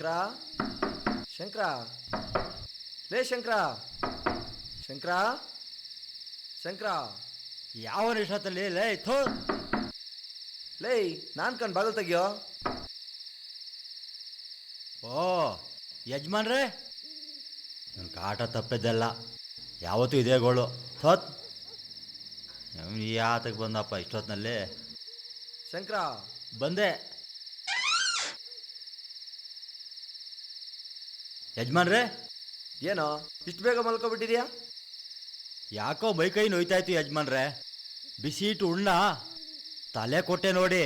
ಶಂಕರ ಶಂಕರ ಲೇ ಶಂಕರ ಶಂಕರ ಶಂಕರ ಯಾವ ಇಷ್ಟದಲ್ಲಿ ಲೇ ಥೋ ಲೇ ನಾನು ಕಣ್ ಬಾಗಲ್ ತೆಗಿಯೋ. ಓ ಯಜಮಾನ್ರೇ, ನನ್ನ ಕಾಟ ತಪ್ಪಿದ್ದಲ್ಲ, ಯಾವತ್ತೂ ಇದೇ ಗೋಳು. ಥೋತ್ ಯಾತಕ್ಕೆ ಬಂದಪ್ಪ ಇಷ್ಟೊತ್ತಿನಲ್ಲಿ? ಶಂಕರ ಬಂದೆ. ಯಜಮಾನ್ರೇ, ಏನೋ ಇಷ್ಟು ಬೇಗ ಮಲ್ಕೊಬಿಟ್ಟಿದ್ಯಾ? ಯಾಕೋ ಮೈಕೈ ನೋಯ್ತಾಯ್ತು ಯಜಮಾನ್ರೇ. ಬಿಸಿ ಇಟ್ಟು ಉಣ್ಣ ತಲೆ ಕೊಟ್ಟೆ ನೋಡಿ,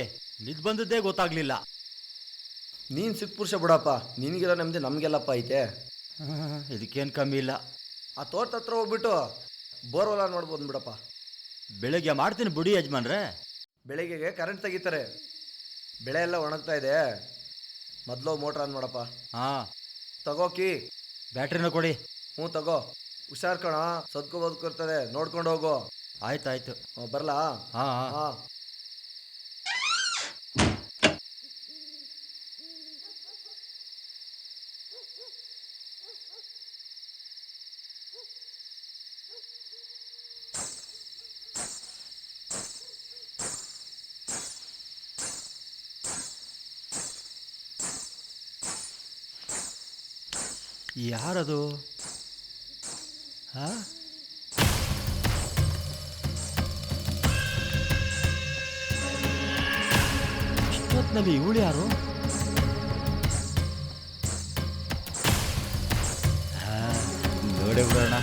ನಿದ್ದು ಬಂದದ್ದೇ ಗೊತ್ತಾಗ್ಲಿಲ್ಲ. ನೀನು ಸಿಕ್ಕ ಪುರುಷ ಬಿಡಪ್ಪ, ನಿನಗಿರೋ ನೆಮ್ಮದಿ ನಮಗೆಲ್ಲಪ್ಪ ಐತೆ. ಇದಕ್ಕೇನು ಕಮ್ಮಿ ಇಲ್ಲ. ಆ ತೋಟದ ಹತ್ರ ಹೋಗ್ಬಿಟ್ಟು ಬೋರ್ವೆಲ್ಲ ನೋಡ್ಬೋದು ಬಿಡಪ್ಪ. ಬೆಳಗ್ಗೆ ಮಾಡ್ತೀನಿ ಬಿಡಿ ಯಜಮಾನ್ರೇ. ಬೆಳಿಗ್ಗೆಗೆ ಕರೆಂಟ್ ತೆಗಿತಾರೆ, ಬೆಳೆ ಎಲ್ಲ ಒಣಗ್ತಾ ಇದೆ. ಮೊದಲು ಮೋಟ್ರ್ ಆನ್ ಮಾಡಪ್ಪ. ಹಾಂ ತಗೋಕಿ, ಬ್ಯಾಟ್ರಿನ ಕೊಡಿ. ಹ್ಞೂ ತಗೋ, ಹುಷಾರ್ ಕಣ, ಸದ್ಕೋ ಬದುಕಿರ್ತದೆ, ನೋಡ್ಕೊಂಡು ಹೋಗು. ಆಯ್ತಾಯ್ತು. ಬರಲಾ? ಹಾಂ ಹಾಂ ಹಾಂ. ಯಾರದು? ಹಾಂ, ಇಷ್ಟೊತ್ತಿನಲ್ಲಿ ಇವಳು ಯಾರು? ಹಾಂ, ನೋಡೇ ಬಿಡೋಣ.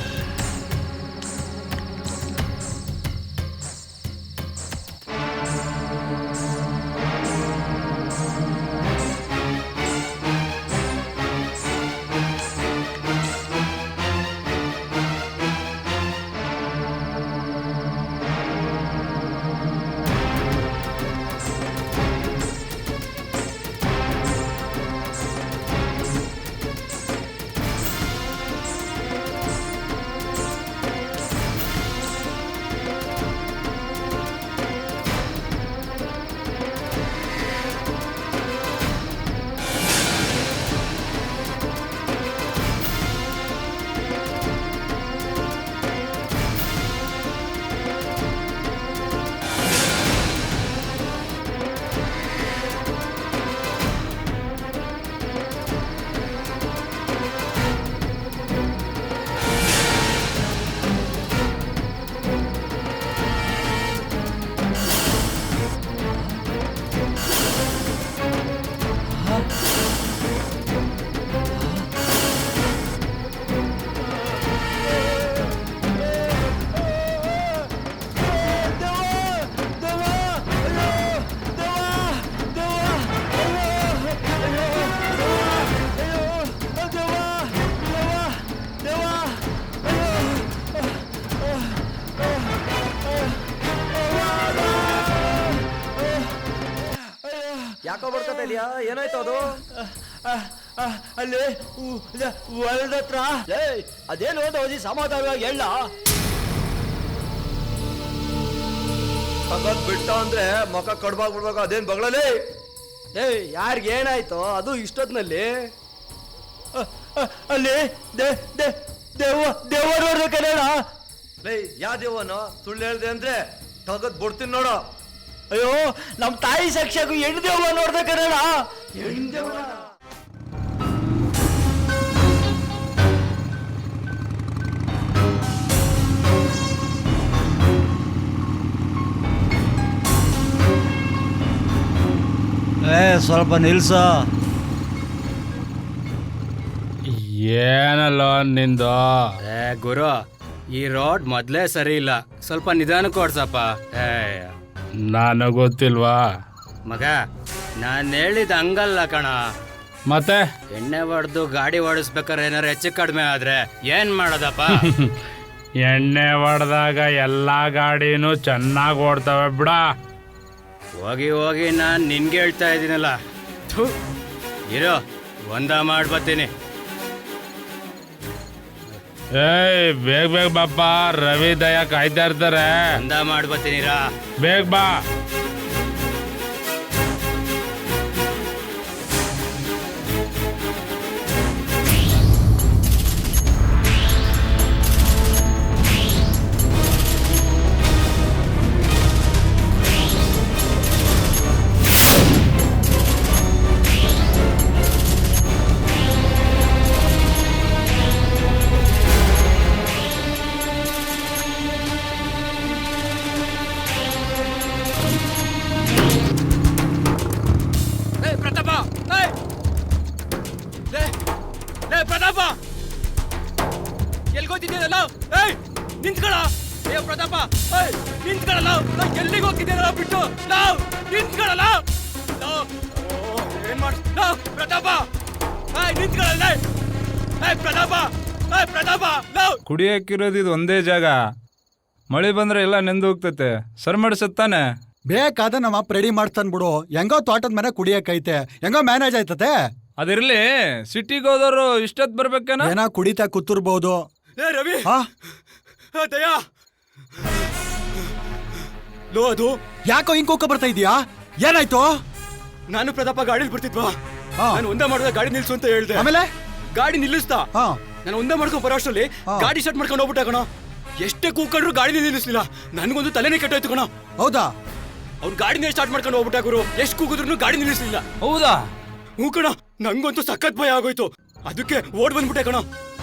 ಯಾಕೋ ಬರ್ಕೊತಾ ಇದೆಯಾ? ಏನಾಯ್ತು ಅದು? ಅಲ್ಲಿ ಹೊಲದ ಹತ್ರ. ಅದೇನು ಓದಿ ಸಮಾಧಾನವಾಗಿ ಹೇಳ. ತಗೋದ್ ಬಿಟ್ಟ ಅಂದ್ರೆ ಮುಖ ಕಡ್ಬಾಗ್ಬಿಡ್ಬೇಕು. ಅದೇನ್ ಬಗಳಲಿ? ಯಾರಿಗೆ ಏನಾಯ್ತು ಅದು ಇಷ್ಟೊತ್ನಲ್ಲಿ? ಅಲ್ಲಿ ದೇವ ನೋಡ್ರಿ ಕನ್ನಡ. ಲೇ ಯಾ ದೇವನು? ಸುಳ್ಳು ಹೇಳ್ದೆ ಅಂದ್ರೆ ತಗದ್ ಬಿಡ್ತೀನಿ ನೋಡು. ಅಯ್ಯೋ, ನಮ್ಮ ತಾಯಿ ಸಾಕ್ಷಿಯಾಗು ಹೆಣ್ಣು ದೇವ ನೋಡ್ದೆ ಕನ್ನಡ. ಹೆಣ್ಣು ದೇವ? ಸ್ವಲ್ಪ ನಿಲ್ಸ. ಏನಲ್ಲ ನಿಂದು? ಗುರು, ಈ ರೋಡ್ ಮೊದ್ಲೇ ಸರಿ ಇಲ್ಲ, ಸ್ವಲ್ಪ ನಿಧಾನಕ್ಕೆ ಓಡ್ಸಪ್ಪ. ನನಗೆ ಗೊತ್ತಿಲ್ವಾ ಮಗ? ನಾನು ಹೇಳಿದ ಹಂಗಲ್ಲ ಕಣ. ಮತ್ತೆ ಎಣ್ಣೆ ಹೊಡೆದು ಗಾಡಿ ಓಡಿಸ್ಬೇಕಾರೆ ಏನಾರು ಹೆಚ್ಚು ಕಡಿಮೆ ಆದ್ರೆ ಏನ್ ಮಾಡೋದಪ್ಪ? ಎಣ್ಣೆ ಹೊಡೆದಾಗ ಎಲ್ಲಾ ಗಾಡಿನೂ ಚೆನ್ನಾಗಿ ಓಡ್ತವೆ ಬಿಡ. ಹೋಗಿ ಹೋಗಿ ನಾನು ನಿನ್ಗೆ ಹೇಳ್ತಾ ಇದ್ದೀನಲ್ಲ. ಇರೋ, ಒಂದ ಮಾಡ್ಬತ್ತೀನಿ. ಏಯ್, ಬೇಗ ಬೇಗ ಬಾಪ್ಪ, ರವಿ ದಯ ಕಾಯ್ತಾ ಇರ್ತಾರೆ. ಒಂದ ಮಾಡ್ಬತ್ತೀನಿರಾ, ಬೇಗ ಬಾ. ಪ್ರತಾಪ ಎಲ್ಗೋತಿದ್ದೀನಲ್ಲ ಏಯ್ ನಿಂತ್ಕೊಳ ಏ ಪ್ರತಾಪ ಏಯ್ ನಿಂತ್ಕೊಳಲ್ಲ ಎಲ್ಲಿಗೆ ಹೋಗ್ತಿದ್ದೀನಲ್ಲ ಬಿಟ್ಟು ನಾವು ನಿಂತ್ಕೊಳಲ್ಲ ಏನ್ ಮಾಡ್ ಪ್ರತಾಪ ಏಯ್ ನಿಂತ್ಕೊಳಲ್ಲ ಏಯ್ ಪ್ರತಾಪ ಏಯ್ ಪ್ರತಾಪ ಕುಡಿಯಕ್ಕಿರೋದು ಇದು ಒಂದೇ ಜಾಗ. ಮಳೆ ಬಂದ್ರೆ ಎಲ್ಲ ನೆಂದು ಹೋಗ್ತೈತೆ. ಸರ್ ಮಾಡಿಸುತ್ತಾನೆ. ಬೇಕಾದ ನಮ್ಮ ಅಪ್ಪ ರೆಡಿ ಮಾಡ್ತಾನ್ ಬಿಡು. ಹೆಂಗೋ ತೋಟದ ಮನೆ ಕುಡಿಯಕೈತೆ, ಹೆಂಗೋ ಮ್ಯಾನೇಜ್ ಆಯ್ತತೆ. ಅದಿರ್ಲಿ, ಸಿಟಿಗೆ ಹೋದವರು ಇಷ್ಟೊತ್ತು ಬರ್ಬೇಕೇನ? ಏನೋ ಕುಡಿತಾ ಕೂತಿರ್ಬೋದು. ಏ ರವಿ ದಯಾ ಲೋ ಅದು ಯಾಕೋ ಹಿಂಗ್ ಕೂಕ ಬರ್ತಾ ಇದೀಯಾ? ಏನಾಯ್ತು? ನಾನು ಪ್ರತಾಪ ಗಾಡಿ ಬರ್ತಿದ್ವಾ, ಹಾ. ನಾನು ಒಂದೇ ಮಾಡಿದ ಗಾಡಿ ನಿಲ್ಸು ಅಂತ ಹೇಳ್ದೆ. ಆಮೇಲೆ ಗಾಡಿ ನಿಲ್ಲಿಸ್ತಾ ಹಾ ನಾನು ಒಂದೇ ಮಾಡ್ಕೊಂಡು ಬರೋ ಅಷ್ಟರಲ್ಲಿ ಹಾ. ಗಾಡಿ ಸ್ಟಾರ್ಟ್ ಮಾಡ್ಕೊಂಡು ಹೋಗ್ಬಿಟ್ಟ ಕಣ. ಎಷ್ಟೇ ಕೂಕೊಂಡ್ರು ಗಾಡಿನೇ ನಿಲ್ಲಿಸ್ಲಿಲ್ಲ. ನನ್ಗೊಂದು ತಲೆನೇ ಕೆಟ್ಟೋಯ್ತು ಕಣ. ಹೌದಾ? ಅವ್ನು ಗಾಡಿನೇ ಸ್ಟಾರ್ಟ್ ಮಾಡ್ಕೊಂಡು ಹೋಗ್ಬಿಟ್ಟ ಗುರು. ಎಷ್ಟು ಕೂಗಿದ್ರು ಗಾಡಿ ನಿಲ್ಲಿಸ್ಲಿಲ್ಲ. ಹೌದಾ? ಹ್ಞೂ ಕಣ, ನಂಗಂತೂ ಸಖತ್ ಭಯ ಆಗೋಯ್ತು. ಅದಕ್ಕೆ ಓಡ್ ಬಂದ್ಬಿಟ್ಟೆ ಕಣ.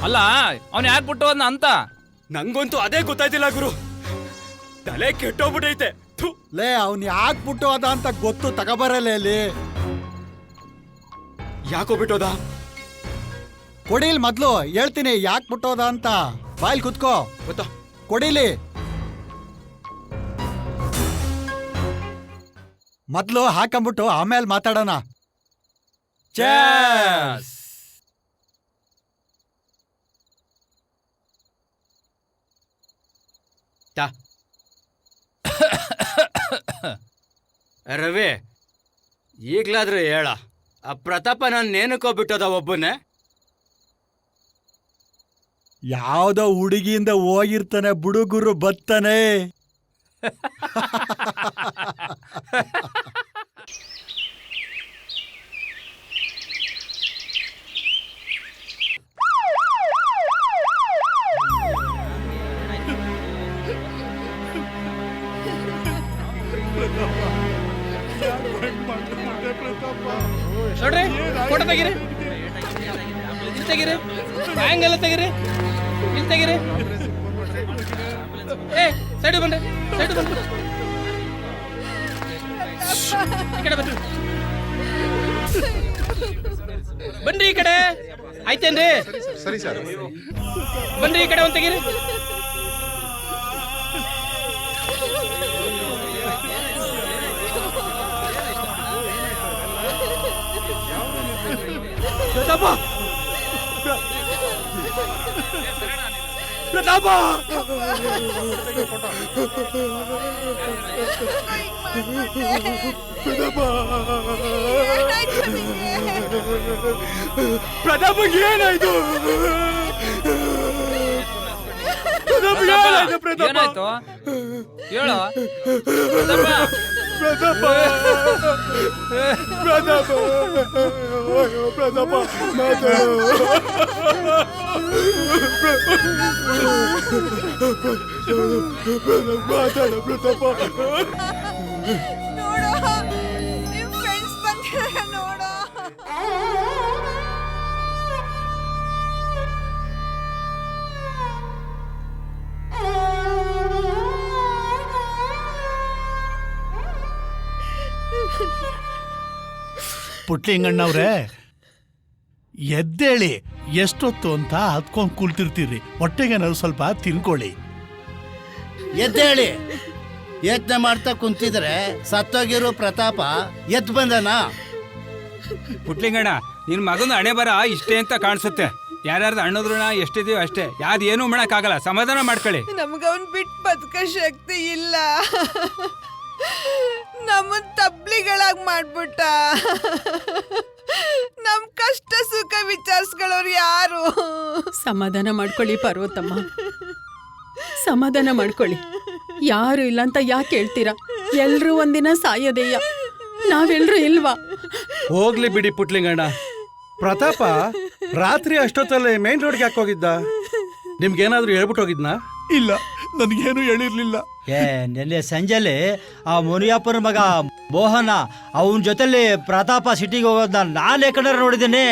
ಅಲ್ಲ, ಅವ್ನು ಯಾಕೆ ಬಿಟ್ಟು ಹೋದ್ನ ಅಂತ ನಂಗಂತೂ ಅದೇ ಗೊತ್ತಾಯ್ತಿಲ್ಲ ಗುರು. ತಲೆ ಕೆಟ್ಟೋಗ್ಬಿಟ್ಟೈತೆ. ಥು. ಲೇ ಅವ್ನ್ ಯಾಕೆ ಬಿಟ್ಟು ಅದ ಅಂತ ಗೊತ್ತು, ತಗೋಬರಲ್ಲ ಅಲ್ಲಿ. ಯಾಕೋ ಬಿಟ್ಟೋದ? ಕೊಡಿಲ್ ಮೊದ್ಲು ಹೇಳ್ತೀನಿ ಯಾಕೆ ಬಿಟ್ಟೋದ ಅಂತ. ಬಾಯ್ಲ್ ಕುತ್ಕೋ. ಗೊತ್ತಾ? ಕೊಡಿಲಿ ಮೊದ್ಲು ಹಾಕೊಂಬಿಟ್ಟು ಆಮೇಲೆ ಮಾತಾಡೋಣ. Cheers. ರವಿ, ಈಗ್ಲಾದ್ರೂ ಹೇಳ, ಆ ಪ್ರತಾಪ ನಾನು ನೇನಕ್ಕೋ ಬಿಟ್ಟೋದ ಒಬ್ಬನೇ? ಯಾವ್ದೋ ಹುಡುಗಿಯಿಂದ ಹೋಗಿರ್ತಾನೆ, ಬುಡುಗುರು ಬತ್ತಾನೆ. ನೋಡ್ರಿ, ಫೋಟೋ ತೆಗೀರಿ, ಇಲ್ಲಿ ತೆಗೀರಿ, ಹ್ಯಾಂಗೆಲ್ಲ ತೆಗೀರಿ, ಇಲ್ಲಿ ತೆಗೀರಿ. ಏ ಸೈಡ್ ಬನ್ರಿ, ಸೈಡ್ ಬನ್ರಿ, ಈ ಕಡೆ ಬನ್ರಿ, ಬನ್ರಿ ಈ ಕಡೆ. ಆಯ್ತೇನ್ರಿ? ಸರಿ ಸರ್, ಬನ್ರಿ ಈ ಕಡೆ ಒಂದು ತೆಗೀರಿ. ಪ್ರತಾಪ ಪ್ರತಾಪ ಪ್ರತಾಪ ಏನಾಯ್ತು? ಏನಾಯ್ತು ಹೇಳು. ಪ್ರತಾಪ ಪ್ರತಾಪ ಪ್ರತಾಪ ಮಾತಾಡ ಪ್ರತಾಪ. ನೋಡೋ, ನಿಮ್ ಫ್ರೆಂಡ್ಸ್ ಬಂದಿದ್ದಾರೆ ನೋಡೋ. ಪುಟ್ಲಿಂಗಣ್ಣವ್ರೆ, ಎದ್ದೇಳಿ. ಎಷ್ಟೊತ್ತು ಅಂತ ಹತ್ಕೊಂಡು ಕೂಳ್ತಿರ್ತೀರಿ, ಹೊಟ್ಟೆಗೆ ನಾವು ಸ್ವಲ್ಪ ತಿನ್ಕೊಳ್ಳಿ. ಎದ್ದೇಳಿ. ಯತ್ನ ಮಾಡ್ತಾ ಕುಂತಿದ್ರೆ ಸತ್ತೋಗಿರೋ ಪ್ರತಾಪ ಎದ್ದು ಬಂದನ. ಪುಟ್ಲಿಂಗಣ್ಣ, ನಿನ್ನ ಮಗನ ಹಣೆ ಬರ ಇಷ್ಟೇ ಅಂತ ಕಾಣಿಸುತ್ತೆ. ಯಾರ್ಯಾರ್ದು ಹಣ್ಣದ್ರಣ ಎಷ್ಟಿದೀವೋ ಅಷ್ಟೇ, ಯಾವ್ದು ಏನೂ ಮಾಡಕ್ಕಾಗಲ್ಲ. ಸಮಾಧಾನ ಮಾಡ್ಕೊಳ್ಳಿ. ನಮ್ಗವನ್ ಬಿಟ್ಟು ಬದುಕ ಶಕ್ತಿ ಇಲ್ಲ. ನಮ್ಮನ್ ತಬ್ಲಿಗಳಾಗಿ ಮಾಡ್ಬಿಟ್ಟ. ನಮ್ ಕಷ್ಟ ಸುಖ ವಿಚಾರಿಸ್ಕೊಳ್ಳೋರು ಯಾರು? ಸಮಾಧಾನ ಮಾಡ್ಕೊಳ್ಳಿ ಪಾರ್ವತಮ್ಮ, ಸಮಾಧಾನ ಮಾಡ್ಕೊಳ್ಳಿ. ಯಾರು ಇಲ್ಲ ಅಂತ ಯಾಕೆ ಹೇಳ್ತೀರಾ? ಎಲ್ರೂ ಒಂದಿನ ಸಾಯೋದೆಯ, ನಾವೆಲ್ರೂ ಇಲ್ವಾ? ಹೋಗ್ಲಿ ಬಿಡಿ ಪುಟ್ಲಿಂಗಣ್ಣ. ಪ್ರತಾಪ ರಾತ್ರಿ ಅಷ್ಟೊತ್ತಲ್ಲೇ ಮೇನ್ ರೋಡ್ಗೆ ಯಾಕೆ ಹೋಗಿದ್ದ? ನಿಮ್ಗೇನಾದ್ರೂ ಹೇಳ್ಬಿಟ್ಟು ಹೋಗಿದ್ನಾ? ಇಲ್ಲ, ನನಗೇನು ಹೇಳಿರ್ಲಿಲ್ಲ. ನೆನ್ನೆ ಸಂಜೆಲಿ ಆ ಮುನಿಯಪ್ಪನ ಮಗ ಮೋಹನ ಅವನ ಜೊತೆಲಿ ಪ್ರತಾಪ ಸಿಟಿಗೆ ಹೋಗೋದನ್ನ ನಾನೇ ಕಣ್ಣಾರ ನೋಡಿದ್ದೀನಿ.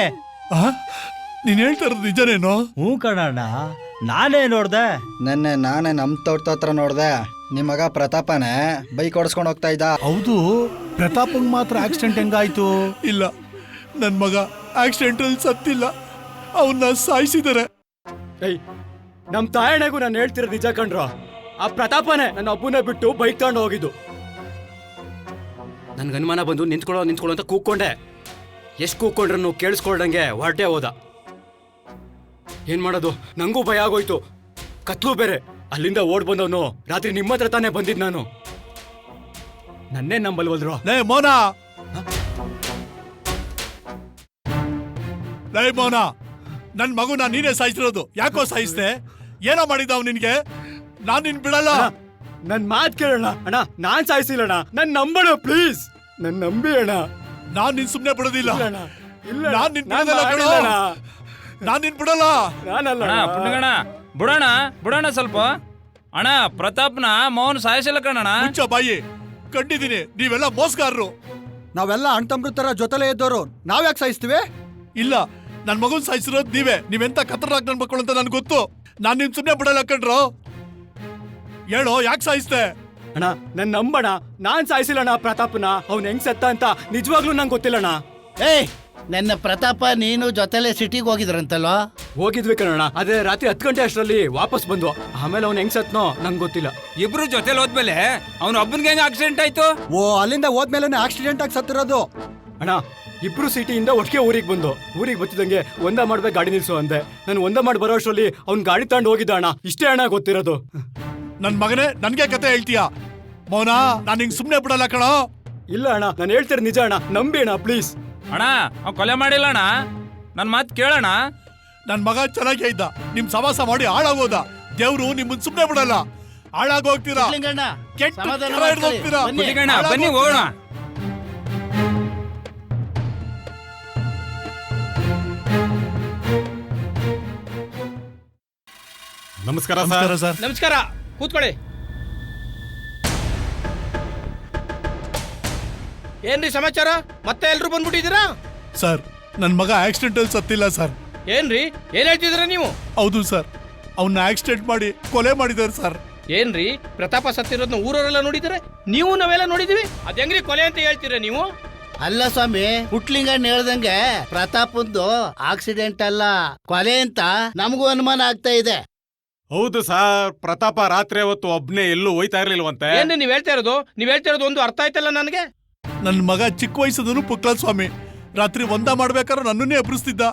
ನೀನ್ ಹೇಳ್ತಾ ಇರೋದು ನಿಜನೇನೋ? ಹ್ಞೂ ಕಣಣ್ಣ, ನಾನೇ ನೋಡ್ದೆ. ನೆನ್ನೆ ನಾನೇ ನಮ್ಮ ತೋಟದ ಹತ್ರ ನೋಡ್ದೆ. ನಿಮ್ಮ ಮಗ ಪ್ರತಾಪನೇ ಬೈಕ್ ಓಡಿಸ್ಕೊಂಡು ಹೋಗ್ತಾ ಇದ್ದ. ಹೌದು, ಪ್ರತಾಪಂಗ್ ಮಾತ್ರ ಆಕ್ಸಿಡೆಂಟ್ ಹೆಂಗಾಯ್ತು? ಇಲ್ಲ, ನನ್ ಮಗ ಆಕ್ಸಿಡೆಂಟ್ ಅಲ್ಲಿ ಸತ್ತಿಲ್ಲ. ಅವನ್ನ ಸಾಯಿಸಿದ್ದಾರೆ. ಏಯ್ ನಮ್ ತಾಯಣೆಗೂ ನಾನು ಹೇಳ್ತಿರೋ ನಿಜ ಕಣ್ರ. ಆ ಪ್ರತಾಪನೇ ನನ್ನ ಅಪ್ಪನ ಬಿಟ್ಟು ಬೈಕ್ ತಗೊಂಡು ಹೋಗಿದ್ದು. ನನ್ಗೆ ಅನುಮಾನ ಬಂದು ನಿಂತ್ಕೊಳ್ಳೋ ಅಂತ ಕೂಗ್ಕೊಂಡೆ. ಎಷ್ಟು ಕೂಗ್ಕೊಂಡ್ರು ಕೇಳಿಸ್ಕೊಳ್ದಂಗೆ ಹೊರಟೆ ಹೋದ. ಏನ್ ಮಾಡೋದು, ನಂಗೂ ಭಯ ಆಗೋಯ್ತು. ಕತ್ಲು ಬೇರೆ. ಅಲ್ಲಿಂದ ಓಡ್ ಬಂದವನು ರಾತ್ರಿ ನಿಮ್ಮ ಹತ್ರ ತಾನೇ ಬಂದಿದ್ ನಾನು. ನನ್ನೇ ನಂಬಲ್ವಲ್ರು. ಲೇ ಮೋನಾ, ಲೇ ಮೋನಾ, ನನ್ ಮಗುನ ನೀನೇ ಸಾಯಿಸಿರೋದು. ಯಾಕೋ ಸಾಯಿಸ್ದೆ? ಏನೋ ಮಾಡಿದ ಅವ್ ನಿನ್ಗೆ? ನಾನ್ ನಿನ್ ಬಿಡಲ್ಲ. ನನ್ ಮಾತ್ ಕೇಳೋಣ ಅಣ್ಣ. ನಾನ್ ಸಾಯಿಸಿಲ್ಲಣ್ಣ, ನನ್ ನಂಬಣ ಪ್ಲೀಸ್. ನನ್ ನಂಬಿ ಅಣ್ಣ. ನಾನ್ ನಿನ್ ಸುಮ್ನೆ ಬಿಡೋದಿಲ್ಲ. ಇಲ್ಲ ನಾನ್ ನಿನ್ ಬಿಡೋದಿಲ್ಲ ಕಣೋ. ನಾನ್ ನಿನ್ ಬಿಡಲ್ಲ. ನಾನಲ್ಲ ಪುಟ್ಟಗಣ, ಬಿಡೋಣ ಸ್ವಲ್ಪ. ಅಣ್ಣ, ಪ್ರತಾಪ್ನ ಮೋಹನ್ ಸಾಯಿಸಿಲ್ಲ ಕಣಣ್ಣ. ಮುಚ್ಚ ಬಾಯಿ, ಕಂಡಿದ್ದೀನಿ. ನೀವೆಲ್ಲ ಮೋಸಗಾರರು. ನಾವೆಲ್ಲ ಅಣ್ತಂಬ್ರ ತರ ಜೊತೆಲೇ ಇದ್ದವರು, ನಾವ್ಯಾಕೆ ಸಾಯಿಸ್ತೀವಿ? ಇಲ್ಲ, ನನ್ ಮಗನ್ ಸಾಯಿಸಿರೋದು ನೀವೇ. ನೀವೆಂತ ಖತರ್ನಾಕ್ ನನ್ ಮಕ್ಕಳು ಅಂತ ನನ್ಗೆ ಗೊತ್ತು. ನಾನ್ ನಿಮ್ ಸುಮ್ನೆ ಬಿಡಲ್ಲ ಕಣ್ರು. ಹೇಳೋ, ಯಾಕೆ ಸಾಯಿಸ್ದೆ? ಅಣ್ಣ ನನ್ ನಂಬಣ. ನಾನ್ ಸಾಯಿಸಿಲ್ಲಣ್ಣ ಪ್ರತಾಪ್ನ. ಅವ್ನ್ ಹೆಂಗ್ ಸತ್ತ ಅಂತ ನಿಜವಾಗ್ಲೂ ನಂಗೆ ಗೊತ್ತಿಲ್ಲಣ್ಣ. ಏಯ್, ನನ್ನ ಪ್ರತಾಪ ನೀನು ಜೊತೆಲೆ ಸಿಟಿಗೆ ಹೋಗಿದ್ರಂತಲ್ವಾ? ಹೋಗಿದ್ವಿ ಕಣಣ್ಣ. ಅದೇ ರಾತ್ರಿ 10 ಗಂಟೆ ಅಷ್ಟರಲ್ಲಿ ವಾಪಸ್ ಬಂದ್ವು. ಆಮೇಲೆ ಅವ್ನ್ ಹೆಂಗ್ ಸತ್ನೋ ನಂಗೆ ಗೊತ್ತಿಲ್ಲ. ಇಬ್ರು ಜೊತೆಲಿ ಹೋದ್ಮೇಲೆ ಅವ್ನ ಒಬ್ಬನ್ಗೆ ಹೆಂಗ್ ಆಕ್ಸಿಡೆಂಟ್ ಆಯ್ತು? ಓ, ಅಲ್ಲಿಂದ ಹೋದ್ಮೇಲೆ ಆಕ್ಸಿಡೆಂಟ್ ಆಗಿ ಸತ್ತಿರೋದು. ಅಣ್ಣ ಇಬ್ರು ಸಿಟಿಯಿಂದ ಒಟ್ಟಿಗೆ ಊರಿಗೆ ಬಂದು, ಊರಿಗೆ ಬತ್ತಿದಂಗೆ ಒಂದ ಮಾಡ್ಬೇಕು ಗಾಡಿ ನಿಲ್ಸು ಅಂದೆ. ನಾನು ಒಂದ ಮಾಡಿ ಬರೋ ಅಷ್ಟರಲ್ಲಿ ಅವ್ನ್ ಗಾಡಿ ತಗೊಂಡು ಹೋಗಿದ್ದ ಅಣ್ಣ. ಇಷ್ಟೇ ಅಣ್ಣ ಗೊತ್ತಿರೋದು. ನನ್ ಮಗನೇ, ನನ್ಗೆ ಕತೆ ಹೇಳ್ತೀಯಾ? ಮೌನ, ನಾನ್ ಹಿಂಗ್ ಸುಮ್ನೆ ಬಿಡಲ್ಲ ಕಣೋ. ಇಲ್ಲ ಅಣ್ಣ, ನಾನು ಹೇಳ್ತಿರೋ ನಿಜ ಅಣ್ಣ. ನಂಬಿ ಅಣ್ಣ ಪ್ಲೀಸ್. ಅಣ್ಣ, ಅವ್ ಕೊಲೆ ಮಾಡಿಲ್ಲ ಅಣ್ಣ. ನನ್ ಮಾತು ಕೇಳೋಣ. ನನ್ ಮಗ ಚೆನ್ನಾಗೇ ಇದ್ದ. ನಿಮ್ ಸವಾಸ ಮಾಡಿ ಹಾಳಾಗೋದ. ದೇವ್ರು ನಿಮ್ಮನ್ ಸುಮ್ನೆ ಬಿಡಲ್ಲ. ಹಾಳಾಗೋಗ್ತೀರಾ, ಪುಟ್ಲಿಂಗಣ್ಣ, ಕೆಟ್ಟ ಸಮಾಧಾನ ತರ ಹಿಡ್ದು ಹೋಗ್ತೀರಾ. ಬನ್ನಿ. ಪುಟ್ಟಗಣ, ಬನ್ನಿ ಹೋಗೋಣ. ನಮಸ್ಕಾರ ಸರ್. ನಮಸ್ಕಾರ, ಕೂತ್ಕೊಳ್ಳಿ. ಏನ್ರಿ ಸಮಾಚಾರ? ಮತ್ತೆ ಎಲ್ರು ಬಂದ್ಬಿಟ್ಟಿದ್ದೀರಾ? ಸರ್, ನನ್ ಮಗ ಆಕ್ಸಿಡೆಂಟ್ ಅಲ್ಲಿ ಸತ್ತಿಲ್ಲ ಸರ್. ಏನ್ರಿ ಏನ್ ಹೇಳ್ತಿದ್ದೀರಾ ನೀವು? ಹೌದು ಸರ್, ಅವನ್ನ ಆಕ್ಸಿಡೆಂಟ್ ಮಾಡಿ ಕೊಲೆ ಮಾಡಿದಾರೆ ಸರ್. ಏನ್ರಿ ಪ್ರತಾಪ ಸತ್ತಿರೋದ್ನ ಊರವರೆಲ್ಲ ನೋಡಿದಾರೆ, ನೀವು ನಾವೆಲ್ಲ ನೋಡಿದೀವಿ. ಅದ್ ಹೆಂಗ್ರಿ ಕೊಲೆ ಅಂತ ಹೇಳ್ತೀರಾ ನೀವು? ಅಲ್ಲ ಸ್ವಾಮಿ, ಪುಟ್ಲಿಂಗಣ್ಣ ಹೇಳ್ದಂಗೆ ಪ್ರತಾಪಂದು ಆಕ್ಸಿಡೆಂಟ್ ಅಲ್ಲ, ಕೊಲೆ ಅಂತ ನಮಗೂ ಅನುಮಾನ ಆಗ್ತಾ ಇದೆ. ಹೌದು ಸರ್, ಪ್ರತಾಪ ರಾತ್ರಿ ಹೊತ್ತು ಒಬ್ನೇ ಎಲ್ಲೂ ಹೋಯ್ತಾ ಇರ್ಲಿಲ್ವಂತೆ. ಏನ್ರಿ ನೀವ್ ಹೇಳ್ತಾ ಇರೋದು ಒಂದು ಅರ್ಥ ಆಯ್ತಲ್ಲ ನನಗೆ. ನನ್ ಮಗ ಚಿಕ್ಕ ವಯಸ್ಸದನು ಪುಕ್ಕಳ ಸ್ವಾಮಿ. ರಾತ್ರಿ ಒಂದ ಮಾಡ್ಬೇಕಾದ್ರೆ ನನ್ನನ್ನೇ ಎಬ್ರಿಸ್ತಿದ್ದ.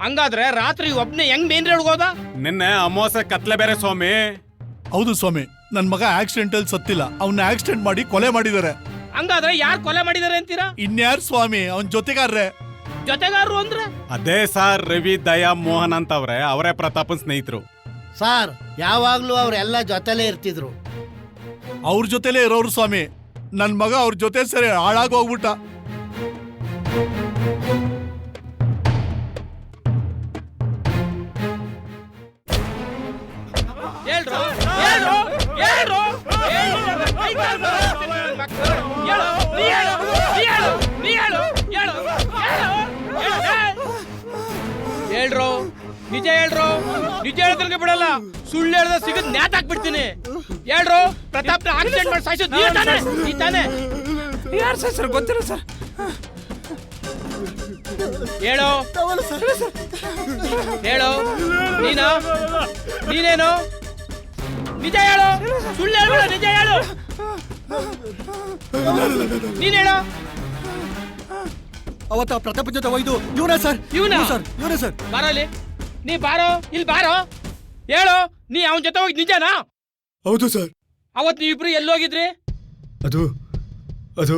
ಹಂಗಾದ್ರೆ ರಾತ್ರಿ ಒಬ್ನೇ ಹೆಂಗ್ ಮೇನ್ ರೋಡ್ ಹೋದ? ನಿನ್ನೆ ಅಮಾವಾಸ್ಯೆ ಕತ್ಲೆ ಬೇರೆ ಸ್ವಾಮಿ. ಹೌದು ಸ್ವಾಮಿ, ನನ್ ಮಗ ಆಕ್ಸಿಡೆಂಟ್ ಅಲ್ಲಿ ಸತ್ತಿಲ್ಲ, ಅವನ್ನ ಆಕ್ಸಿಡೆಂಟ್ ಮಾಡಿ ಕೊಲೆ ಮಾಡಿದ್ದಾರೆ. ಹಂಗಾದ್ರೆ ಯಾರು ಕೊಲೆ ಮಾಡಿದಾರೆ ಅಂತೀರಾ? ಇನ್ಯಾರು ಸ್ವಾಮಿ, ಅವನ್ ಜೊತೆಗಾರ್ರೆ. ಜೊತೆಗಾರರು ಅಂದ್ರೆ? ಅದೇ ಸರ್, ರವಿ, ದಯಾ, ಮೋಹನ್ ಅಂತವ್ರೆ. ಅವರೇ ಪ್ರತಾಪನ್ ಸ್ನೇಹಿತರು. ಸಾರ್, ಯಾವಾಗ್ಲೂ ಅವ್ರೆಲ್ಲ ಜೊತೆಲೇ ಇರ್ತಿದ್ರು. ಅವ್ರ ಜೊತೆಲೇ ಇರೋರು ಸ್ವಾಮಿ. ನನ್ ಮಗ ಅವ್ರ ಜೊತೆ ಸರಿ ಹಾಳಾಗೋಗ್ಬಿಟ್ಟ. ಹೇಳ್ರೋ, ನಿಜ ಹೇಳ್ರೋ. ನಿಜ ಹೇಳಿದ್ರೆ ಬಿಡಲ್ಲ, ಸುಳ್ಳು ಹೇಳ್ದ ಸಿಗದ್ ನ್ಯಾತ್ ಹಾಕ್ಬಿಡ್ತೀನಿ. ಹೇಳ್ರೋ, ಪ್ರತಾಪ್ನ ಆಕ್ಸಿಡೆಂಟ್ ಮಾಡಿ ಸಾಯಿಸೋದು ನೀ ತಾನೆ? ಯಾರು ಸರ್ ಗೊತ್ತಿಲ್ಲ ಸರ್. ಹೇಳೋ, ಹೇಳೋ, ನೀನೇನು? ನಿಜ ಹೇಳು, ಸುಳ್ಳು ಹೇಳ್ಬೇಡ, ನಿಜ ಹೇಳು. ನೀನ್ ಹೇಳೋ. ಅವತ್ತ ಪ್ರತಾಪ ಜೊತೆ ಒಯ್ದು ಇವನೇ ಸರ್. ಇವನೇ ಸರ್. ಬಾರಲ್ಲಿ, ನೀ ಬಾರೋ, ಇಲ್ಲಿ ಬಾರೋ. ಹೇಳು, ನೀ ಅವನ ಜೊತೆ ಹೋಗಿ ನಿಜನಾ? ಹೌದು ಸರ್. ಅವತ್ ನೀವಿಬ್ರು ಎಲ್ಲೋಗಿದ್ರಿ? ಅದು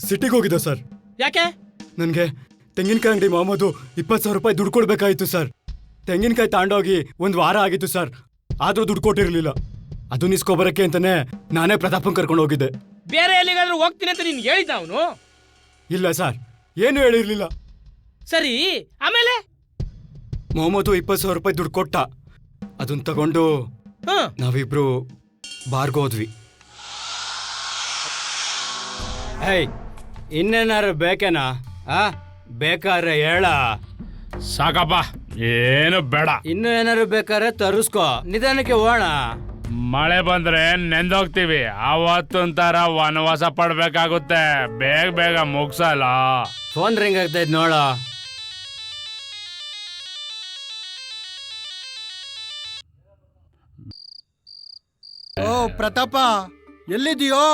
ಸಿಟಿಗೆ ಹೋಗಿದ್ದ ಸರ್. ಯಾಕೆ? ನನಗೆ ತೆಂಗಿನಕಾಯಿ ಅಂಗಡಿ ಮೊಹಮ್ಮದು 20,000 ರೂಪಾಯಿ ದುಡ್ಡು ಕೊಡ್ಬೇಕಾಯ್ತು ಸರ್. ತೆಂಗಿನಕಾಯಿ ತಾಂಡೋಗಿ 1 ವಾರ ಆಗಿತ್ತು ಸರ್. ಆದ್ರೂ ದುಡ್ಡು ಕೊಟ್ಟಿರ್ಲಿಲ್ಲ. ಅದು ನಿಸ್ಕೊಬರಕ್ಕೆ ಅಂತಾನೆ ನಾನೇ ಪ್ರತಾಪನ್ ಕರ್ಕೊಂಡು ಹೋಗಿದ್ದೆ. ಬೇರೆ ಎಲ್ಲಿಗಾದ್ರೂ ಹೋಗ್ತೀನಿ ಅಂತ ನೀನ್ ಹೇಳಿದ್ದ ಅವನು? ಇಲ್ಲ ಸರ್, ಏನು ಹೇಳಿರ್ಲಿಲ್ಲ. ಸರಿ, ಆಮೇಲೆ? ಮೊಹಮ್ಮದು 20,000 ರೂಪಾಯಿ ದುಡ್ಡು ಕೊಟ್ಟ. ಅದನ್ನ ತಗೊಂಡು ನಾವಿಬ್ರು ಬಾರ್ಗೋದ್ವಿ. ಏಯ್, ಇನ್ನೇನಾರು ಬೇಕೇನಾ? ಬೇಕಾದ್ರೆ ಹೇಳ. ಸಾಕಪ್ಪ, ಏನು ಬೇಡ. ಇನ್ನು ಏನಾರು ಬೇಕಾದ್ರೆ ತರಿಸ್ಕೋ, ನಿಧಾನಕ್ಕೆ ಹೋಗೋಣ. ಮಳೆ ಬಂದ್ರೆ ನೆಂದೋಗ್ತೀವಿ. ಅವತ್ತೊಂಥರ ವನವಾಸ ಪಡ್ಬೇಕಾಗುತ್ತೆ. ಬೇಗ ಮುಗ್ಸಲ್ಲ. ಫೋನ್ ರಿಂಗ್ ಆಗ್ತಾ ಇದ್ ನೋಡ. ಓ ಪ್ರತಾಪ ಎಲ್ಲಿದೀಯೋ?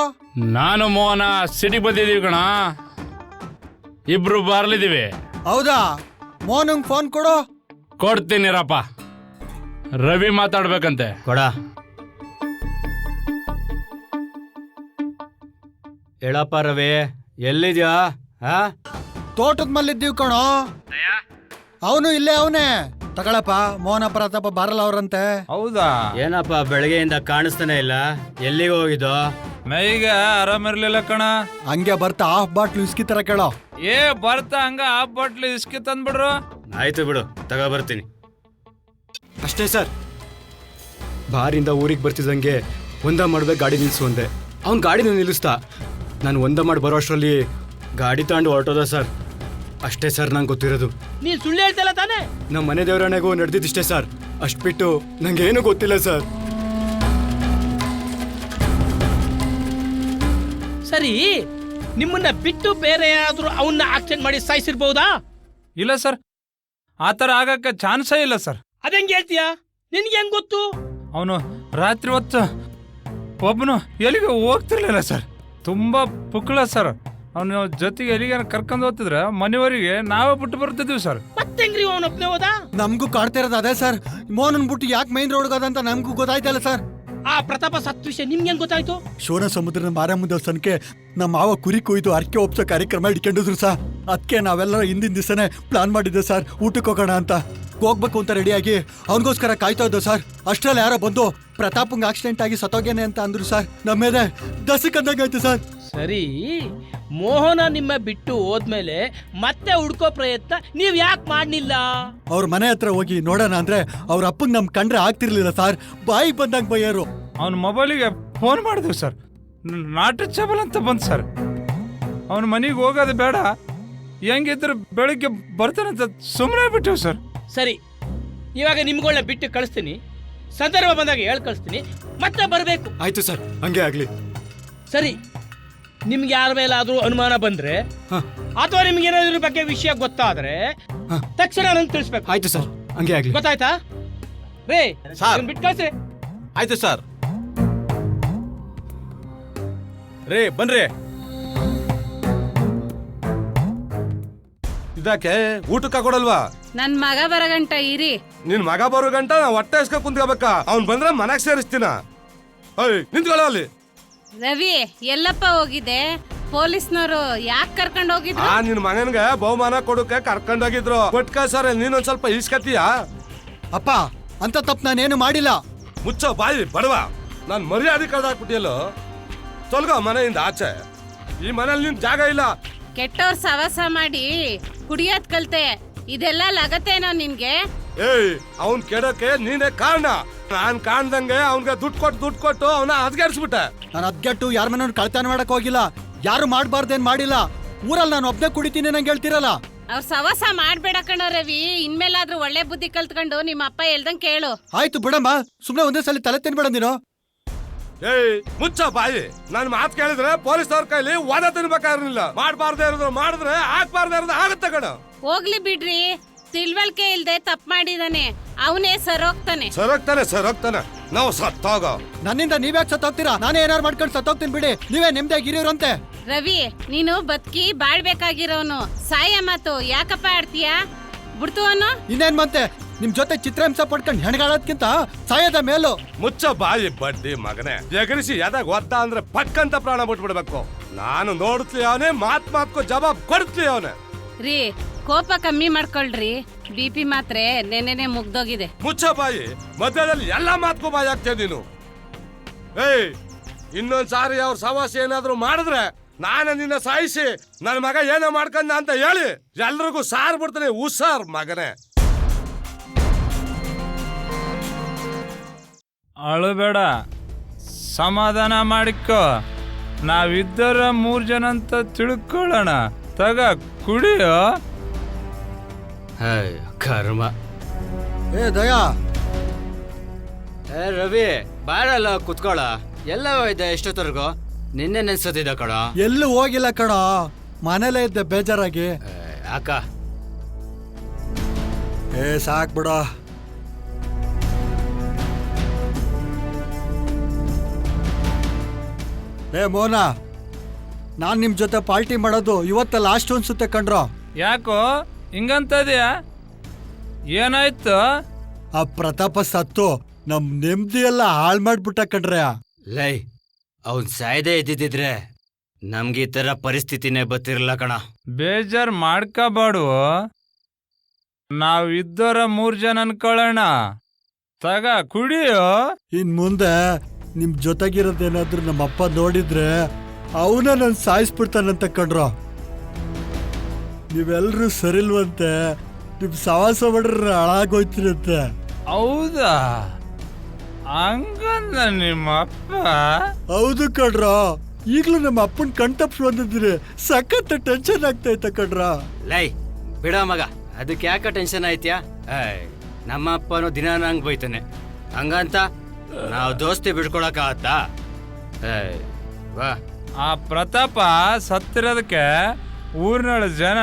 ನಾನು ಮೋಹನ ಸಿಟಿಗೆ ಬಂದಿದ್ದೀವಿ ಕಣ. ಇಬ್ರು ಬರ್ಲಿದ್ದೀವಿ. ಹೌದಾ? ಮೋಹನ್ಗೆ ಫೋನ್ ಕೊಡು. ಕೊಡ್ತೀನಿರಪ್ಪ. ರವಿ ಮಾತಾಡ್ಬೇಕಂತೆ. ಕೊಡ. ಹೇಳಪ್ಪ ರವಿ, ಎಲ್ಲಿದ್ಯಾ? ತೋಟದ ಮಲ್ಲಿದ್ದೀವಿ ಕಣೋ. ಅವನು ಇಲ್ಲೇ ಅವನೇ. ತಗೊಳಪ್ಪ, ಮೋಹನ ಪ್ರತಾಪ ಬಾರಲ್ಲ ಅವ್ರಂತೆ. ಹೌದಾ? ಏನಪ್ಪ ಬೆಳಗ್ಗೆಯಿಂದ ಕಾಣಿಸ್ತಾನೆ ಇಲ್ಲ, ಎಲ್ಲಿಗೆ ಹೋಗಿದ್ದು? ಮೈಗೆ ಆರಾಮಿರ್ಲಿಲ್ಲ ಕಣ. ಹಂಗೆ ಬರ್ತಾ ಹಾಫ್ ಬಾಟ್ಲು ಇಸ್ಕಿ ತರ ಕೇಳೋ. ಬರ್ತಾ ಹಂಗ ಹಾಫ್ ಬಾಟ್ಲಿ ಇಸ್ಕಿ ತಂದ್ಬಿಡ್ರು. ಆಯ್ತು ಬಿಡು, ತಗೋ ಬರ್ತೀನಿ. ಅಷ್ಟೇ ಸರ್. ಬಾರಿಂದ ಊರಿಗೆ ಬರ್ತಿದ್ದಂಗೆ ಒಂದ ಮಾಡ್ಬೇಕು ಗಾಡಿ ನಿಲ್ಸು ಅಂದೆ. ಅವ್ನು ಗಾಡಿನ ನಿಲ್ಲಿಸ್ತಾ. ನಾನು ಒಂದ ಮಾಡಿ ಬರೋ ಅಷ್ಟರಲ್ಲಿ ಗಾಡಿ ತಗೊಂಡು ಹೊರಟೋದ ಸರ್. ಅಷ್ಟೇ ಸರ್ ನಂಗೆ ಗೊತ್ತಿರೋದು. ನೀನ್ ಸುಳ್ಳು ಹೇಳ್ತಲ್ಲ ತಾನೇ? ನಮ್ಮ ಮನೆ ದೇವರಣೆಗೂ ನಡೆದಿದ್ದಿಷ್ಟೇ ಸರ್. ಅಷ್ಟು ಬಿಟ್ಟು ನಂಗೇನು ಗೊತ್ತಿಲ್ಲ ಸರ್. ಸರಿ, ನಿಮ್ಮನ್ನ ಬಿಟ್ಟು ಬೇರೆ ಯಾರಾದ್ರೂ ಅವನ್ನ ಆಕ್ಸಿಡೆಂಟ್ ಮಾಡಿ ಸಾಯಿಸಿರ್ಬಹುದಾ? ಇಲ್ಲ ಸರ್, ಆ ಥರ ಆಗಕ್ಕೆ ಚಾನ್ಸೇ ಇಲ್ಲ ಸರ್. ಅದಂಗೆ ಹೇಳ್ತೀಯಾ? ನಿನ್ಗೆ ಹೆಂಗ್ ಗೊತ್ತು? ಅವನು ರಾತ್ರಿ ಹೊತ್ತು ಒಬ್ಬನು ಎಲ್ಲಿಗೆ ಹೋಗ್ತಿರ್ಲಿಲ್ಲ ಸರ್. ತುಂಬಾ ಪುಕ್ಕಳ ಸರ್. ಅವನು ಜೊತೆಗೆ ಎಲ್ಲಿಗೆ ಕರ್ಕೊಂಡು ಹೋಗ್ತಿದ್ರೆ ಮನೆಯವರಿಗೆ ನಾವೇ ಬಿಟ್ಟು ಬರ್ತಿದ್ವಿ ಸರ್. ಮತ್ತೆಂಗ್ರಿ ಅವನೊಬ್ನೇ ಹೋದ? ನಮಗೂ ಕಾಡ್ತಾ ಇರೋದು ಅದೇ ಸರ್. ಮೋಹನ್ ಬಿಟ್ಟು ಯಾಕೆ ಮೈನ್ ರೋಡ್ ಹೋದಂತ ನಮಗೂ ಗೊತ್ತಾಯ್ತಲ್ಲ ಸರ್. ಆ ಪ್ರತಾಪ ಸತ್ ವಿಷಯ ನಿಮ್ಗೆ ಹೆಂಗ್ ಗೊತ್ತಾಯ್ತು? ಶೋನ ಸಮುದ್ರದ ಮಾರಮ್ಮ ದೇವಸ್ಥಾನಕ್ಕೆ ನಮ್ಮ ಮಾವ ಕುರಿ ಕೊಯ್ದು ಅರ್ಕೆ ಒಪ್ಸೋ ಕಾರ್ಯಕ್ರಮ ಇಟ್ಕೊಂಡಿದ್ರು ಸರ್. ಅದಕ್ಕೆ ನಾವೆಲ್ಲರೂ ಹಿಂದಿನ ದಿವಸನೇ ಪ್ಲಾನ್ ಮಾಡಿದ್ದೆ ಸರ್, ಊಟಕ್ಕೆ ಹೋಗೋಣ ಅಂತ. ಹೋಗ್ಬೇಕು ಅಂತ ರೆಡಿಯಾಗಿ ಅವನಿಗೋಸ್ಕರ ಕಾಯ್ತಾ ಇದ್ದೋ ಸರ್. ಅಷ್ಟರಲ್ಲಿ ಯಾರೋ ಬಂದು ಪ್ರತಾಪಂಗೆ ಆಕ್ಸಿಡೆಂಟ್ ಆಗಿ ಸತ್ತೋಗೇನೆ ಅಂತ ಅಂದ್ರು ಸರ್. ನಮ್ಮ ಮೇಲೆ ದಸಕ್ಕಂದಾಗಾಯ್ತು ಸರ್. ಸರಿ, ಮೋಹನ ನಿಮ್ಮ ಬಿಟ್ಟು ಹೋದ್ಮೇಲೆ ಮತ್ತೆ ಹುಡ್ಕೋ ಪ್ರಯತ್ನ ನೀವ್ ಯಾಕೆ ಮಾಡ್ಲಿಲ್ಲ? ಅವ್ರ ಮನೆ ಹತ್ರ ಹೋಗಿ ನೋಡೋಣ ಅಂದ್ರೆ ಅವ್ರ ಅಪ್ಪಂಗೆ ನಮ್ ಕಂಡ್ರೆ ಆಗ್ತಿರ್ಲಿಲ್ಲ ಸರ್. ಬಾಯಿಗೆ ಬಂದಂಗೆ ಬೈಯರು. ಅವನ ಮೊಬೈಲಿಗೆ ಫೋನ್ ಮಾಡಿದ್ವಿ ಸರ್. ನಾಟ್ ರೀಚಬಲ್ ಅಂತ ಬಂತು ಸರ್. ಅವನ ಮನೆಗೆ ಹೋಗೋದು ಬೇಡ, ಹೆಂಗಿದ್ರೆ ಬೆಳಿಗ್ಗೆ ಬರ್ತಾನಂತ ಸುಮ್ಮನೆ ಬಿಟ್ಟಿವಿ ಸರ್. ಸರಿ, ಇವಾಗ ನಿಮ್ಗಳನ್ನ ಬಿಟ್ಟು ಕಳಿಸ್ತೀನಿ. ಸಂದರ್ಭ ಬಂದಾಗ ಹೇಳ್ ಕಳಿಸ್ತೀನಿ, ಮತ್ತೆ ಬರಬೇಕು. ಆಯ್ತು ಸರ್, ಹಂಗೆ ಆಗ್ಲಿ. ಸರಿ, ನಿಮ್ಗೆ ಯಾರ ಮೇಲಾದ್ರೂ ಅನುಮಾನ ಬಂದ್ರೆ ಅಥವಾ ನಿಮ್ಗೆ ಏನಾದ್ರ ಬಗ್ಗೆ ವಿಷಯ ಗೊತ್ತಾದ್ರೆ ತಕ್ಷಣ ನಂಗೆ ತಿಳಿಸ್ಬೇಕು. ಆಯ್ತು ಸರ್, ಹಂಗೆ ಆಗ್ಲಿ. ಗೊತ್ತಾಯ್ತಾ? ರೇ ಬಿಟ್ಟು ಕಳ್ಸ್ರಿ. ಆಯ್ತು ಸರ್. ರೇ ಬನ್ರಿ. ಇದಕ್ಕೆ ಊಟಕ್ಕೆ ಕೊಡಲ್ವಾ? ನನ್ ಮಗ ಬರಗಂಟ ಇರಿ. ನಿನ್ ಮಗ ಬರೋ ಗಂಟ ನಾ ಹೊಟ್ಟೆ ಇಸ್ಕ ಕುಂತ್ಕೋಬೇಕಾ? ಅವ್ನ್ ಬಂದ್ರೆ ಮನೆಗ್ ಸೇರಿಸ್ತೀನ. ನಿಂತ್ಕೊಳ್ಳೋ ಅಲ್ಲಿ. ರವಿ ಎಲ್ಲಪ್ಪ ಹೋಗಿದೆ? ಪೊಲೀಸ್ನವರು ಯಾಕೆ ಕರ್ಕೊಂಡು ಹೋಗಿದ್ರು? ನಿನ್ ಮಗನ್ಗೆ ಬಹುಮಾನ ಕೊಡೋಕೆ ಕರ್ಕೊಂಡೋಗಿದ್ರು. ಕೊಟ್ಕ ಸರ್, ನೀನೊಂದ್ ಸ್ವಲ್ಪ ಇಸ್ಕತೀಯಾ? ಅಪ್ಪ, ಅಂತ ತಪ್ಪು ನಾನೇನು ಮಾಡಿಲ್ಲ. ಮುಚ್ಚೋ ಬಾಯಿ ಬಡವ. ನಾನ್ ಮರ್ಯಾದೆ ಕಳ್ದಾಕ್ಬಿಟ್ಟಿಯಲ್ಲೋ. ತೊಲ್ಗೋ ಮನೆಯಿಂದ ಆಚೆ. ಈ ಮನೇಲಿ ನಿನ್ ಜಾಗ ಇಲ್ಲ. ಕೆಟ್ಟವ್ರ ಸವಾಸ ಮಾಡಿ ಕುಡಿಯೋದ್ ಕಲ್ತೆ. ಇದೆಲ್ಲ ಲಗತ್ತೇನೋ ನಿನ್ಗೆ? ಅವನ್ ಕೆಡಕ್ಕೆ ನೀನೇ ಕಾರಣ. ನಾನ್ ಕಾಣ್ದಂಗೆ ಅವನ್ಗೆ ದುಡ್ಡು ಕೊಟ್ಟು ಅವನ ಅದ್ಗೆಡ್ಸ್ಬಿಟ್ಟೆ. ನಾನು ಅದ್ಗೆಟ್ಟು ಯಾರ ಮನೆ ಕಳ್ತನ ಮಾಡಕ್ ಹೋಗಿಲ್ಲ. ಯಾರು ಮಾಡ್ಬಾರ್ದೇನ್ ಮಾಡಿಲ್ಲ. ಊರಲ್ಲಿ ನಾನು ಒಬ್ನೇ ಕುಡಿತೀನಿ ನಂಗೆ ಹೇಳ್ತಿರಲ್ಲ. ಅವ್ರ ಸವಾಸ ಮಾಡ್ಬೇಡ ಕಣೋ ರವಿ. ಇನ್ಮೇಲಾದ್ರೂ ಒಳ್ಳೆ ಬುದ್ಧಿ ಕಲ್ತ್ಕೊಂಡು ನಿಮ್ಮ ಅಪ್ಪ ಹೇಳ್ದಂಗ್ ಕೇಳು. ಆಯ್ತು ಬಿಡಮ್ಮ, ಸುಮ್ನೆ ಒಂದೇ ಸಲ ತಲೆ ತಿನ್ಬೇಡ ನೀನು. ಮುಚ್ಚ ಬಾಯಿ. ನನ್ ಮಾತು ಕೇಳಿದ್ರೆ ಪೊಲೀಸ್ನವ್ರ ಕೈಲಿ ವಾದ ತಿನ್ಬೇಕಾಗಿರ್ಲಿಲ್ಲ. ಮಾಡ್ಬಾರ್ದೇ ಇರೋದು ಮಾಡಿದ್ರೆ ಆಗ್ಬಾರ್ದೇ ಇರೋದು ಆಗತ್ತೆ ಕಣ. ಹೋಗ್ಲಿ ಬಿಡ್ರಿ, ತಿಳ್ವಳಿಕೆ ಇಲ್ದೆ ತಪ್ಪು ಮಾಡಿದಾನೆ. ಅವನೇ ಸರೋಗ್ತಾನೆ. ನಾವು ಸತ್ತೋಗ. ನನ್ನಿಂದ ನೀವ್ಯಾಕೆ ಸತ್ತೋಗ್ತೀರಾ? ನಾನೇ ಏನಾರು ಮಾಡ್ಕೊಂಡು ಸತ್ತೋಗ್ತೀನಿ ಬಿಡಿ. ನೀವೇ ನಿಮ್ದಾಗಿರೋರಂತೆ. ರವಿ, ನೀನು ಬದುಕಿ ಬಾಳ್ಬೇಕಾಗಿರೋನು. ಸಾಯ ಮಾತು ಯಾಕಪ್ಪ ಆಡ್ತೀಯಾ? ಬಿಡ್ತು ಅನ್ನೋ. ಇನ್ನೇನ್ ಮತ್ತೆ ನಿಮ್ ಜೊತೆ ಚಿತ್ರಹಿಂಸೆ ಪಡ್ಕೊಂಡು ಹೆಣ್ಗಾಳೋದ್ಕಿಂತ ಸಾಯದ ಮೇಲು. ಮುಚ್ಚ ಬಾಯಿ ಬಡ್ಡಿ ಮಗನೇ. ಎಗರಿಸಿ ಎದಾಗ ಒದ್ದ ಅಂದ್ರೆ ಪಕ್ಕಂತ ಪ್ರಾಣ ಬಿಟ್ಬಿಡ್ಬೇಕು. ನಾನು ನೋಡ್ತೀವಿ ಅವನೇ, ಮಾತ್ಕೋ ಜವಾಬ್ ಕೊಡ್ತೀವಿ ಅವನೇ. ರೀ, ಕೋಪ ಕಮ್ಮಿ ಮಾಡ್ಕೊಳ್ರಿ. BP ಮಾತ್ರೆ ನೆನೆನೆ ಮುಗ್ದೋಗಿದೆ. ಮುಚ್ಚ ಬಾಯಿ. ಮಧ್ಯದಲ್ಲಿ ಎಲ್ಲಾ ಮಾತ್ಕೋ ಬಾಯಿ ಆಗ್ತೇ ನೀನು. ಇನ್ನೊಂದ್ಸಾರಿ ಅವ್ರ ಸವಾಸ ಏನಾದ್ರು ಮಾಡಿದ್ರೆ ನಾನೇ ನಿನ್ನ ಸಾಯಿಸಿ ನನ್ನ ಮಗ ಏನೋ ಮಾಡ್ಕೊಂಡ ಅಂತ ಹೇಳಿ ಎಲ್ರಿಗೂ ಸಾರ್ ಬಿಡ್ತಾನೆ. ಹುಷಾರ್ ಮಗನೇ. ಅಳಬೇಡ, ಸಮಾಧಾನ ಮಾಡಿಕೋ. ನಾವಿದ್ದರ 3 ಜನ ಅಂತ ತಿಳ್ಕೊಳ್ಳೋಣ. ತಗ ಕುಡಿಯೋ. ಕರ್ಮ. ದಯಾ, ರವಿ ಬಾರಲ್ಲ ಕುತ್ಕೊಳ್ಳ. ಎಲ್ಲ ಹೋಯ್ದೆ ಎಷ್ಟೊತ್ತರ್ಗು? ನಿನ್ನೆ ನೆನ್ಸತಿದ್ದ ಕಣ. ಎಲ್ಲೂ ಹೋಗಿಲ್ಲ ಕಣ, ಮನೇಲೇ ಇದ್ದೆ ಬೇಜಾರಾಗಿ. ಅಕ್ಕ ಸಾಕ್ ಬಿಡ. ಏ ಮೋನ, ನಾನು ನಿಮ್ಮ ಜೊತೆ ಪಾರ್ಟಿ ಮಾಡೋದು ಇವತ್ತ ಲಾಸ್ಟ್ ಅನ್ಸುತ್ತೆ ಕಣ್ರೋ. ಯಾಕೋ ಹಿಂಗಂತ ಇದೆಯಾ? ಏನಾಯ್ತು? ಆ ಪ್ರತಾಪ ಸತ್ತು ನಮ್ ನೆಮ್ಮದಿ ಎಲ್ಲ ಹಾಳು ಮಾಡ್ಬಿಟ್ಟ ಕಣ್ರೆ. ಲೈ, ಅವನ್ ಸಾಯ್ದೇ ಇದ್ದಿದ್ರೆ ನಮ್ಗೆ ಈ ತರ ಪರಿಸ್ಥಿತಿನೇ ಬತ್ತಿರಲ್ಲ ಕಣ. ಬೇಜಾರ್ ಮಾಡ್ಕೋಬಾಡು. ನಾವ್ ಇದ್ದೋರ 3 ಜನ ಅನ್ಕೊಳ್ಳೋಣ. ತಗ ಕುಡಿಯೋ. ಇನ್ ಮುಂದೆ ನಿಮ್ ಜೊತೆಗಿರೋದೇನಾದ್ರೂ ನಮ್ಮ ಅಪ್ಪ ನೋಡಿದ್ರೆ ಅವನ ನನ್ ಸಾಯಿಸ್ಬಿಡ್ತಾನಂತ ಕಣ್ರೋ. ನೀವೆಲ್ರೂ ಸರಿಲ್ವಂತೆ, ನಿಮ್ ಸವಾಸ ಮಾಡ್ರೆ ಹಾಳಾಗೋಯ್ತಿರತ್ತೆ. ಹೌದಾ? ಹಂಗಂದ ನಿಮ್ಮ ಅಪ್ಪ? ಹೌದು ಕಣ್ರೋ. ಈಗ್ಲೂ ನಮ್ಮ ಅಪ್ಪನ್ ಕಣ್ತಪ್ಸ್ ಬಂದಿದ್ರಿ ಸಖತ್ ಟೆನ್ಷನ್ ಆಗ್ತೈತ ಕಣ್ರೋ. ಲೈ ಬಿಡ ಮಗ, ಅದಕ್ಕೆ ಯಾಕ ಟೆನ್ಷನ್ ಆಯ್ತ್ಯಾ? ನಮ್ಮ ಅಪ್ಪನು ದಿನ ನಂಗೆ ಬೈತಾನೆ, ಹಂಗಂತ ನಾವು ದೋಸ್ತಿ ಬಿಡ್ಕೊಳಕಾಗತ್ತಾ? ವಾ. ಆ ಪ್ರತಾಪ ಸತ್ತಿರೋದಕ್ಕೆ ಊರಿನ ಜನ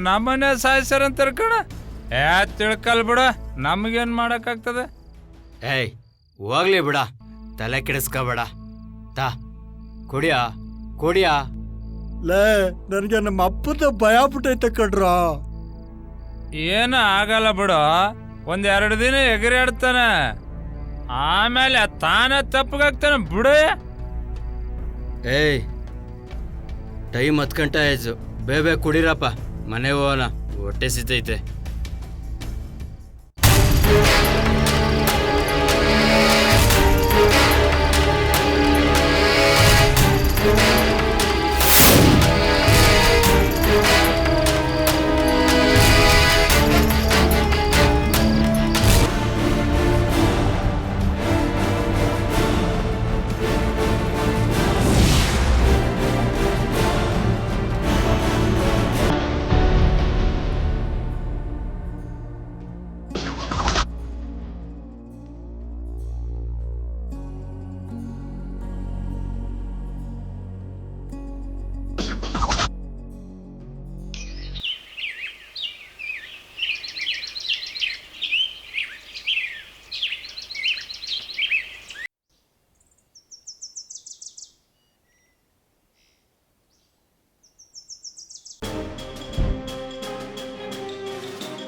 ನಮ್ಮನೆ ಸಾಯಿಸ್ಯಾರಂತಾರ ಕಣ. ತಿಳ್ಕಲ್ ಬಿಡ, ನಮಗೇನ್ ಮಾಡಕ್ಕಾಗ್ತದೆ? ಹೋಗ್ಲಿ ಬಿಡ, ತಲೆ ಕೆಡಿಸ್ಕೋಬೇಡ. ತಾ ಕುಡಿಯಾ ಕುಡಿಯಾ. ಲೇ, ನನ್ಗೆ ನಮ್ಮ ಅಪ್ಪದ ಭಯ ಬಿಟ್ಟೈತೆ ಕಣ್ರೋ. ಏನು ಆಗಲ್ಲ ಬಿಡು, 1-2 ದಿನ ಎಗರಾಡ್ತಾನೆ, ಆಮೇಲೆ ತಾನೇ ತಪ್ಪಗಾಗ್ತಾನೆ ಬಿಡು. ಟೈಮ್ 10 ಗಂಟೆ ಆಯ್ತು, ಬೇಬೇ ಕುಡಿರಪ್ಪ, ಮನೆ ಹೋಗೋಣ, ಹೊಟ್ಟೆ ಸಿತೈತೆ.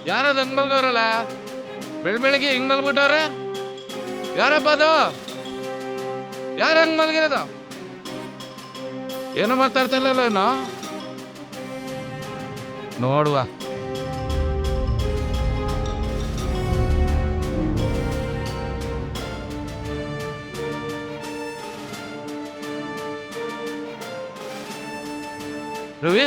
ಯಾರದು ಹಂಗ್ ಮಲ್ಗವ್ರಲ್ಲ? ಬೆಳಗ್ಗೆ ಹಿಂಗ್ ಮಲ್ಬಿಟ್ಟವ್ರೆ? ಯಾರಪ್ಪ ಅದು? ಯಾರ ಹಂಗ್ ಮಲ್ಗಿರೋದು? ಏನೋ ಮಾತಾಡ್ತಾ ಇಲ್ಲ ಏನೋ ನೋಡುವ. ರವಿ,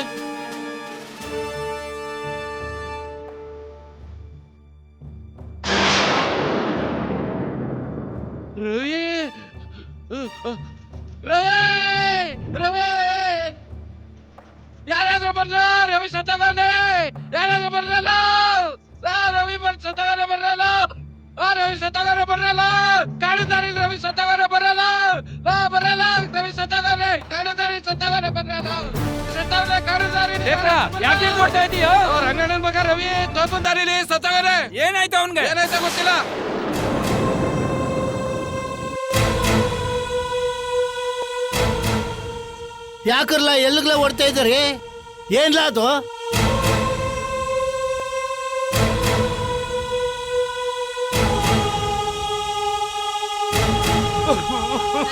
ರವಿ, ರವಿ, ಯಾರಾದ್ರೂ ಬರ್ಲ? ರವಿ ಸತ್ತವನೇ, ಯಾರಾದ್ರೂ ಬರ್ರಲ್ಲ? ರವಿ ಸತ್ತವನೇ ಬರಲ್ಲ, ರವಿ ಸತ್ತವನೇ ಬರಲ್ಲ, ಕಾಣಿದಾರಿ ರವಿ ಸತ್ತವನೇ ಬರಲ್ಲ, ಬರಲ್ಲ, ರವಿ ಸತ್ತವನೇ ಕಾಣಿದಾರಿ, ಸತ್ತವನೇ ಬರಲ್ಲ, ಸತ್ತವನೇ ಕಾಣಿದಾರಿ. ಯಾಕೆ ಕೊಡ್ತಾ ಇದೀಯೋ? ರಂಗಣ್ಣನ ಮಗ ರವಿ ತೋಪಂದಾರಿಲಿ ಸತ್ತವನೇ. ಏನಾಯ್ತು ಅವನ್ಗೆ? ಏನಾಯ್ತು ಗೊತ್ತಿಲ್ಲ. ಯಾಕರ್ಲ ಎಲ್ಲಿಗ್ಲ ಓಡ್ತಾ ಇದ್ದಾರೆ? ಏನ್ಲ ಅದು?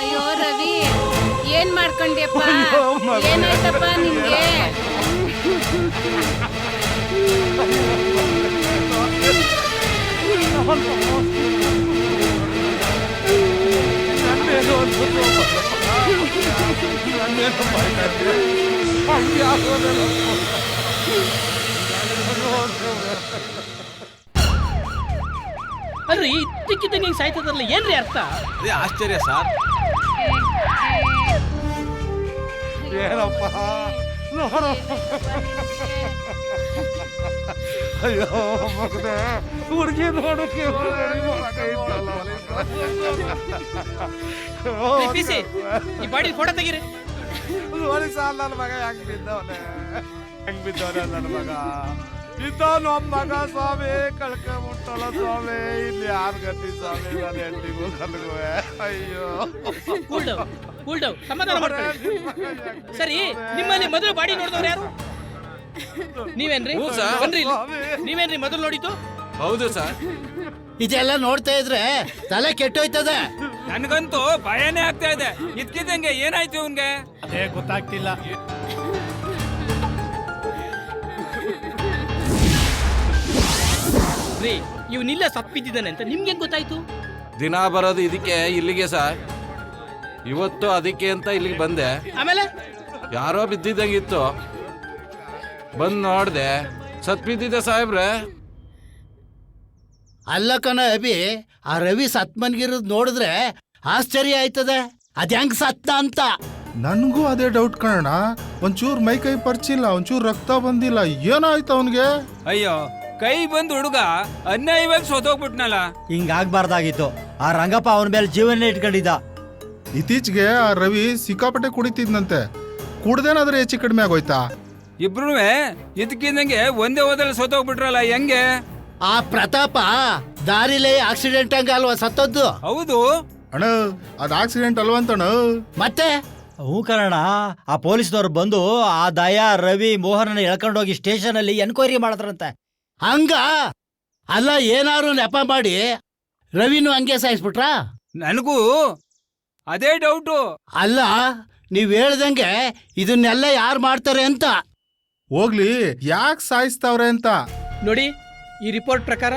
ಅಯ್ಯೋ ರವಿ, ಏನ್ ಮಾಡ್ಕೊಂಡ್ಯಪ್ಪ? ಏನಾಯ್ತಪ್ಪ ನಿಮ್ಗೆ? ಅಲ್ರಿ ಇದ್ದಕ್ಕಿದ್ದಂಗೆ ಹಿಂಗ್ ಸಾಯ್ತದಲ್ಲ, ಏನ್ರಿ ಅರ್ಥ? ಅದೇ ಆಶ್ಚರ್ಯ ಸರ್. ಏನಪ್ಪ ನೋಡು. ಅಯ್ಯೋ ಮಗನೇ, ಹುಡುಗಿ ನೋಡಕ್ಕೆ ಈ ಬಾಡಿ ಫೋಟೋ ತೆಗೀರಿ. ನೋಡಿ ಸಾರ್, ನನ್ನ ಮಗ ಹೆಂಗ್ ಬಿದ್ದವನೆ, ಹೆಂಗ್ ಬಿದ್ದವನೆ ನನ್ನ ಮಗ. ಇದ್ದ ನಮ್ಮ ಮಗ ಸ್ವಾಮಿ ಕಳ್ಕೊಂಬಿಟ್ಟಲ್ಲ ಸ್ವಾಮಿ. ಇಲ್ಲಿ ಯಾರು ಗಟ್ಟಿ ಸ್ವಾಮಿ, ನನ್ನ ಹೆಂಡತಿಗೂ ಕಲ್ಗುವೆ. ಅಯ್ಯೋ ಕೂಲ್ ಡೌನ್, ಸಮಾಧಾನ ಮಾಡ್ಕೊಳ್ಳಿ. ಸರಿ, ನಿಮ್ಮಲ್ಲಿ ಮೊದಲು ಬಾಡಿ ನೋಡಿದವ್ರು ಯಾರು? ನೀವೇನ್ರಿ? ಬನ್ರಿ ಇಲ್ಲಿ. ನೀವೇನ್ರಿ ಮೊದಲು ನೋಡಿದ್ದು? ಹೌದು ಸರ್. ಇದೆಲ್ಲ ನೋಡ್ತಾ ಇದ್ರೆ ತಲೆ ಕೆಟ್ಟೋಯ್ತದೆ. ನನಗಂತೂ ಭಯನೇ ಆಗ್ತಾ ಇದೆ. ಇದ್ಕಿದ್ದಂಗೆ ಏನಾಯ್ತು ಇವನ್ಗೆ? ಅದೇ ಗೊತ್ತಾಗ್ತಿಲ್ಲ. ರೀ, ಇವನಿಲ್ಲ ಸಪ್ಪಿದ್ದಾನೆ ಅಂತ ನಿಮ್ಗೆ ಗೊತ್ತಾಯ್ತು? ದಿನ ಬರೋದು ಇದಕ್ಕೆ ಇಲ್ಲಿಗೆ ಸರ್. ಇವತ್ತು ಅದಕ್ಕೆ ಅಂತ ಇಲ್ಲಿಗೆ ಬಂದೆ. ಆಮೇಲೆ ಯಾರೋ ಬಿದ್ದಿದ್ದಂಗಿತ್ತು, ಬಂದ್ ನೋಡ್ದೆ, ಸತ್ ಬಿದ್ದಿದ್ದೆ ಸಾಹೇಬ್ರೆ. ಅಲ್ಲ ಕಣ ಅಭಿ, ಆ ರವಿ ಸತ್ ಮನ್ಗಿರೋದ್ ನೋಡಿದ್ರೆ ಆಶ್ಚರ್ಯ ಆಯ್ತದೆ. ಅದ್ ಹೆಂಗ್ ಸತ್ತ ಅಂತ. ನನ್ಗೂ ಅದೇ ಡೌಟ್ ಕಣ. ಒಂಚೂರು ಮೈ ಕೈ ಪರ್ಚಿಲ್ಲ, ಒಂಚೂರು ರಕ್ತ ಬಂದಿಲ್ಲ, ಏನಾಯ್ತು ಅವನ್ಗೆ? ಅಯ್ಯೋ, ಕೈ ಬಂದ್ ಹುಡುಗ ಅನ್ಯಾಯವಾಗಿ ಸೋತೋಗ್ಬಿಟ್ನಲ್ಲ. ಹಿಂಗಾಗ್ಬಾರ್ದಾಗಿತ್ತು. ಆ ರಂಗಪ್ಪ ಅವನ ಮೇಲೆ ಜೀವನ ಇಟ್ಕೊಂಡಿದ್ದ. ಇತ್ತೀಚೆಗೆ ಆ ರವಿ ಸಿಕ್ಕಾಪಟ್ಟೆ ಕುಡಿತಿದ್ನಂತೆ. ಕುಡ್ದೇನಾದ್ರೆ ಹೆಚ್ಚು ಕಡಿಮೆ ಆಗೋಯ್ತಾ? ಇಬ್ರು ಇದಕ್ಕಿದ್ದಂಗೆ ಒಂದೇ ಓದಲ್ಲಿ ಸೋತೋಗ್ಬಿಟ್ರಲ್ಲ, ಹೆಂಗೆ? ಆ ಪ್ರತಾಪ ದಾರಿಲೇ ಆಕ್ಸಿಡೆಂಟ್ ಹಂಗ ಅಲ್ವಾ ಸತ್ತದ್ದು? ಹೌದು ಅಣ್ಣ, ಅದ್ ಆಕ್ಸಿಡೆಂಟ್ ಅಲ್ವಂತಣ್ಣ. ಮತ್ತೆ ಹ್ಞೂ ಕಣ, ಆ ಪೊಲೀಸ್ನವ್ರು ಬಂದು ಆ ದಯಾ ರವಿ ಮೋಹನ್ ಎಳ್ಕೊಂಡೋಗಿ ಸ್ಟೇಷನ್ ಅಲ್ಲಿ ಎನ್ಕ್ವೈರಿ ಮಾಡಿದ್ರಂತೆ. ಹಂಗ ಅಲ್ಲ, ಏನಾರು ನೆಪ ಮಾಡಿ ರವಿನೂ ಹಂಗೆ ಸಾಯಿಸ್ಬಿಟ್ರಾ? ನನಗೂ ಅದೇ ಡೌಟು. ಅಲ್ಲ, ನೀವ್ ಹೇಳ್ದಂಗೆ ಇದನ್ನೆಲ್ಲ ಯಾರು ಮಾಡ್ತಾರೆ ಅಂತ. ಹೋಗ್ಲಿ, ಯಾಕೆ ಸಾಯಿಸ್ತಾವ್ರೆ ಅಂತ ನೋಡಿ, ಈ ರಿಪೋರ್ಟ್ ಪ್ರಕಾರ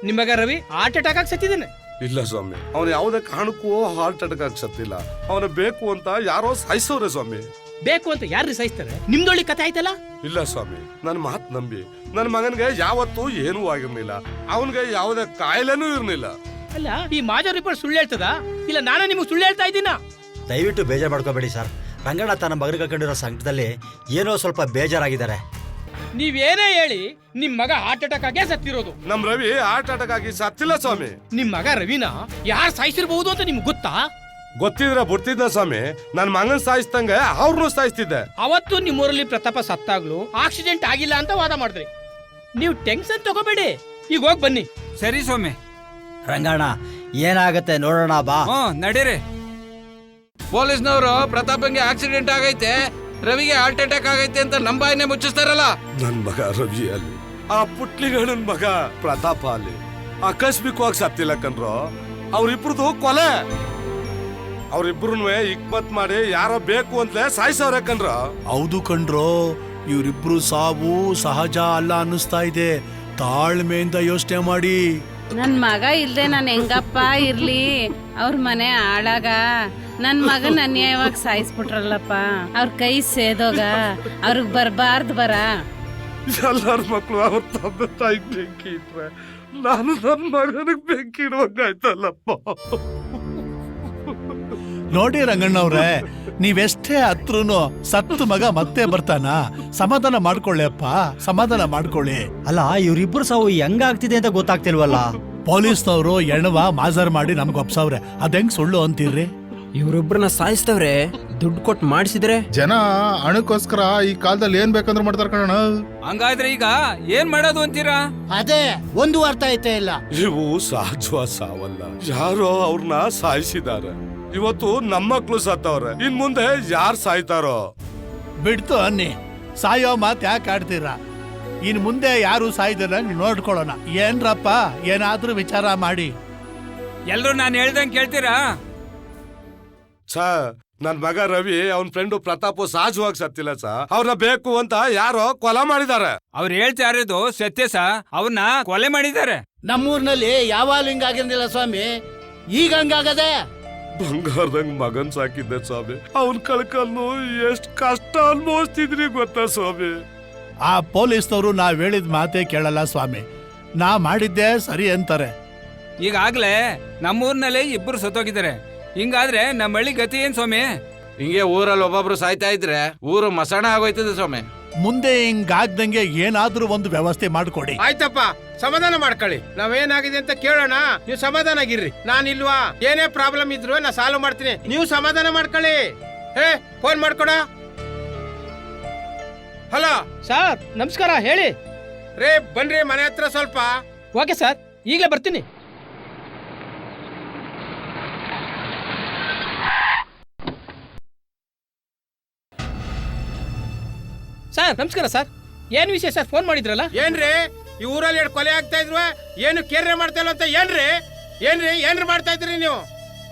ನಿಮ್ಮ ಮಗ ರವಿ ಹಾರ್ಟ್ ಅಟ್ಯಾಕ್ ಆಗಿ ಸತ್ತಿದ್ದಾನೆ. ಇಲ್ಲ ಸ್ವಾಮಿ, ಅವನು ಯಾವುದೇ ಕಾರಣಕ್ಕೂ ಹಾರ್ಟ್ ಅಟ್ಯಾಕ್ ಆಗಿ ಸತ್ತಿಲ್ಲ. ಅವನು ಬೇಕು ಅಂತ ಯಾರೋ ಸಾಯಿಸೋರೆ ಸ್ವಾಮಿ. ಬೇಕು ಅಂತ ಯಾರು ಸಾಯಿಸ್ತಾರೆ? ನಿಮ್ದೊಳ್ಳಿ ಕಥೆ ಆಯ್ತಲ್ಲ. ಇಲ್ಲ ಸ್ವಾಮಿ, ನನ್ನ ಮಾತು ನಂಬಿ. ನನ್ನ ಮಗನಿಗೆ ಯಾವತ್ತೂ ಏನೂ ಆಗಿರ್ಲಿಲ್ಲ, ಅವನಿಗೆ ಯಾವುದೇ ಕಾಯಿಲೆನೂ ಇರ್ಲಿಲ್ಲ. ಅಲ್ಲ, ಈ ಮಾಜ ರಿಪೋರ್ಟ್ ಸುಳ್ಳು ಹೇಳ್ತದ ಇಲ್ಲ ನಾನೇ ನಿಮ್ಗೆ ಸುಳ್ಳು ಹೇಳ್ತಾ ಇದ್ದೀನ? ದಯವಿಟ್ಟು ಬೇಜಾರು ಮಾಡ್ಕೋಬೇಡಿ ಸರ್. ರಂಗಣ್ಣ ತನ್ನ ಮಗನಿಗೆ ಕಂಡಿರೋ ಸಂಕಟದಲ್ಲಿ ಏನೋ ಸ್ವಲ್ಪ ಬೇಜಾರಾಗಿದ್ದಾರೆ. ನೀವೇನೇ ಹೇಳಿ ನಿಮ್ ಮಗ ಹಾರ್ಟ್ ಅಟ್ಯಾಕ್ ಆಗೇ ಸತ್ತಿರೋದು. ನಮ್ ರವಿ ಹಾರ್ಟ್ ಅಟ್ಯಾಕ್ ಆಗಿ ಸತ್ತಿಲ್ಲ ಸ್ವಾಮಿ. ನಿಮ್ ಮಗ ರವಿನ ಯಾರು ಸಾಯಿಸಿರ್ಬಹುದು ಅಂತ ನಿಮ್ಗೆ ಗೊತ್ತಾ? ಗೊತ್ತಿದ್ರೆ ಬಿಡ್ತಿದ್ದ ಸ್ವಾಮಿ. ನನ್ ಮಗನ್ ಸಾಯಿಸ್ದಂಗೆ ಅವ್ರನ್ನೂ ಸಾಯಿಸ್ತಿದ್ದೆ. ಅವತ್ತು ನಿಮ್ಮೂರಲ್ಲಿ ಪ್ರತಾಪ ಸತ್ತಾಗ್ಲು ಆಕ್ಸಿಡೆಂಟ್ ಆಗಿಲ್ಲ ಅಂತ ವಾದ ಮಾಡಿದ್ರಿ. ನೀವು ಟೆನ್ಷನ್ ತಗೋಬೇಡಿ, ಈಗ ಹೋಗಿ ಬನ್ನಿ. ಸರಿ ಸ್ವಾಮಿ. ರಂಗಣ್ಣ, ಏನಾಗತ್ತೆ ನೋಡೋಣ ಬಾ. ನಡೀರಿ. ಪೊಲೀಸ್ನವರು ಪ್ರತಾಪಂಗೆ ಆಕ್ಸಿಡೆಂಟ್ ಆಗೈತೆ, ರವಿಗೆ ಹಾರ್ಟ್ ಅಟ್ಯಾಕ್ ಆಗೈತೆ ಅಂತ ನಮ್ಮ ಬಾಯಿನೇ ಮುಚ್ಚಿಸ್ತಾರಲ್ಲ. ನನ್ ಮಗ ರವಿ ಅಲ್ಲಿ, ಆ ಪುಟ್ಲಿಗಣ್ಣನ್ ಮಗ ಪ್ರತಾಪ ಅಲ್ಲಿ ಆಕಸ್ಮಿಕವಾಗಿ ಸತ್ತಿಲ್ಲ ಕಣ್ರೋ. ಅವ್ರಿಬ್ರದು ಕೊಲೆ. ಅವ್ರಿಬ್ರು ಇಕ್ಮತ್ ಮಾಡಿ ಯಾರೋ ಬೇಕು ಅಂತಲೇ ಸಾಯಿಸವ್ರೆ ಕಣ್ರ. ಹೌದು ಕಣ್ರೋ, ಇವರಿಬ್ರು ಸಾವು ಸಹಜ ಅಲ್ಲ ಅನ್ನಿಸ್ತಾ ಇದೆ. ತಾಳ್ಮೆಯಿಂದ ಯೋಚನೆ ಮಾಡಿ. ನನ್ ಮಗ ಇಲ್ದೆ ನಾನು ಹೆಂಗಪ್ಪ ಇರ್ಲಿ? ಅವ್ರ ಮನೆ ಹಾಳಾಗ ನನ್ ಮಗನ ಅನ್ಯಾಯವಾಗಿ ಸಾಯಿಸ್ಬಿಟ್ರಲ್ಲಪ್ಪ. ಅವ್ರ ಕೈ ಸೇದೋಗ ಅವ್ರಿಗೆ ಬರ್ಬಾರ್ದು ಬರ. ಎಲ್ಲಾರ ಮಕ್ಳು ಅವ್ರ ತಂದೆ ತಾಯಿಗೆ ಬೆಂಕಿ ಇಟ್ರೆ ನಾನು ನನ್ನ ಮಗನಿಗೆ ಬೆಂಕಿ ಇಡುವಂಗಾಯ್ತಲ್ಲಪ್ಪ. ನೋಡಿ ರಂಗಣ್ಣವ್ರೆ, ನೀವೆಷ್ಟೇ ಹತ್ರನು ಸತ್ತು ಮಗ ಮತ್ತೆ ಬರ್ತಾನ? ಸಮಾಧಾನ ಮಾಡ್ಕೊಳ್ಳಿಯಪ್ಪ, ಸಮಾಧಾನ ಮಾಡ್ಕೊಳ್ಳಿ. ಅಲ್ಲ, ಇವ್ರಿಬ್ರು ಸಾವು ಹೆಂಗಾಗ್ತಿದೆ ಅಂತ ಗೊತ್ತಾಗ್ತಿಲ್ವಲ್ಲ. ಪೊಲೀಸ್ನವರು ಎಣವ ಮಾಜರ್ ಮಾಡಿ ನಮ್ಗೆ ಒಪ್ಸವ್ರೆ. ಅದೆಂಗ್ ಸುಳ್ಳು ಅಂತೀರ್ರಿ? ಇವ್ರೊಬ್ರನ್ನ ಸಾಯಿಸ್ತವ್ರೆ, ದುಡ್ಡು ಕೊಟ್ಟು ಮಾಡಿಸಿದ್ರೆ. ಜನ ಹಣಕ್ಕೋಸ್ಕರ ಈ ಕಾಲದಲ್ಲಿ ಏನ್ ಬೇಕಂದ್ರೆ ಮಾಡ್ತಾರ ಕಣ. ಹಂಗಾದ್ರೆ ಈಗ ಏನ್ ಮಾಡೋದು ಅಂತೀರಾ? ಅದೇ ಒಂದು ಅರ್ಥ ಐತೆ ಇಲ್ಲ. ಇವು ಸಹಜವಾದ ಸಾವಲ್ಲ, ಯಾರೋ ಅವ್ರನ್ನ ಸಾಯಿಸಿದ್ದಾರೆ. ಇವತ್ತು ನಮ್ಮ ಮಕ್ಳು ಸತ್ತವ್ರೆ, ಇನ್ ಮುಂದೆ ಯಾರು ಸಾಯ್ತಾರೋ? ಬಿಡ್ತು ಅನ್ನಿ, ಸಾಯೋ ಮಾತ್ ಯಾಕೆ ಆಡ್ತೀರಾ? ಇನ್ ಮುಂದೆ ಯಾರು ಸಾಯ್ದಂಗ್ ನೋಡ್ಕೊಳ್ಳೋಣ. ಏನ್ರಪ್ಪ, ಏನಾದ್ರೂ ವಿಚಾರ ಮಾಡಿ. ಎಲ್ರು ನಾನು ಹೇಳ್ದಂಗೆ ಕೇಳ್ತೀರಾ? ಸರ್, ನನ್ ಮಗ ರವಿ ಅವನ್ ಫ್ರೆಂಡು ಪ್ರತಾಪ್ ಸಹಜವಾಗಿ ಸತ್ತಿಲ್ಲ ಸರ್. ಅವ್ರನ್ನ ಬೇಕು ಅಂತ ಯಾರೋ ಕೊಲೆ ಮಾಡಿದ್ದಾರೆ. ಅವ್ರು ಹೇಳ್ತಾ ಇರೋದು ಸತ್ಯ ಸಾ, ಅವ್ರನ್ನ ಕೊಲೆ ಮಾಡಿದ್ದಾರೆ. ನಮ್ಮೂರ್ನಲ್ಲಿ ಯಾವಾಗಲೂ ಹಿಂಗಾಗಿರ್ಲಿಲ್ಲ ಸ್ವಾಮಿ, ಈಗ ಹಂಗಾಗದೆ. ಬಂಗಾರದಂಗ್ ಮಗನ್ ಸಾಕಿದ್ದೆ ಸ್ವಾಮಿ. ಅವನ್ ಕಳ್ಕಲ್ಲು ಎಷ್ಟ್ ಕಷ್ಟ ಅನ್ಭವಿಸ್ತಿದ್ರಿ ಗೊತ್ತಾ ಸ್ವಾಮಿ? ಆ ಪೊಲೀಸ್ನವರು ನಾವ್ ಹೇಳಿದ ಮಾತೇ ಕೇಳಲ್ಲ ಸ್ವಾಮಿ. ನಾ ಮಾಡಿದ್ದೆ ಸರಿ ಅಂತಾರೆ. ಈಗಾಗ್ಲೇ ನಮ್ಮೂರ್ನಲ್ಲಿ ಇಬ್ರು ಸತ್ತೋಗಿದ್ದಾರೆ. ಹಿಂಗಾದ್ರೆ ನಮ್ಮ ಹಳ್ಳಿ ಗತಿ ಏನ್ ಸ್ವಾಮಿ? ಹಿಂಗೆ ಊರಲ್ಲಿ ಒಬ್ಬೊಬ್ರು ಸಾಯ್ತಾ ಇದ್ರೆ ಊರು ಮಸಣ ಆಗೋಯ್ತದೆ ಸ್ವಾಮಿ. ಮುಂದೆ ಹಿಂಗಾಗ್ದಂಗೆ ಏನಾದ್ರೂ ಒಂದು ವ್ಯವಸ್ಥೆ ಮಾಡ್ಕೊಡಿ. ಆಯ್ತಪ್ಪ, ಸಮಾಧಾನ ಮಾಡ್ಕೊಳ್ಳಿ. ನಾವೇನಾಗಿದೆ ಅಂತ ಕೇಳೋಣ, ನೀವು ಸಮಾಧಾನ ಆಗಿರ್ರಿ. ನಾನಿಲ್ವಾ? ಏನೇ ಪ್ರಾಬ್ಲಮ್ ಇದ್ರು ನಾ ಸಾಲ್ವ್ ಮಾಡ್ತೀನಿ, ನೀವು ಸಮಾಧಾನ ಮಾಡ್ಕೊಳ್ಳಿ. ಹೇ, ಫೋನ್ ಮಾಡ್ಕೊಡ. ಹಲೋ ಸರ್, ನಮಸ್ಕಾರ. ಹೇಳಿ ರೇ, ಬನ್ರಿ ಮನೆ ಹತ್ರ ಸ್ವಲ್ಪ. ಓಕೆ ಸರ್, ಈಗಲೇ ಬರ್ತೀನಿ. ಸರ್ ನಮಸ್ಕಾರ ಸರ್. ಏನ್ ವಿಷಯ ಸರ್, ಫೋನ್ ಮಾಡಿದ್ರಲ್ಲ? ಏನ್ರಿ ಈ ಊರಲ್ಲಿ ಎರಡು ಕೊಲೆ ಆಗ್ತಾ ಇದ್ವ, ಏನು ಕೇರ್ರೆ ಮಾಡ್ತಾ ಇಲ್ಲ ಅಂತ ಏನ್ರಿ ಮಾಡ್ತಾ ಇದ್ರಿ ನೀವು?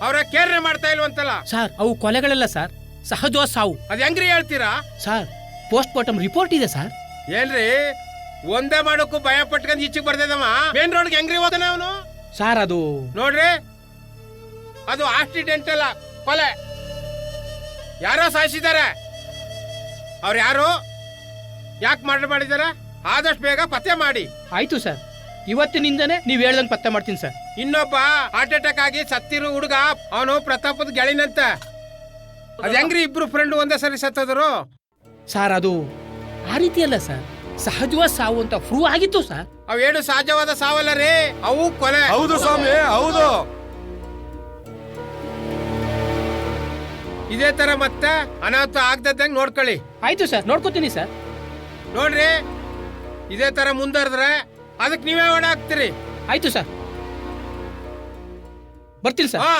ಅವ್ರ ಕೇರ್ರೆ ಮಾಡ್ತಾ ಇಲ್ವಂತಲ್ಲ ಸರ್ ಅವು ಕೊಲೆಗಳೆಲ್ಲ ಸರ್ ಸಹಜವಾದ ಸಾವು. ಅದ್ ಹೆಂಗ್ರಿ ಹೇಳ್ತೀರಾ? ಸರ್ ಪೋಸ್ಟ್ ಮಾರ್ಟಮ್ ರಿಪೋರ್ಟ್ ಇದೆ ಸರ್. ಏನ್ರಿ ಒಂದೇ ಮಾಡೋಕ್ಕೂ ಭಯ ಪಟ್ಕೊಂಡ್ ಈಚೆಗೆ ಬರ್ದಿದಮ್ಮ ಮೇನ್ ರೋಡ್ಗೆ ಹೆಂಗ್ರಿ ಹೋದನ ಅವನು? ಸರ್ ಅದು ನೋಡ್ರಿ, ಅದು ಆಕ್ಸಿಡೆಂಟ್ ಅಲ್ಲ, ಕೊಲೆ. ಯಾರೋ ಸಾಯಿಸಿದ್ದಾರೆ. ಅವ್ರು ಯಾರು, ಯಾಕೆ ಮರ್ಡರ್ ಮಾಡಿದಾರೆ? ಆದಷ್ಟು ಬೇಗ ಪತ್ತೆ ಮಾಡಿ. ಆಯ್ತು ಸರ್, ಇವತ್ತಿನಿಂದನೇ ನೀವ್ ಹೇಳ್ದಂಗೆ ಪತ್ತೆ ಮಾಡ್ತೀನಿ ಸರ್. ಇನ್ನೊಬ್ಬ ಹಾರ್ಟ್ ಅಟ್ಯಾಕ್ ಆಗಿ ಸತ್ತಿರೋ ಹುಡುಗ, ಅವನು ಪ್ರತಾಪದ ಗೆಳೆಯನಂತ. ಅದ್ ಹೆಂಗ್ರಿ ಇಬ್ರು ಫ್ರೆಂಡ್ ಒಂದೇ ಸರಿ ಸತ್ತದ್ರು? ಸರ್ ಅದು ಆ ರೀತಿ ಅಲ್ಲ ಸರ್, ಸಹಜವಾದ ಸಾವು ಅಂತ ಪ್ರೂವ್ ಆಗಿತ್ತು ಸರ್. ಅವ್ ಏನು ಸಹಜವಾದ ಸಾವಲ್ಲ ರೀ, ಅವು ಕೊಲೆ. ಹೌದು ಸ್ವಾಮಿ, ಹೌದು. ಇದೇ ತರ ಮತ್ತೆ ಅನಾಹುತ ಆಗ್ದಂಗ್ ನೋಡ್ಕೊಳ್ಳಿ. ಆಯ್ತು ಸರ್, ನೋಡ್ಕೋತೀನಿ ಸರ್. ನೋಡ್ರಿ, ಇದೇ ತರ ಮುಂದರ್ದ್ರೆ ಅದಕ್ಕೆ ನೀವೇ ಹೊಣೆ ಹಾಕ್ತೀರಿ. ಆಯ್ತು ಸರ್, ಬರ್ತೀನಿ ಸರ್. ಹಾ.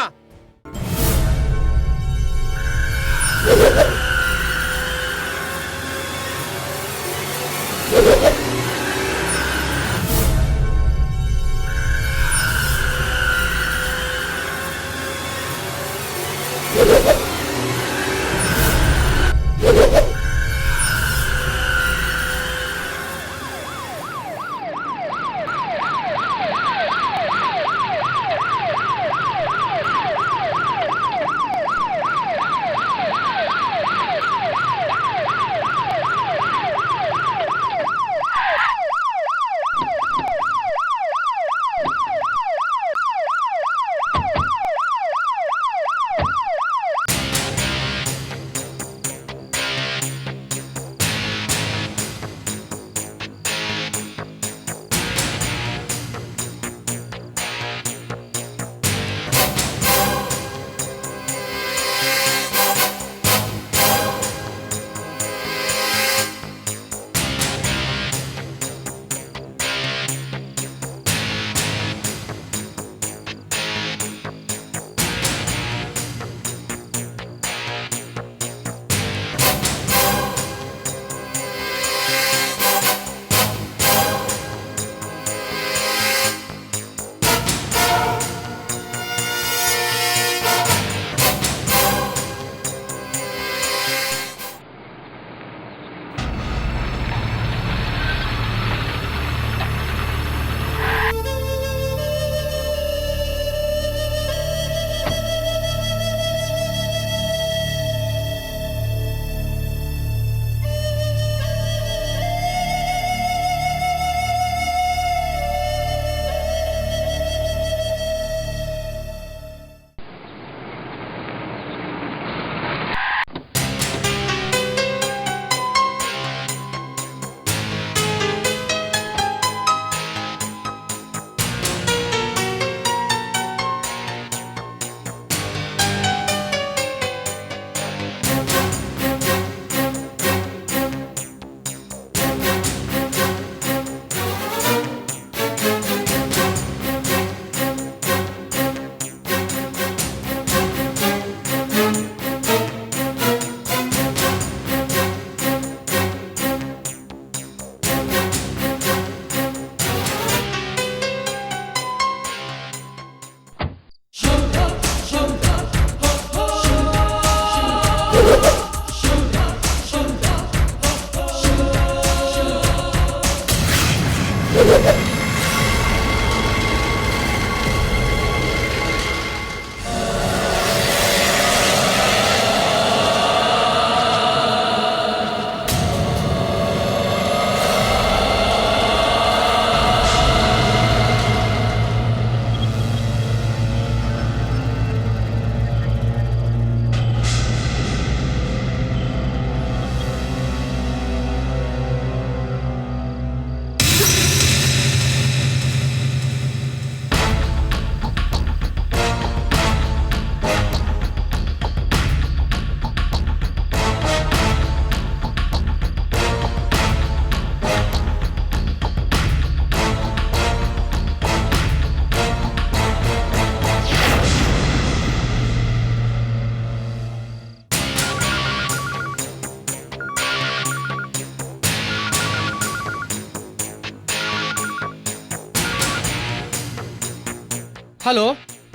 ಹಲೋ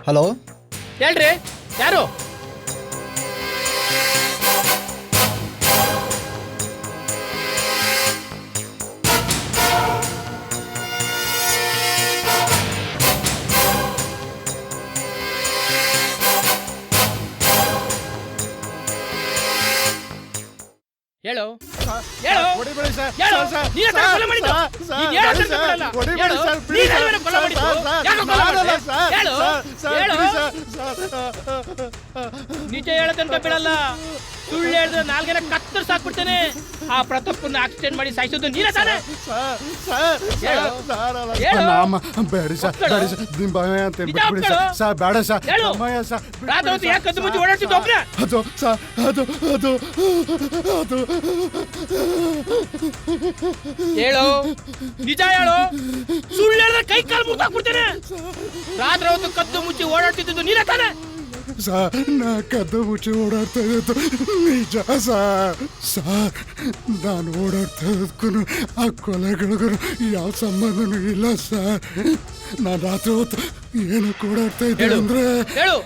ಹಲೋ ಹೇಳ್ರಿ ಯಾರು? ಹೇಳು ಹೇಳು ಹೊಡಿಬೇಡಿ ಸರ್. ಹೇಳು. ಸರ್, ಸರ್, ನೀನೇ ತಾನೇ ಕೊಲೆ ಮಾಡಿದ್ದು? ಸರ್, ನೀನ್ ಹೇಳೋ ಸರ್, ತನಕ ಬಿಡಲ್ಲ. ಹೊಡಿಬೇಡಿ ಹೇಳು. ಸರ್, please ನೀನೇ ಸರ್, ತಾನೇ ಕೊಲೆ ಮಾಡಿದ್ದು? ಸರ್, ಯಾಕೆ ಕೊಲೆ ಮಾಡಲ್ಲ ಮಾಡಿದೆ? ಸರ್, ಹೇಳು. ಸರ್, ಹೇಳು. please sir. ನಿಜ ಹೇಳೋ ತನಕ ಬಿಡಲ್ಲ. ಸುಳ್ಳು ಹೇಳಿದ್ರೆ ನಾಲ್ಗೆನ ಕತ್ತರ್ ಸಾಕ್ಬಿಡ್ತೇನೆ. ಆ ಪ್ರತಾಪನ್ನ ಆಕ್ಸಿಡೆಂಟ್ ಮಾಡಿ ಸಾಯಿಸೋದು ನೀನೇ ತಾನೇ? ಹೇಳು. ಹೇಳು. ಬೇಡಿ ಸರ್ ಬೇಡಿ ಸರ್ ನಿಮ್ಮ ಭಯ ಅಂತ ನಿಜ ಬಿಟ್ಬಿಡಿ ಸರ್ ಹೇಳು. ಸರ್ ಬೇಡ ಸರ್ ಹೇಳು. ಅಮ್ಮಯ್ಯ ಸರ್ ರಾತ್ರಿ ಹೊತ್ತು ಯಾಕೆ ಕದ್ದು ಮುಚ್ಚಿ ಓಡಾಡ್ತಿದ್ದು ಒಬ್ನೇ? ಅದು ಸರ್ ಅದು ಅದು ಅದು ಹೇಳು ನಿಜ ಹೇಳು. ಸುಳ್ಳು ಹೇಳಿದ್ರೆ ಕೈ ಕಾಲು ಮುರ್ದಾಕ್ಬಿಡ್ತೇನೆ. ರಾತ್ರಿ ಹೊತ್ತು ಕದ್ದು ಮುಚ್ಚಿ ಓಡಾಡ್ತಿದ್ದು ನೀನೇ ತಾನೇ? ಸರ್ ನಾ ಕದ್ದು ಮುಚ್ಚಿ ಓಡಾಡ್ತಾ ಇದ್ದು ನಿಜ ಸರ್ ಸರ್ ನಾನು ಓಡಾಡ್ತಾ ಇರೋದಕ್ಕೂ ಆ ಕೊಲೆಗಳಿಗೂ ಯಾವ ಸಂಬಂಧನೂ ಇಲ್ಲ ಸರ್ ನಾನು ರಾತ್ರಿ ಹೊತ್ತು ಏನಕ್ಕೆ ಓಡಾಡ್ತಾ ಇದ್ದೆ ಹೇಳು. ಅಂದ್ರೆ ಹೇಳು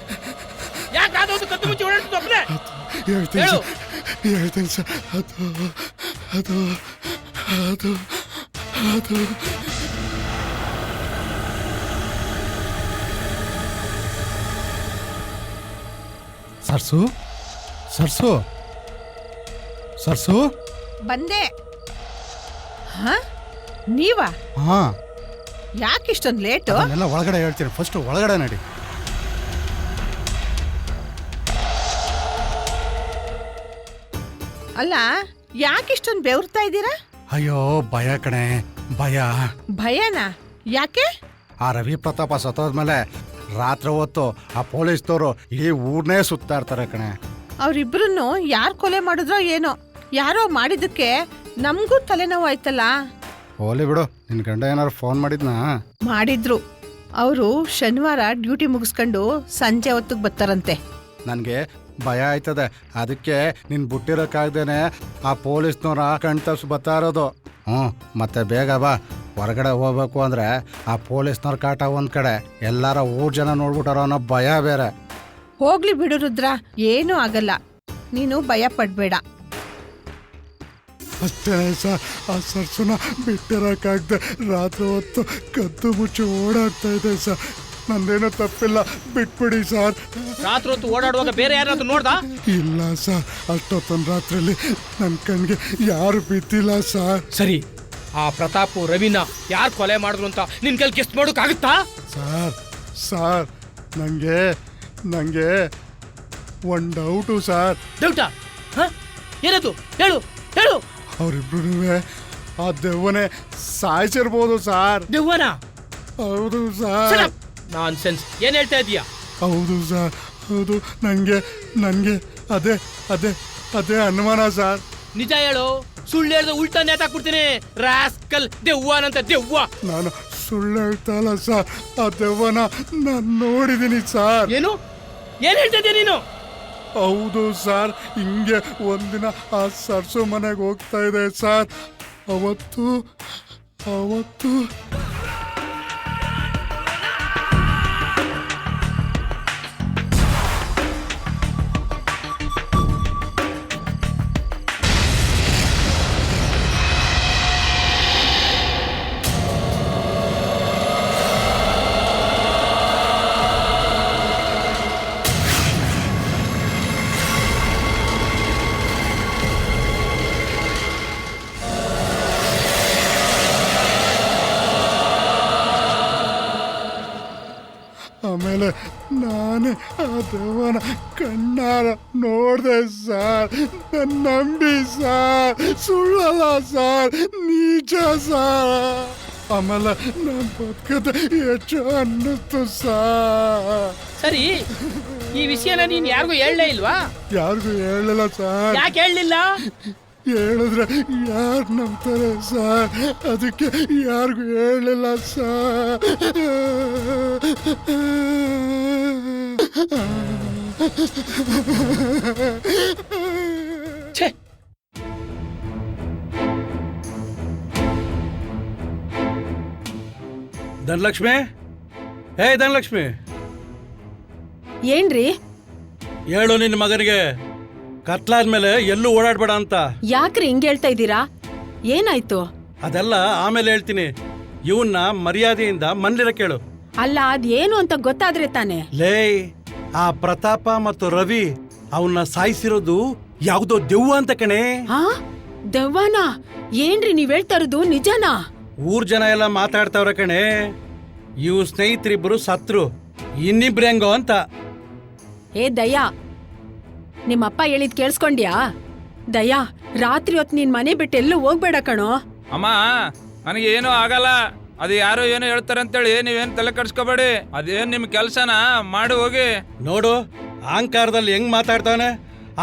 ಯಾಕೆ ರಾತ್ರಿ ಹೊತ್ತು ಕದ್ದು ಮುಚ್ಚಿ ಓಡಾಡ್ತಿದ್ದು ಒಬ್ನೇ? ಹೇಳ್ತೀನಿ ಹೇಳು. ಸರ್ ಹೇಳ್ತೀನಿ ಸರ್ ಅದು ಅದು ಅದು ಅದು ಸರ್ಸು ಸರ್ಸು ಸರ್ಸು ಬಂದೆ. ಹಾ ನೀವಾ? ಹಾ ಯಾಕೆ ಇಷ್ಟೊಂದು ಲೇಟು? ಎಲ್ಲ ಒಳಗಡೆ ಹೇಳ್ತೀನಿ ಫಸ್ಟ್ ಒಳಗಡೆ ನಡಿ. ಅಲ್ಲ ಯಾಕೆ ಇಷ್ಟೊಂದು ಬೆವರ್ತಾ ಇದ್ದೀರಾ? ಅಯ್ಯೋ ಭಯ ಕಣೆ ಭಯ. ಭಯನಾ? ಯಾಕೆ? ಆ ರವಿ ಪ್ರತಾಪ ಸತ್ತೋದ್ಮೇಲೆ ರಾತ್ರಿ ಹೊತ್ತು ಆ ಪೊಲೀಸ್ನವರು ಇಡೀ ಊರ್ನೇ ಸುತ್ತಾ ಇರ್ತಾರೆ ಕಣೆ. ಅವ್ರಿಬ್ರು ಯಾರು ಕೊಲೆ ಮಾಡಿದ್ರೋ ಏನೋ, ಯಾರೋ ಮಾಡಿದ್ದಕ್ಕೆ ನಮಗೂ ತಲೆನೋವು ಆಯ್ತಲ್ಲ. ಹೋಲಿ ಬಿಡು, ನಿನ್ ಗಂಡ ಏನಾರು ಫೋನ್ ಮಾಡಿದ್ನಾ? ಮಾಡಿದ್ರು. ಅವರು ಶನಿವಾರ ಡ್ಯೂಟಿ ಮುಗಿಸ್ಕೊಂಡು ಸಂಜೆ ಹೊತ್ತಿಗೆ ಬರ್ತಾರಂತೆ. ನನಗೆ ಭಯ ಆಯ್ತದೆ, ಅದಕ್ಕೆ ನೀನು ಬಿಟ್ಟಿರೋಕ್ಕಾಗ್ದೇನೆ ಆ ಪೊಲೀಸ್ನವ್ರ ಕಣ್ತಪ್ಸ್ ಬರ್ತಾ ಇರೋದು. ಮತ್ತೆ ಬೇಗ ಬಾ, ಹೊರಗಡೆ ಹೋಗ್ಬೇಕು ಅಂದರೆ ಆ ಪೊಲೀಸ್ನವ್ರ ಕಾಟ ಒಂದು ಕಡೆ, ಎಲ್ಲಾರ ಊರ್ ಜನ ನೋಡ್ಬಿಟ್ಟಾರೋ ಅನ್ನೋ ಭಯ ಬೇರೆ. ಹೋಗ್ಲಿ ಬಿಡು ರುದ್ರ, ಏನೂ ಆಗಲ್ಲ, ನೀನು ಭಯ ಪಡ್ಬೇಡ. ಅಷ್ಟೇ ಸರ್, ಆ ಸರ್ಸುನ ಬಿಟ್ಟಿರೋಕ್ಕಾಗ್ದೆ ರಾತ್ರಿ ಹೊತ್ತು ಕದ್ದು ಮುಚ್ಚಿ ಓಡಾಡ್ತಾ ಇದೆ ಸರ್. ನಂದೇನೋ ತಪ್ಪಿಲ್ಲ, ಬಿಟ್ಬಿಡಿ ಸರ್. ರಾತ್ರಿ ಹೊತ್ತು ಓಡಾಡುವಾಗ ಬೇರೆ ಯಾರಾದ್ರೂ ನೋಡ್ದ? ಇಲ್ಲ ಸರ್, ಅಷ್ಟೊತ್ತೊಂದು ರಾತ್ರಿಯಲ್ಲಿ ನನ್ನ ಕಣ್ಗೆ ಯಾರು ಬಿದ್ದಿಲ್ಲ ಸರ್. ಸರಿ, ಆ ಪ್ರತಾಪ್ ರವಿನ ಯಾರು ಕೊಲೆ ಮಾಡಿದ್ರು ಅಂತ ನಿನ್ ಕೈಲಿ ಗೆಸ್ಟ್ ಮಾಡೋಕ್ಕಾಗುತ್ತಾ? ಸರ್ ಸರ್ ನನಗೆ ಒಂದು ಡೌಟು ಸರ್. ಡೌಟಾ? ಏನದು? ಹೇಳು ಹೇಳು. ಅವರಿಬ್ರು ಆ ದೆವ್ವನೇ ಸಾಯಿಸಿರ್ಬೋದು ಸರ್. ದೆವ್ವನ? ಹೌದು ಸರ್. ನಾನ್ ಸೆನ್ಸ್, ಏನ್ ಹೇಳ್ತಾ ಇದೀಯಾ? ಹೌದು ಸರ್, ಹೌದು. ನನಗೆ ಅದೇ ಅದೇ ಅದೇ ಅನುಮಾನ ಸರ್. ನಿಜ ಹೇಳು, ಸುಳ್ಳು ಹೇಳಿದ್ರೆ ಉಲ್ಟಾ ನೇತಾಕ್ಬಿಡ್ತೀನಿ. ರಾಸ್ಕಲ್, ದೆವ್ವನಂತ ದೆವ್ವ. ನಾನು ಸುಳ್ಳು ಹೇಳ್ತಾ ಇಲ್ಲ ಸರ್, ಆ ದೆವ್ವನ ನಾನು ನೋಡಿದ್ದೀನಿ ಸರ್. ಏನು ಏನ್ ಹೇಳ್ತಾ ಇದೀಯ ನೀನು? ಹೌದು ಸರ್, ಹಿಂಗೆ ಒಂದಿನ ಆ ಸರ್ಸು ಮನೆಗೆ ಹೋಗ್ತಾ ಇದೆ ಸರ್. ಅವತ್ತು ಆಮೇಲೆ ನಾನೇ ಆ ದೆವ್ವನ ಕಣ್ಣಾರ ನೋಡಿದೆ ಸರ್. ನನ್ನ ನಂಬಿ ಸರ್, ಸುಳ್ಳಲ್ಲ ಸರ್, ನಿಜ ಸರ್. ಆಮೇಲೆ ನಾನು ಬದುಕದ ಹೆಚ್ಚು ಅನ್ನಿಸ್ತು ಸರ್. ಸರಿ, ಈ ವಿಷಯನ ನೀನ್ ಯಾರಿಗೂ ಹೇಳಲೇ ಇಲ್ವಾ? ಯಾರಿಗೂ ಹೇಳಲಿಲ್ಲ ಸರ್. ಯಾಕೆ ಹೇಳಲಿಲ್ಲ? ಹೇಳಿದ್ರೆ ಯಾರು ನಂಬ್ತಾರೆ ಸರ್, ಅದಕ್ಕೆ ಯಾರಿಗೂ ಹೇಳಲಿಲ್ಲ ಸರ್. ಛೇ, ಧನಲಕ್ಷ್ಮಿ, ಹೇ ಧನಲಕ್ಷ್ಮಿ, ಏನ್ರಿ? ಹೇಳು ನಿನ್ನ ಮಗನಿಗೆ ಕತ್ಲಾದ್ಮೇಲೆ ಎಲ್ಲೂ ಓಡಾಡ್ಬೇಡ ಅಂತ. ಯಾಕ್ರಿ ಹಿಂಗ್ ಹೇಳ್ತಾ ಇದ್ದೀರಾ? ಏನಾಯ್ತು? ಅದೆಲ್ಲ ಆಮೇಲೆ ಹೇಳ್ತೀನಿ. ಇವನ್ನ ಮರ್ಯಾದೆಯಿಂದ ಮನ್ಲಿರ ಕೇಳು. ಅಲ್ಲ, ಅದೇನು ಅಂತ ಗೊತ್ತಾದ್ರೆ ತಾನೆ. ಲೇ, ಆ ಪ್ರತಾಪ ಮತ್ತು ರವಿ ಅವನ್ನ ಸಾಯಿಸಿರೋದು ಯಾವ್ದೋ ದೆವ್ವ ಅಂತ ಕಣೆ. ಹಾ, ದೆವ್ವನ? ಏನ್ರಿ ನೀವ್ ಹೇಳ್ತಾ ಇರೋದು ನಿಜನಾ? ಊರ್ ಜನ ಎಲ್ಲ ಮಾತಾಡ್ತಾವ್ರ ಕಣೆ. ಇವ್ ಸ್ನೇಹಿತರಿಬ್ರು ಸತ್ರು, ಇನ್ನಿಬ್ರು ಹೆಂಗೋ ಅಂತ. ಏ ದಯಾ, ನಿಮ್ಮಪ್ಪ ಹೇಳಿದ್ ಕೇಳಿಸ್ಕೊಂಡ್ಯಾ? ದಯಾ, ರಾತ್ರಿ ಹೊತ್ತು ನೀನ್ ಮನೆ ಬಿಟ್ಟು ಎಲ್ಲೂ ಹೋಗ್ಬೇಡ ಕಣೋ. ಅಮ್ಮ, ನನಗೆ ಏನೂ ಆಗಲ್ಲ. ಅದು ಯಾರೋ ಏನೋ ಹೇಳ್ತಾರೆ ಅಂತೇಳಿ ನೀವೇನು ತಲೆ ಕಟ್ಸ್ಕೋಬೇಡಿ. ಅದೇನ್ ನಿಮ್ ಕೆಲ್ಸನ ಮಾಡಿ ಹೋಗಿ. ನೋಡು, ಅಹಂಕಾರದಲ್ಲಿ ಹೆಂಗ್ ಮಾತಾಡ್ತಾನೆ.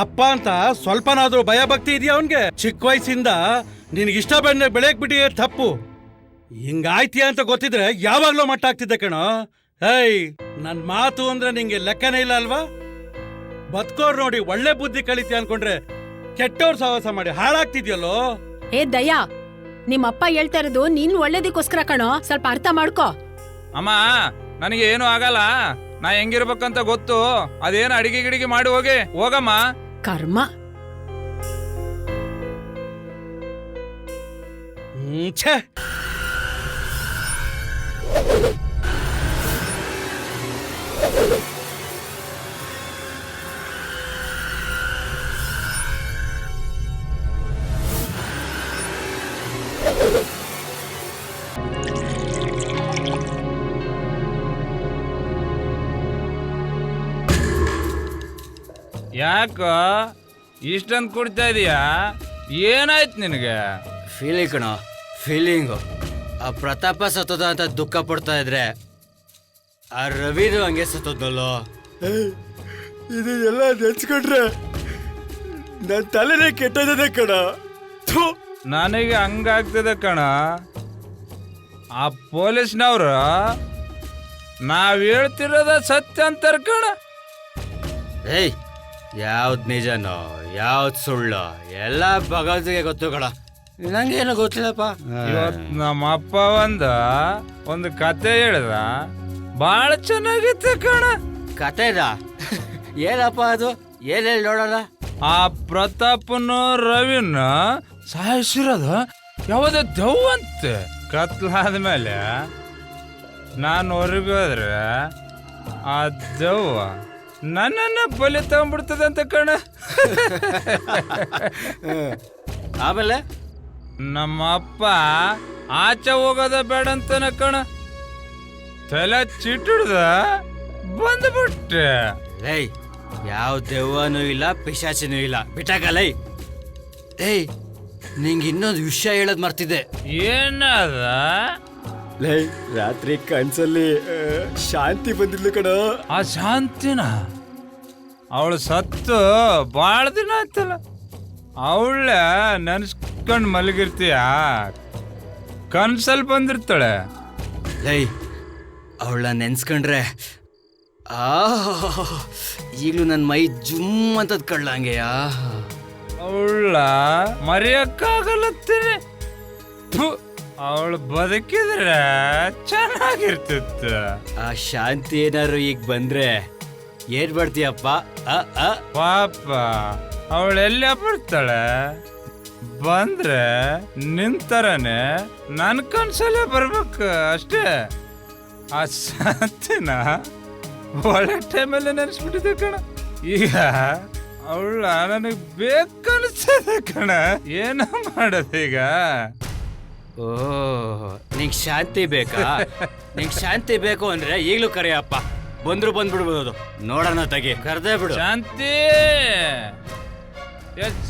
ಅಪ್ಪ ಅಂತ ಸ್ವಲ್ಪನಾದ್ರೂ ಭಯ ಭಕ್ತಿ ಇದೆಯಾ ಅವನ್ಗೆ? ಚಿಕ್ಕ ವಯಸ್ಸಿಂದ ನಿನ್ಗಿಷ್ಟ ಬಂದ ಬೆಳೆಯಕ್ ಬಿಟ್ಟಿಯೇ ತಪ್ಪು. ಹಿಂಗಾಯ್ತೀಯ ಅಂತ ಗೊತ್ತಿದ್ರೆ ಯಾವಾಗ್ಲೂ ಮಟ್ಟ ಆಗ್ತಿದ್ದೆ ಕಣೋ. ಏಯ್, ನನ್ ಮಾತು ಅಂದ್ರೆ ನಿಂಗೆ ಲೆಕ್ಕನೇ ಇಲ್ಲ ಅಲ್ವಾ? ಬದುಕೋರ್ ನೋಡಿ ಒಳ್ಳೆ ಬುದ್ಧಿ ಕಲಿತೀಯ ಅನ್ಕೊಂಡ್ರೆ ಕೆಟ್ಟವ್ರ ಸಹವಾಸ ಮಾಡಿ ಹಾಳಾಗ್ತಿದ್ಯಲ್ಲೋ. ಏ ದಯಾ, ನಿಮ್ಮಪ್ಪ ಹೇಳ್ತಾ ಇರೋದು ನೀನ್ ಒಳ್ಳೇದಕ್ಕೋಸ್ಕರ ಕಣೋ, ಸ್ವಲ್ಪ ಅರ್ಥ ಮಾಡ್ಕೋ. ಅಮ್ಮ, ನನಗೆ ಏನೂ ಆಗಲ್ಲ. ನಾ ಹೆಂಗಿರ್ಬೇಕಂತ ಗೊತ್ತು. ಅದೇನು ಅಡಿಗೆ ಗಿಡಿಗೆ ಮಾಡಿ ಹೋಗಿ. ಹೋಗಮ್ಮ. ಕರ್ಮ. ಛೇ, ಯಾಕೋ ಇಷ್ಟೊಂದು ಕುಡ್ತಾ ಇದೀಯಾ? ಏನಾಯ್ತು ನಿನಗೆ? ಫೀಲಿಂಗ್ ಕಣೋ, ಫೀಲಿಂಗು. ಆ ಪ್ರತಾಪ ಸತ್ತೋದ ಅಂತ ದುಃಖ ಪಡ್ತಾ ಇದ್ರೆ ಆ ರವಿದು ಹಂಗೆ ಸತ್ತೋದ್ನಲ್ಲೋ. ಇದು ಎಲ್ಲ ನೆನ್ಸ್ಕೊಂಡ್ರೆ ನನ್ನ ತಲೆನೇ ಕೆಟ್ಟೋದಿದೆ ಕಣ. ನನಗೆ ಹಂಗಾಗ್ತದೆ ಕಣ. ಆ ಪೊಲೀಸ್ನವ್ರು ನಾವ್ ಹೇಳ್ತಿರೋದ ಸತ್ಯ ಅಂತಾರ ಕಣ. ಏಯ್, ಯಾವ್ದು ನಿಜನೋ ಯಾವ್ದು ಸುಳ್ಳು ಎಲ್ಲ ಭಗವಂತನಿಗೆ ಗೊತ್ತು ಕಣ. ನಂಗೇನು ಗೊತ್ತಿಲ್ಲಪ್ಪ. ಇವತ್ತು ನಮ್ಮ ಅಪ್ಪ ಒಂದು ಕತೆ ಹೇಳ್ದ, ಬಹಳ ಚೆನ್ನಾಗಿತ್ತು ಕಣ. ಕತೆನಾ? ಏನಪ್ಪ ಅದು? ಏನ್ ಹೇಳಿ ನೋಡೋಣ. ಆ ಪ್ರತಾಪನ ರವಿನ ಸಾಯಿಸಿರೋದು ಯಾವುದೋ ದೆವ್ವ ಅಂತೆ. ಕತ್ಲಾದ್ಮೇಲೆ ನಾನು ಹೊರಗೆ ಹೋದ್ರೆ ಆ ದೆವ್ವ ನನ್ನನ್ನ ಬಲಿ ತಗೊಂಡ್ಬಿಡ್ತದೆ ಅಂತ ಕಣ. ಆಮೇಲೆ ನಮ್ಮ ಅಪ್ಪ ಆಚೆ ಹೋಗೋದ ಬೇಡ ಅಂತನ ಕಣ. ತಲೆ ಚಿಟ್ಟಿಡ್ದ ಬಂದ್ಬಿಟ್ಟೆ. ಲೈ, ಯಾವ ದೆವ್ವನೂ ಇಲ್ಲ, ಪಿಶಾಚಿನೂ ಇಲ್ಲ. ಬಿಟ್ಟಾಕಲೈ. ಏಯ್, ನಿಂಗೆ ಇನ್ನೊಂದು ವಿಷಯ ಹೇಳೋದ್ ಮರ್ತಿದ್ದೆ. ಏನದ? ಲೈ, ರಾತ್ರಿ ಕನ್ಸಲ್ಲಿ ಶಾಂತಿ ಬಂದಿದ್ಲು ಕಣ. ಆ ಶಾಂತಿನ? ಅವಳು ಸತ್ತು ಭಾಳ ದಿನ ಆಯ್ತಲ್ಲ. ಅವಳ ನೆನ್ಸ್ಕೊಂಡ್ ಮಲಗಿರ್ತೀಯ, ಕನ್ಸಲ್ಲಿ ಬಂದಿರ್ತಾಳೆ. ಲೈ, ಅವಳ ನೆನ್ಸ್ಕೊಂಡ್ರೆ ಈಗಲೂ ನನ್ನ ಮೈ ಜುಮ್ ಅಂತದ್ ಕಳ್ಳಂಗೆಯಾ. ಅವಳ ಮರೆಯಕ್ಕಾಗಲತ್ತೇನೆ. ಅವಳು ಬದುಕಿದ್ರೆ ಚೆನ್ನಾಗಿರ್ತಿತ್ತ. ಆ ಶಾಂತಿ ಏನಾರು ಈಗ ಬಂದ್ರೆ ಏನ್ ಮಾಡ್ತೀಯಪ್ಪ? ಪಾಪ ಅವಳೆಲ್ಲ ಬರ್ತಾಳೆ. ಬಂದ್ರೆ ನಿಂತರನೆ ನನ್ ಕನ್ಸಲ್ಲೇ ಬರ್ಬೇಕು ಅಷ್ಟೇ. ಆ ಶಾಂತಿನ ಒಳ್ಳೆ ಟೈಮಲ್ಲೇ ನೆನೆಸ್ಬಿಟ್ಟಿದ್ದೆ ಕಣ. ಈಗ ಅವಳ ನನಗೆ ಬೇಕನ್ಸದೆ ಕಣ. ಏನ ಮಾಡೋದೀಗ? ಓ, ನಿಂಗೆ ಶಾಂತಿ ಬೇಕಾ? ನಿಂಗೆ ಶಾಂತಿ ಬೇಕು ಅಂದ್ರೆ ಈಗಲೂ ಕರೆಯಪ್ಪ. ಬಂದ್ರು ಬಂದ್ಬಿಡ್ಬೋದು. ನೋಡೋಣ, ತೆಗಿ, ಕರ್ದೇ ಬಿಡು. ಶಾಂತಿ,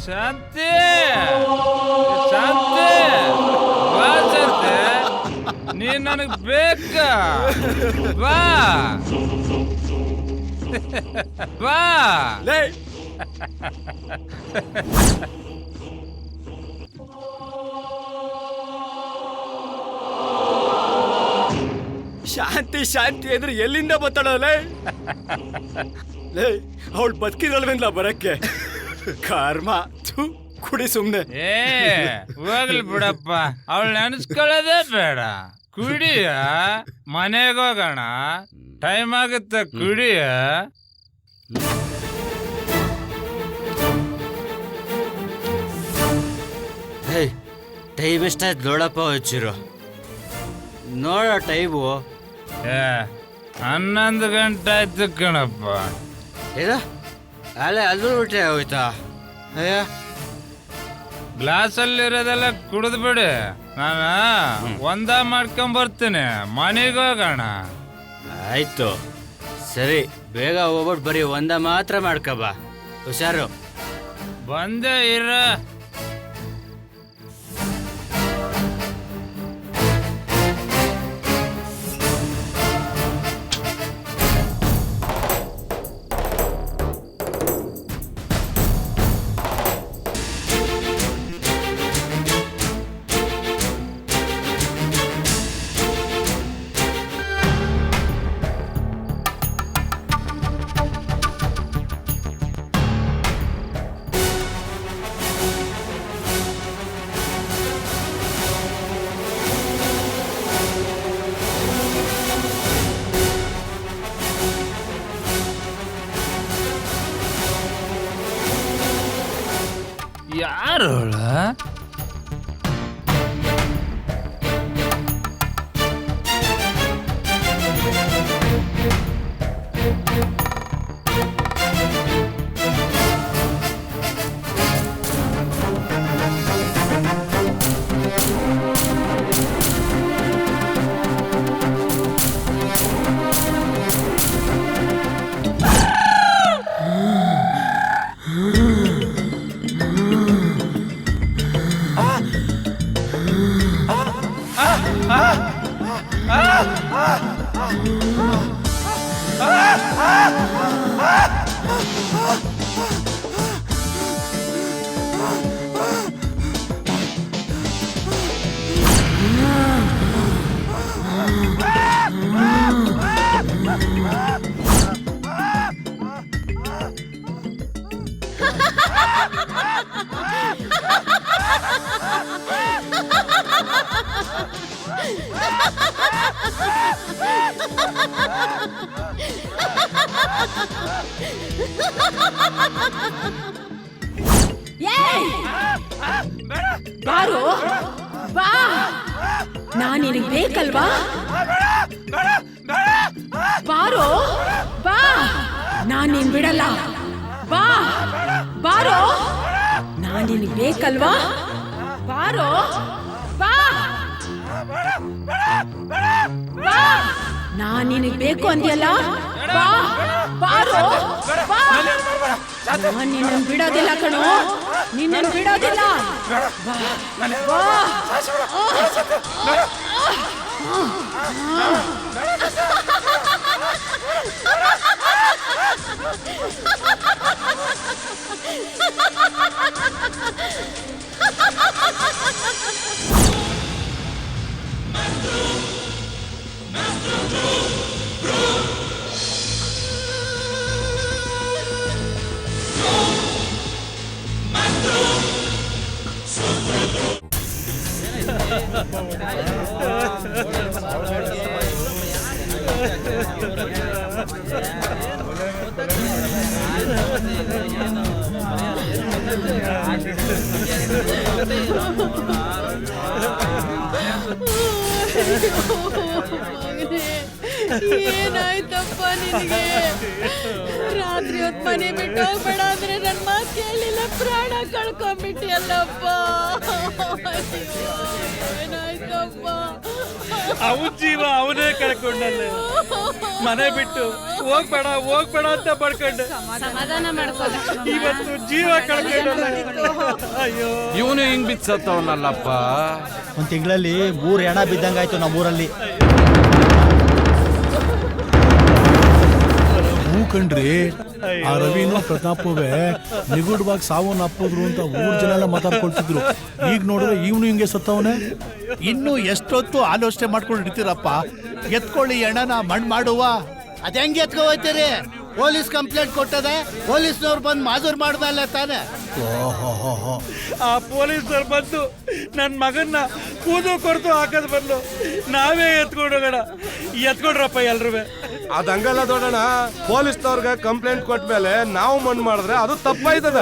ಶಾಂತಿ, ಶಾಂತಿ, ಬಾ ಶಾಂತಿ, ನೀನ್ ನನಗ್ ಬೇಕಾ? ಬಾ ಬಾ. ಶಾಂತಿ ಶಾಂತಿ ಅಂದ್ರೆ ಎಲ್ಲಿಂದ ಬತ್ತಾಳಲೇ? ಅವಳು ಬದುಕಿದಲ್ವೇನ್ಲ ಬರಕ್ಕೆ? ಕರ್ಮ. ಕುಡಿ ಸುಮ್ನೆ. ಏ, ಹೋಗ್ಲಿ ಬಿಡಪ್ಪ. ಅವಳು ನೆನ್ಸ್ಕೊಳ್ಳೋದೇ ಬೇಡ. ಕುಡಿಯ, ಮನೆಗೆ ಹೋಗೋಣ. ಟೈಮ್ ಆಗುತ್ತೆ, ಕುಡಿಯ. ಹೇ ಟೈಮ್ ಎಷ್ಟಾಯ್ತು ನೋಡಪ್ಪ ಹಚ್ಚಿರು ನೋಡ ಟೈಮು. 11 ಗಂಟೆ ಆಯ್ತು ಕಣಪ್ಪ. ಏನ ಅಲ್ಲೇ ಅಲ್ಲೂ ಬಿಟ್ಟೆ ಹೋಯ್ತಾ? ಅಯ್ಯ ಗ್ಲಾಸಲ್ಲಿರೋದೆಲ್ಲ ಕುಡಿದ್ಬಿಡಿ, ನಾನು ಒಂದ ಮಾಡ್ಕೊಂಬರ್ತೀನಿ, ಮನೆಗೆ ಹೋಗೋಣ. ಆಯ್ತು ಸರಿ, ಬೇಗ ಹೋಗ್ಬಿಟ್ಟು ಬರೀ ಒಂದ ಮಾತ್ರ ಮಾಡ್ಕಬ, ಹುಷಾರು. ಬಂದೇ ಇರ. ಯಾರು? ಬಾರು ಬಾ, ನಾನು ನಿನಗೆ ಬೇಕಲ್ವಾ? ಬಾರೋ ಬಾ, ನಾನು ನಿನ್ ಬಿಡಲ್ಲ. ಬಾ ಬಾರೋ, ನಾನು ನಿನಗೆ ಬೇಕಲ್ವಾ? ಬಾರೋ ಬಾ ಬಾ, ನಾನು ನಿನಗೆ ಬೇಕು ಅಂದ್ಯಲ್ಲ, ಬಾ ಬಾರೋ ಬಾ. ನಾನು ನಿನ್ನನ್ನು ಬಿಡೋದಿಲ್ಲ ಕಣೋ, ನಿನ್ನನ್ನು ಬಿಡೋದಿಲ್ಲ. ಬಾ ಬಾ. ಏನಾಯ್ತಪ್ಪ ನಿನಗೆ? ರಾತ್ರಿ ಹೊತ್ತು ಮನೆ ಬಿಟ್ಟು ಹೋಗ್ಬೇಡ ಅಂದ್ರೆ ನನ್ನ ಮಾತು ಕೇಳಿಲ್ಲ, ಪ್ರಾಣ ಕಳ್ಕೊಂಡ್ಬಿಟ್ಟಿಯಲ್ಲಪ್ಪ. ಏನಾಯ್ತಪ್ಪ? ಅವನ ಜೀವ ಅವನೇ ಕಳ್ಕೊಂಡಲ್ಲ, ಮನೆ ಬಿಟ್ಟು ಹೋಗ್ಬೇಡ ಹೋಗ್ಬೇಡ ಅಂತ ಪಡ್ಕೊಂಡೆ, ಸಮಾಧಾನ ಮಾಡ್ಕೋ. ಇವತ್ತು ಜೀವ ಕಳ್ಕೊಂಡಲ್ಲ. ಅಯ್ಯೋ, ಇವನು ಹಿಂಗ್ ಬಿಚ್ಚತ್ತವನಲ್ಲಪ್ಪ. ಒಂದು ತಿಂಗಳಲ್ಲಿ 3 ಹೆಣ ಬಿದ್ದಂಗಾಯ್ತು ನಮ್ಮೂರಲ್ಲಿ. ಕಣ್ರಿ, ಆ ರವಿನೂ ಪ್ರತಾಪವೇ ನಿಗೂಢವಾಗಿ ಸಾವನ್ನ ಅಪ್ಪೋದ್ರು ಅಂತ ಊರ್ ಜನ ಎಲ್ಲ ಮಾತಾಡ್ಕೊಳ್ತಿದ್ರು. ಈಗ ನೋಡಿದ್ರೆ ಇವನು ಹಿಂಗೆ ಸತ್ತವನೇ. ಇನ್ನು ಎಷ್ಟೊತ್ತು ಆಲೋಚನೆ ಮಾಡ್ಕೊಂಡು ಇಡ್ತೀರಪ್ಪ? ಎತ್ಕೊಳ್ಳಿ ಎಣ್ಣನ ಮಣ್ಣು ಮಾಡುವ. ಅದ ಹೆಂಗೆ ಎತ್ಕೊ ಹೋಗ್ತೀರಿ? ಪೊಲೀಸ್ ಕಂಪ್ಲೇಂಟ್ ಕೊಟ್ಟದೆ, ಪೊಲೀಸ್ನವ್ರು ಬಂದು ಮಾಜೂರು ಮಾಡ್ದಲ್ಲ ತಾನೆ. ಆ ಪೊಲೀಸರು ಬಂದು ನನ್ನ ಮಗನ್ನ ಕೂದು ಕೊಡ್ತು ಹಾಕೋದು ಬಂದು ನಾವೇ ಎತ್ಕೊಂಡು ಹೋಗೋಣ. ಎತ್ಕೊಡ್ರಪ್ಪ ಎಲ್ರೂ. ಅದಂಗಲ್ಲ ದೊಡ್ಡಣ್ಣ, ಪೊಲೀಸ್ನವ್ರಿಗೆ ಕಂಪ್ಲೇಂಟ್ ಕೊಟ್ಮೇಲೆ ನಾವು ಮಣ್ಣು ಮಾಡಿದ್ರೆ ಅದು ತಪ್ಪಾಯ್ತದ.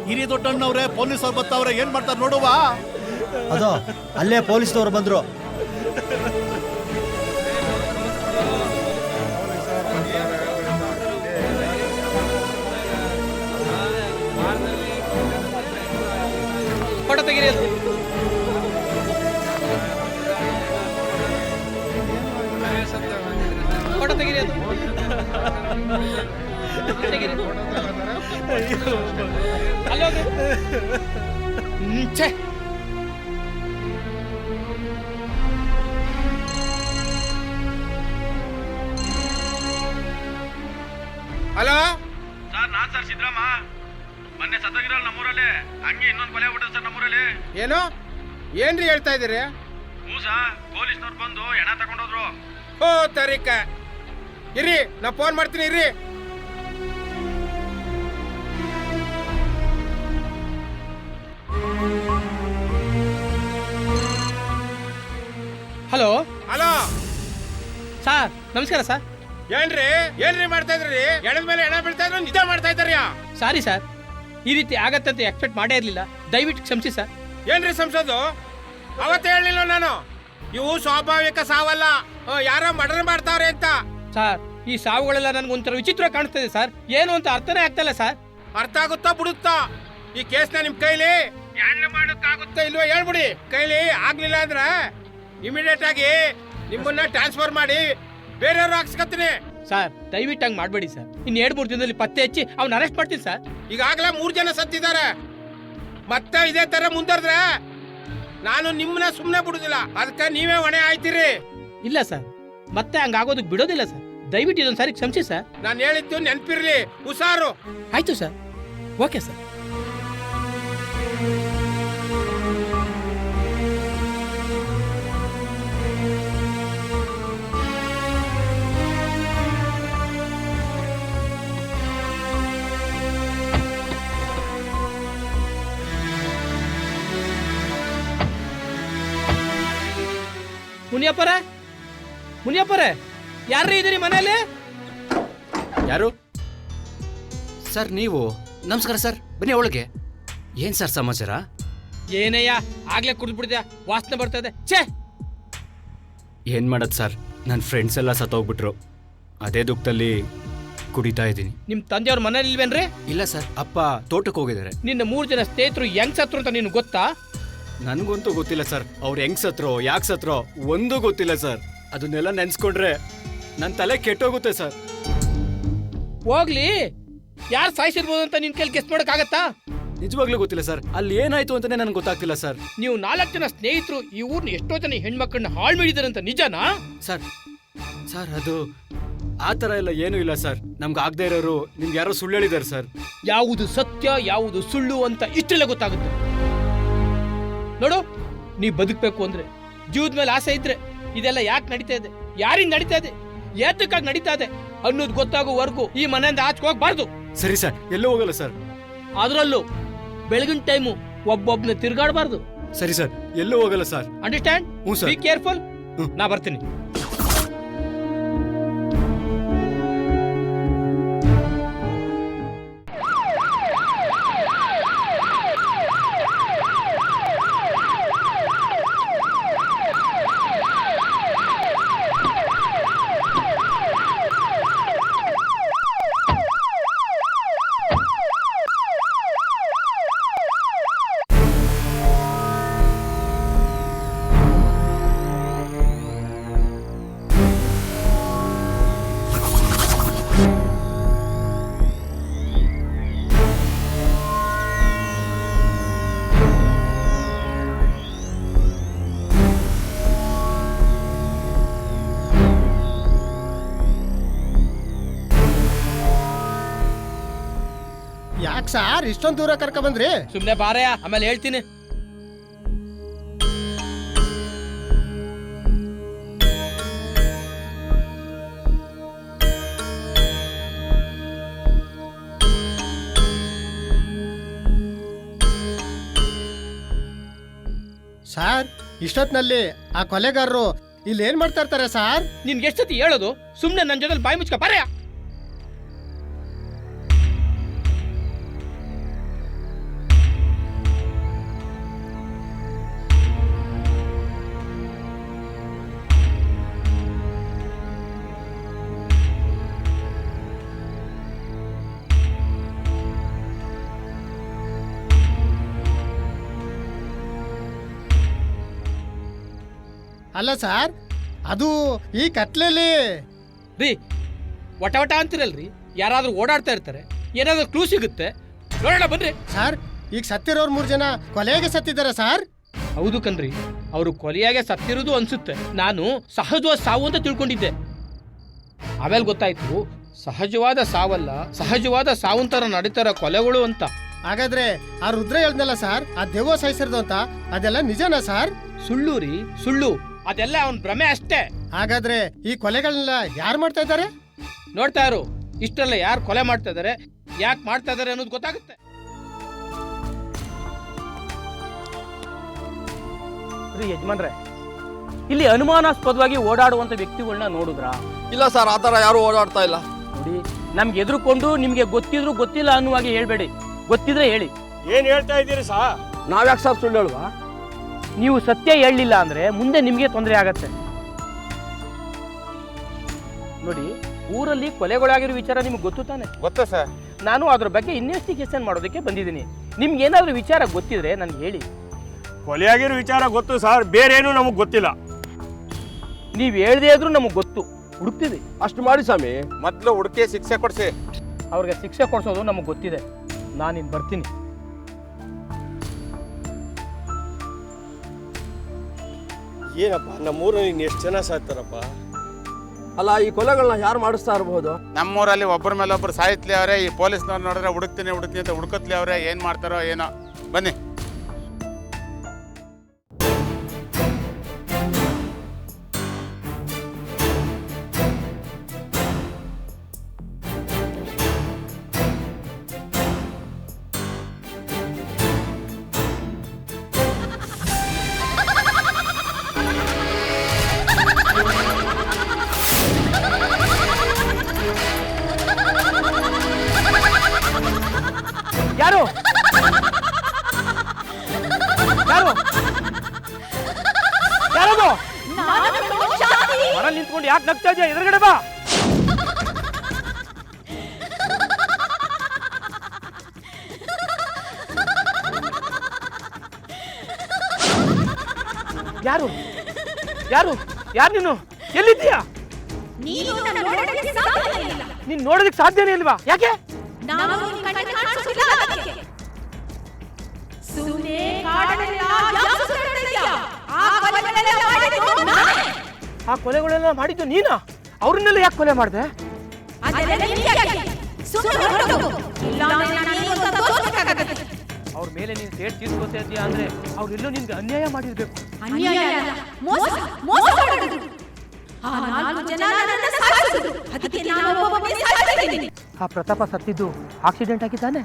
ಹಿರಿಯ ದೊಡ್ಡಣ್ಣವ್ರೆ, ಪೊಲೀಸವ್ರು ಬರ್ತಾವ್ರೆ, ಏನ್ ಮಾಡ್ತಾರೆ ನೋಡುವ. ಅದು ಅಲ್ಲೇ ಪೊಲೀಸ್ನವ್ರು ಬಂದ್ರು. ಫೋಟೋ ತೆಗೀರಿ ಅದು. ಫೋಟೋ ತೆಗೀರಿ ಅದು. ತೆಗೀರಿ. ಅಲ್ಲಿ ಹೋಗ್ರಿ. ಛೇ. ಹಲೋ ಸರ್, ನಾನ್ ಸರ್ ಸಿದ್ರಾಮ. ಮೊನ್ನೆ ಸತ್ತೋಗಿರಲ್ಲ ನಮ್ಮೂರಲ್ಲಿ, ಹಂಗೆ ಇನ್ನೊಂದು ಕೊಲೆ ಆಗ್ಬಿಟ್ಟದ ಸರ್ ನಮ್ಮೂರಲ್ಲಿ. ಏನು ಏನ್ರಿ ಹೇಳ್ತಾ ಇದೀರಿ? ಮೂಸ ಪೊಲೀಸ್ನವ್ರು ಬಂದು ಹೆಣ ತಗೊಂಡೋದ್ರು. ಓ ತಾರೀಕ, ಇರಿ ನಾ ಫೋನ್ ಮಾಡ್ತೀನಿ, ಇರಿ. ಹಲೋ ಹಲೋ ಸರ್, ನಮಸ್ಕಾರ ಸರ್. ಏನ್ರಿ ಮಾಡ್ತಾ ಇದ್ರಿ? ಎಣದ ಮೇಲೆ ಎಣ ಬೀಳ್ತಾ ಇದ್ರು, ನಿಜ ಮಾಡ್ತಾ ಇದ್ದಾರ್ಯಾ? ಸಾರಿ ಸರ್, ಈ ರೀತಿ ಆಗತ್ತಂತ ಎಕ್ಸ್ಪೆಕ್ಟ್ ಮಾಡೇ ಇರಲಿಲ್ಲ. ದಯವಿಟ್ಟು ಕ್ಷಮಿಸಿ ಸರ್. ಏನ್ರಿ ಸಂಸದು? ಅವತ್ತೇ ಹೇಳಿಲ್ಲ ನಾನು, ಇವು ಸ್ವಾಭಾವಿಕ ಸಾವಲ್ಲ, ಯಾರೋ ಮರ್ಡರ್ ಮಾಡ್ತಾವ್ರೆ ಅಂತ. ಸರ್, ಈ ಸಾವುಗಳೆಲ್ಲ ನನ್ಗೊಂಥರ ವಿಚಿತ್ರ ಕಾಣಿಸ್ತಿದೆ ಸರ್. ಏನು ಅಂತ ಅರ್ಥನೇ ಆಗ್ತಲ್ಲ ಸರ್. ಅರ್ಥ ಆಗುತ್ತಾ ಬಿಡುತ್ತಾ? ಈ ಕೇಸ್ನ ನಿಮ್ ಕೈಲಿ ಹ್ಯಾಂಡಲ್ ಮಾಡೋಕ್ಕಾಗುತ್ತಾ ಇಲ್ವೋ ಹೇಳ್ಬಿಡಿ. ಕೈಲಿ ಆಗ್ಲಿಲ್ಲ ಅಂದ್ರೆ ಇಮಿಡಿಯೇಟ್ ಆಗಿ ನಿಮ್ಮನ್ನ ಟ್ರಾನ್ಸ್ಫರ್ ಮಾಡಿ ಬೇರೆಯವ್ರು ಹಾಕ್ಸ್ಕತ್ತೀನಿ. ಸರ್, ದಯವಿಟ್ಟು ಹಂಗೆ ಮಾಡಬೇಡಿ ಸರ್. ಇನ್ನು 2-3 ದಿನದಲ್ಲಿ ಪತ್ತೆ ಹಚ್ಚಿ ಅವ್ನ ಅರೆಸ್ಟ್ ಮಾಡ್ತೀನಿ ಸರ್. ಈಗಾಗಲೇ 3 ಜನ ಸತ್ತಿದ್ದಾರೆ. ಮತ್ತೆ ಇದೇ ತರ ಮುಂದುವರೆದ್ರೆ ನಾನು ನಿಮ್ಮನ್ನ ಸುಮ್ಮನೆ ಬಿಡುದಿಲ್ಲ. ಅದಕ್ಕೆ ನೀವೇ ಹೊಣೆ ಆಯ್ತೀರಿ. ಇಲ್ಲ ಸರ್, ಮತ್ತೆ ಹಂಗಾಗೋದಕ್ಕೆ ಬಿಡೋದಿಲ್ಲ ಸರ್. ದಯವಿಟ್ಟು ಇದೊಂದು ಸಾರಿ ಕ್ಷಮಿಸಿ ಸರ್. ನಾನು ಹೇಳಿದ್ದು ನೆನ್ಪಿರ್ಲಿ, ಹುಷಾರು. ಆಯ್ತು ಸರ್, ಓಕೆ ಸರ್. ಮುನಿಯಪ್ಪರೇ, ಯಾರ್ರೀ ಇದೀರಿ ಮನೆಯಲ್ಲಿ? ಯಾರು ಸರ್ ನೀವು? ನಮಸ್ಕಾರ ಸರ್, ಬನ್ನಿ ಒಳಗೆ. ಏನ್ ಸರ್ ಸಮಾಚಾರ? ಏನಯ್ಯ, ಆಗ್ಲೇ ಕುಡಿದ್ಬಿಡ್ದ್ಯಾ, ವಾಸನೆ ಬರ್ತಾ ಇದೆ. ಛೇ, ಏನ್ ಮಾಡದ್ ಸರ್, ನನ್ನ ಫ್ರೆಂಡ್ಸ್ ಎಲ್ಲ ಸತ್ತೋಗ್ಬಿಟ್ರು. ಅದೇ ದುಃಖದಲ್ಲಿ ಕುಡಿತಾ ಇದ್ದೀನಿ. ನಿಮ್ ತಂದೆಯವ್ರ ಮನೇಲಿ ಇಲ್ವೇನ್ರಿ? ಇಲ್ಲ ಸರ್, ಅಪ್ಪ ತೋಟಕ್ಕೆ ಹೋಗಿದ್ದಾರೆ. ನಿನ್ನ 3 ಜನ ಸ್ನೇಹಿತರು ಹೆಂಗ್ ಸತ್ರು ಅಂತ ನಿನ್ಗೆ ಗೊತ್ತಾ? ನನಗಂತೂ ಗೊತ್ತಿಲ್ಲ ಸರ್. ಅವ್ರು ಹೆಂಗ್ ಸತ್ರೋ ಯಾಕೆ ಸತ್ರೋ ಒಂದೂ ಗೊತ್ತಿಲ್ಲ ಸರ್. ಅದನ್ನೆಲ್ಲ ನೆನ್ಸ್ಕೊಂಡ್ರೆ ನನ್ನ ತಲೆ ಕೆಟ್ಟೋಗುತ್ತೆ ಸರ್. ಹೋಗ್ಲಿ, ಯಾರು ಸಾಯಿಸಿರ್ಬೋದು ಅಂತ ನಿನ್ ಕೈಲಿ ಗೆಸ್ ಮಾಡೋಕ್ಕಾಗತ್ತಾ? ನಿಜವಾಗ್ಲೂ ಗೊತ್ತಿಲ್ಲ ಸರ್. ಅಲ್ಲಿ ಏನಾಯ್ತು ಅಂತಾನೆ ನನಗೆ ಗೊತ್ತಾಗ್ತಿಲ್ಲ ಸರ್. ನೀವು 4 ಜನ ಸ್ನೇಹಿತರು ಈ ಊರ್ನ ಎಷ್ಟೋ ಜನ ಹೆಣ್ಮಕ್ಳನ್ನ ಹಾಳು ಮಾಡಿದಾರೆ ಅಂತ ನಿಜನಾ? ಸರ್ ಸರ್ ಅದು ಆ ಥರ ಎಲ್ಲ ಏನೂ ಇಲ್ಲ ಸರ್. ನಮ್ಗೆ ಆಗದೆ ಇರೋರು ನಿಮ್ಗೆ ಯಾರೋ ಸುಳ್ಳು ಹೇಳಿದ್ದಾರೆ ಸರ್. ಯಾವುದು ಸತ್ಯ ಯಾವುದು ಸುಳ್ಳು ಅಂತ ಇಷ್ಟೆಲ್ಲ ಗೊತ್ತಾಗುತ್ತೆ. ನೋಡು, ನೀ ಬದುಕಬೇಕು ಅಂದ್ರೆ, ಜೀವದ ಮೇಲೆ ಆಸೆ ಇದ್ರೆ ಇದೆಲ್ಲ ಯಾಕೆ ನಡೀತಾ ಇದೆ, ಯಾರಿಂದ ನಡೀತಾ ಇದೆ, ಏತಕ್ಕಾಗಿ ನಡೀತಾ ಇದೆ ಅನ್ನೋದು ಗೊತ್ತಾಗೋವರೆಗೂ ಈ ಮನೆಯಿಂದ ಆಚೆ ಹೋಗ್ಬಾರ್ದು. ಸರಿ ಸರ್, ಎಲ್ಲೂ ಹೋಗಲ್ಲ ಸರ್. ಅದರಲ್ಲೂ ಬೆಳಗಿನ ಟೈಮು ಒಬ್ಬೊಬ್ಬನ ತಿರ್ಗಾಡಬಾರ್ದು. ಸರಿ ಸರ್, ಎಲ್ಲೂ ಹೋಗಲ್ಲ ಸರ್. ಅಂಡರ್ಸ್ಟ್ಯಾಂಡ್? ಹ್ಞೂ ಸರ್. Be careful. ನಾ ಬರ್ತೀನಿ. ಯಾಕೆ ಸಾರ್ ಇಷ್ಟೊಂದು ದೂರ ಕರ್ಕ ಬಂದ್ರಿ? ಸುಮ್ನೆ ಬಾರಯ್ಯ, ಆಮೇಲೆ ಹೇಳ್ತೀನಿ. ಸಾರ್, ಇಷ್ಟೊತ್ತಿನಲ್ಲಿ ಆ ಕೊಲೆಗಾರರು ಇಲ್ಲಿ ಏನ್ ಮಾಡ್ತಾ ಇರ್ತಾರೆ ಸಾರ್? ನಿನ್ಗೆ ಎಷ್ಟೊತ್ತಿ ಹೇಳೋದು? ಸುಮ್ನೆ ನನ್ನ ಜೊತೆ ಬಾಯಿ ಮುಚ್ಕ ಬರೆಯ. ಅಲ್ಲ ಸಾರ್, ಅದು ಈ ಕತ್ಲೆಯಲ್ಲಿ ರೀ ವಟ ವಟ ಅಂತಿರಲ್ರಿ, ಯಾರಾದ್ರೂ ಓಡಾಡ್ತಾ ಇರ್ತಾರೆ, ಏನಾದ್ರೂ ಕ್ಲೂ ಸಿಗುತ್ತೆ ನೋಡೋಣ ಬನ್ರಿ. ಸಾರ್, ಈಗ ಸತ್ತಿರೋರು 3 ಜನ ಕೊಲೆಯಾಗೆ ಸತ್ತಿದ್ದಾರೆ ಸಾರ್. ಹೌದು ಕಣ್ರಿ, ಅವರು ಕೊಲೆಯಾಗೆ ಸತ್ತಿರೋದು ಅನ್ಸುತ್ತೆ. ನಾನು ಸಹಜವಾದ ಸಾವು ಅಂತ ತಿಳ್ಕೊಂಡಿದ್ದೆ. ಆಮೇಲೆ ಗೊತ್ತಾಯ್ತು ಸಹಜವಾದ ಸಾವಲ್ಲ, ಸಹಜವಾದ ಸಾವಂತರ ನಡೀತಾರ ಕೊಲೆಗಳು ಅಂತ. ಹಾಗಾದ್ರೆ ಆ ರುದ್ರ ಹೇಳ್ದಲ್ಲ ಸಾರ್, ಆ ದೆವ್ವ ಸಾಯಿಸಿರೋದು ಅಂತ, ಅದೆಲ್ಲ ನಿಜನಾ ಸಾರ್? ಸುಳ್ಳು ರೀ, ಸುಳ್ಳು. ಅದೆಲ್ಲ ಅವನ್ ಭ್ರಮೆ ಅಷ್ಟೇ. ಹಾಗಾದ್ರೆ ಈ ಕೊಲೆಗಳನ್ನ ಯಾರು ಮಾಡ್ತಾ ಇದ್ದಾರೆ? ನೋಡ್ತಾ ಇರು, ಇಷ್ಟೆಲ್ಲ ಯಾರು ಕೊಲೆ ಮಾಡ್ತಾ ಇದಾರೆ, ಯಾಕೆ ಮಾಡ್ತಾ ಇದಾರೆ ಅನ್ನೋದು ಗೊತ್ತಾಗುತ್ತೆ. ರೀ ಯಜಮಾನ್ರೆ, ಇಲ್ಲಿ ಅನುಮಾನಾಸ್ಪದವಾಗಿ ಓಡಾಡುವಂತ ವ್ಯಕ್ತಿಗಳನ್ನ ನೋಡಿದ್ರಾ? ಇಲ್ಲ ಸರ್, ಆ ಥರ ಯಾರು ಓಡಾಡ್ತಾ ಇಲ್ಲ. ನೋಡಿ, ನಮ್ಗೆ ಎದುರುಕೊಂಡು ನಿಮ್ಗೆ ಗೊತ್ತಿದ್ರು ಗೊತ್ತಿಲ್ಲ ಅನ್ನುವಾಗಿ ಹೇಳ್ಬೇಡಿ, ಗೊತ್ತಿದ್ರೆ ಹೇಳಿ. ಏನ್ ಹೇಳ್ತಾ ಇದ್ದೀರಿ ಸಾ? ನಾವ್ಯಾಕೆ ಸರ್ ಸುಳ್ಳು ಹೇಳುವ? ನೀವು ಸತ್ಯ ಹೇಳಲಿಲ್ಲ ಅಂದ್ರೆ ಮುಂದೆ ನಿಮ್ಗೆ ತೊಂದರೆ ಆಗತ್ತೆ. ನೋಡಿ, ಊರಲ್ಲಿ ಕೊಲೆಗಳಾಗಿರೋ ವಿಚಾರ ನಿಮ್ಗೆ ಗೊತ್ತು ತಾನೆ? ಗೊತ್ತಾ ಸರ್? ನಾನು ಅದ್ರ ಬಗ್ಗೆ ಇನ್ವೆಸ್ಟಿಗೇಷನ್ ಮಾಡೋದಕ್ಕೆ ಬಂದಿದ್ದೀನಿ. ನಿಮ್ಗೆ ಏನಾದ್ರೂ ವಿಚಾರ ಗೊತ್ತಿದ್ರೆ ನನ್ಗೆ ಹೇಳಿ. ಕೊಲೆಯಾಗಿರೋ ವಿಚಾರ ಗೊತ್ತು ಸರ್, ಬೇರೆ ಏನು ನಮಗೆ ಗೊತ್ತಿಲ್ಲ. ನೀವ್ ಹೇಳ್ದೇ ಇದ್ರು ನಮಗ್ ಗೊತ್ತು, ಹುಡುಕ್ತಿದೆ. ಅಷ್ಟು ಮಾಡಿ ಸ್ವಾಮಿ, ಮೊದಲು ಹುಡುಕಿ ಶಿಕ್ಷೆ ಕೊಡ್ಸಿ. ಅವ್ರಿಗೆ ಶಿಕ್ಷೆ ಕೊಡ್ಸೋದು ನಮಗ್ ಗೊತ್ತಿದೆ. ನಾನಿನ್ ಬರ್ತೀನಿ. ಏನಪ್ಪ, ನಮ್ಮೂರಲ್ಲಿ ಇನ್ನು ಎಷ್ಟು ಜನ ಸಾಯ್ತಾರಪ್ಪ? ಅಲ್ಲ, ಈ ಕೊಲೆಗಳನ್ನ ಯಾರು ಮಾಡಿಸ್ತಾ ಇರಬಹುದು? ನಮ್ಮೂರಲ್ಲಿ ಒಬ್ಬರ ಮೇಲೆ ಒಬ್ಬರು ಸಾಯ್ತ್ಲಿ ಅವರೇ. ಈ ಪೊಲೀಸ್ನವ್ರು ನೋಡಿದ್ರೆ ಹುಡುಕ್ತೀನಿ ಅಂತ ಹುಡುಕತ್ಲಿ ಅವರೇ. ಏನು ಮಾಡ್ತಾರೋ ಏನೋ. ಬನ್ನಿ. ಯಾರು ಯಾರು ಯಾರದು? ಮರ ನಿಂತ್ಕೊಂಡು ಯಾಕೆ ನಗ್ತಾ ಇದೆಯಾ? ಎದುರುಗಡೆ ಬಾ. ಯಾರು ಯಾರು ಯಾರು ನೀನು? ಎಲ್ಲಿದ್ದೀಯಾ? ನೀನ್ ನೋಡೋದಕ್ಕೆ ಸಾಧ್ಯನೇ ಇಲ್ವಾ? ಯಾಕೆ? ಆ ಕೊಲೆಗಳೆಲ್ಲ ಮಾಡಿದ್ದು ನೀನಾ? ಅವ್ರನ್ನೆಲ್ಲ ಯಾಕೆ ಕೊಲೆ ಮಾಡಿದೆ? ಅವ್ರ ಮೇಲೆ ನೀನ್ ಸೇಡ್ ತೀರ್ಸ್ಕೊತಾ ಇದೀಯಾ ಅಂದ್ರೆ ಅವ್ರೆಲ್ಲೋ ನಿನ್ಗೆ ಅನ್ಯಾಯ ಮಾಡಿರ್ಬೇಕು. ಆ ಪ್ರತಾಪ ಸತ್ತಿದ್ದು ಆಕ್ಸಿಡೆಂಟ್ ಆಗಿದ್ದಾನೆ.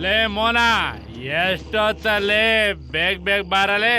ಲೇ ಮೋನ, ಎಷ್ಟೊತ್ತಲ್ಲಿ ಬೇಗ ಬೇಗ ಬಾರಲೇ.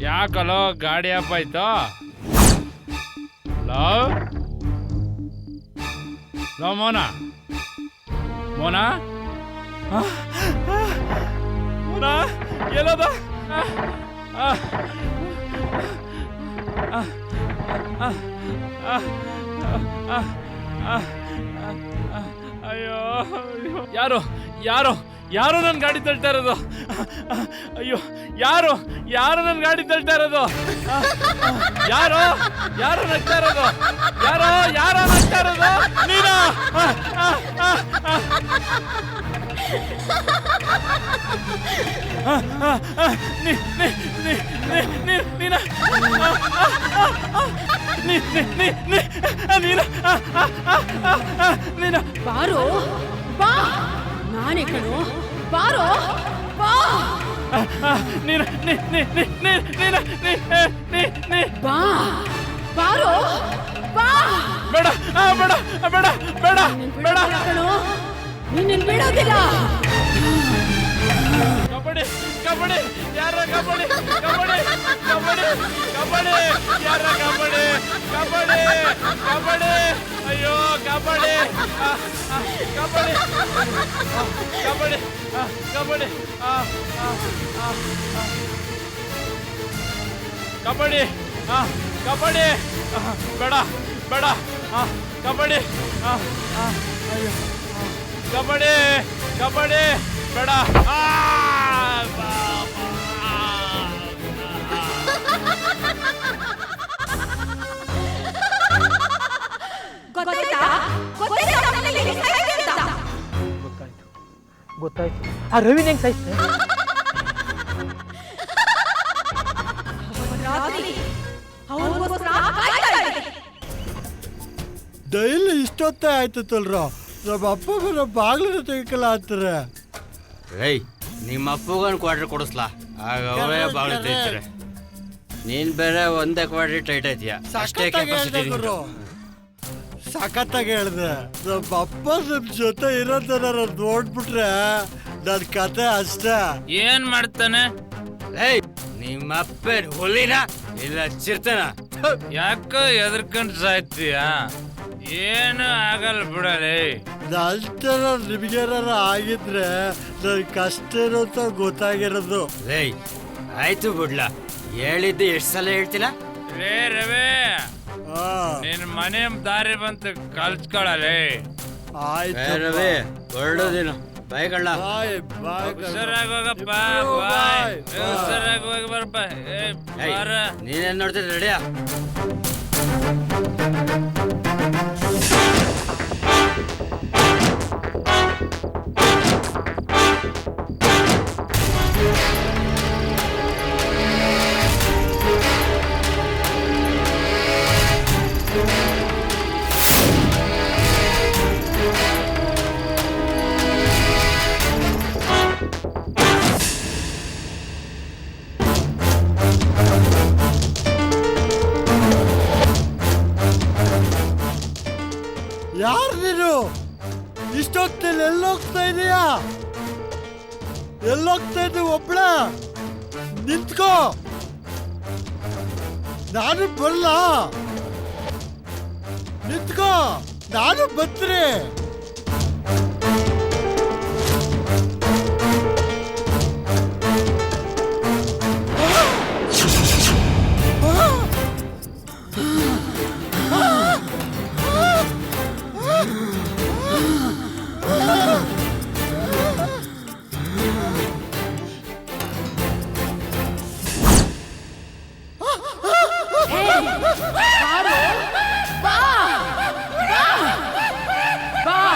ಯಾಕಲೋ ಗಾಡಿ ಅಪ್ಪ ಆಯ್ತು? ಲೋ ಮೋನ ಮೋನ ಮೋನ ಎಲ್ಲದ ಅಯ್ಯೋ ಯಾರು ಯಾರು ಯಾರು ನನ್ನ ಗಾಡಿ ತಳ್ತಾ ಇರೋದು? ಅಯ್ಯೋ ಯಾರು ಯಾರು ನನ್ನ ಗಾಡಿ ತಳ್ತಾ ಇರೋದು? ಯಾರು ಯಾರು ನಗ್ತಾ ಇರೋದು? ಯಾರೋ ಯಾರೋ ನಗ್ತಾ ಇರೋದು? ನೀನು ನೀನು ಬಾರೋ ಬಾ ನಾನೇ ಕಣೋ ಬಾರೋ ಬಾ ಬಾ ಬಾರೋ ಬಾ ಬೇಡ ಬೇಡ ಬೇಡ ಬೇಡ ಬೇಡ ಕಣೋ ನಿನ್ನ ಬಿಡೋದಿಲ್ಲ. ಕಬಡ್ಡಿ ಕಬಡ್ಡಿ ಯಾರ ಕಬಡ್ಡಿ ಕಬಡ್ಡಿ ಕಬಡ್ಡಿ ಕಬಡ್ಡಿ ಯಾರ ಕಬಡ್ಡಿ ಕಬಡ್ಡಿ ಕಬಡ್ಡಿ ಅಯ್ಯೋ ಕಬಡ್ಡಿ ಕಬಡ್ಡಿ ಕಬಡ್ಡಿ ಕಬಡ್ಡಿ ಕಬಡ್ಡಿ ಕಬಡ್ಡಿ ಬೇಡ ಬೇಡ ಕಬಡ್ಡಿ ಅಯ್ಯೋ ಕಬಡ್ಡಿ ಕಬಡ್ಡಿ ಬೇಡ ಗೊತ್ತಾಯ್ತು. ಆ ರವಿನ ಹೆಂಗ್ ಸಾಯಿಸ್ತೆ? ಡೈಲಿ ಇಷ್ಟೊತ್ತೇ ಆಯ್ತಲ್ರ ನಮ್ಮ ಅಪ್ಪ ಬರೋ ಬಾಗ್ಲನ್ನ ತೆಗಿಕಲ್ಲ ಅಂತಾರೆ. ಏಯ್ ನಿಮ್ಮ ಅಪ್ಪಗೊಂದು ಕ್ವಾರ್ಟರ್ ಕೊಡಿಸ್ಲಾ, ಆಗ ಅವರೇ ಬಾಗಿಲು ತೆಗಿತಾರೆ. ನೀನ್ ಬೇರೆ ಒಂದೇ ಕ್ವಾರ್ಟರ್ ಟೈಟ್ ಐತಿಯಾ, ಅಷ್ಟೇ ಕೆಪಾಸಿಟಿ. ಸಖತ್ತಾಗಿ ಹೇಳ್ದೆ. ನಮ್ಮ ಅಪ್ಪ ನಮ್ಮ ಜೊತೆ ಇರೋದನ್ನ ನೋಡ್ಬಿಟ್ರೆ ನನ್ನ ಕತೆ ಅಷ್ಟೇ. ಏನ್ ಮಾಡ್ತಾನೆ? ಏಯ್ ನಿಮ್ಮ ಅಪ್ಪೇನ್ ಹುಲಿನ ಇಲ್ಲ ಚಿರ್ತನ? ಯಾಕೋ ಎದ್ರಕಂಡ್ ಸಾಯ್ತೀಯ? ಏನು ಆಗಲ್ಲ ಬಿಡಲೇ. ನಂತರ ನಿಮ್ಗೇನಾರ ಆಗಿದ್ರೆ ನನ್ ಕಷ್ಟ ಏನು ಅಂತ ಗೊತ್ತಾಗಿರೋದು. ಏಯ್ ಆಯ್ತು ಬಿಡ್ಲಾ, ಹೇಳಿದ್ದು ಎಷ್ಟು ಸಲ ಹೇಳ್ತಿಲ್ಲ? ರೇ ರವೇ, ನಿನ್ ಮನೆ ದಾರಿ ಬಂತು ಕಲ್ಸ್ಕೊಳಲೇ. ಆಯ್ತು ರವಿ ಹೊರಡೋದೇನು? ಬಾಯ್ ಕಳ್ಳ. ಹುಷಾರಾಗಿ ಹೋಗಪ್ಪ, ಬಾಯ್. ಹುಷಾರಾಗಿ ಹೋಗಿ ಬರಪ್ಪ. ನೀನೇನ್ ನೋಡ್ತಿದ್ದ? ರೆಡಿಯಾ? ಯಾರು ನೀನು? ಇಷ್ಟೊತ್ತಲ್ಲಿ ಎಲ್ಲೋಗ್ತಾ ಇದೀಯಾ? ಎಲ್ಲೋಗ್ತಾ ಇದ್ದೀವಿ? ಒಬ್ಳ ನಿಂತ್ಕೋ, ನಾನು ಬರಲ್ಲ. ನಿಂತ್ಕೋ, ನಾನು ಬರ್ತೀನಿ. ಬಾ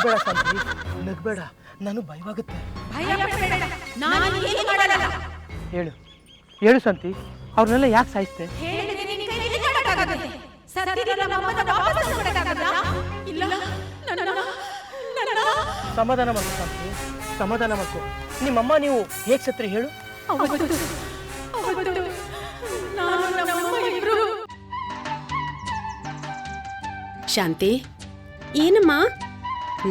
ನಗ್ಬೇಡ ಶಾಂತಿ, ನಗ್ಬೇಡ, ನಾನು ಭಯವಾಗುತ್ತೆ. ಹೇಳು ಹೇಳು ಶಾಂತಿ, ಅವ್ರನ್ನೆಲ್ಲ ಯಾಕೆ ಸಾಯಿಸ್ತೆ? ಸಮಾಧಾನ ಮಾಡ್ಕೊ ಶಾಂತಿ, ಸಮಾಧಾನ ಮಾಡ್ಕೊ. ನಿಮ್ಮಮ್ಮ ನೀವು ಹೇಗೆ ಸತ್ರಿ ಹೇಳು? ಶಾಂತಿ, ಏನಮ್ಮ?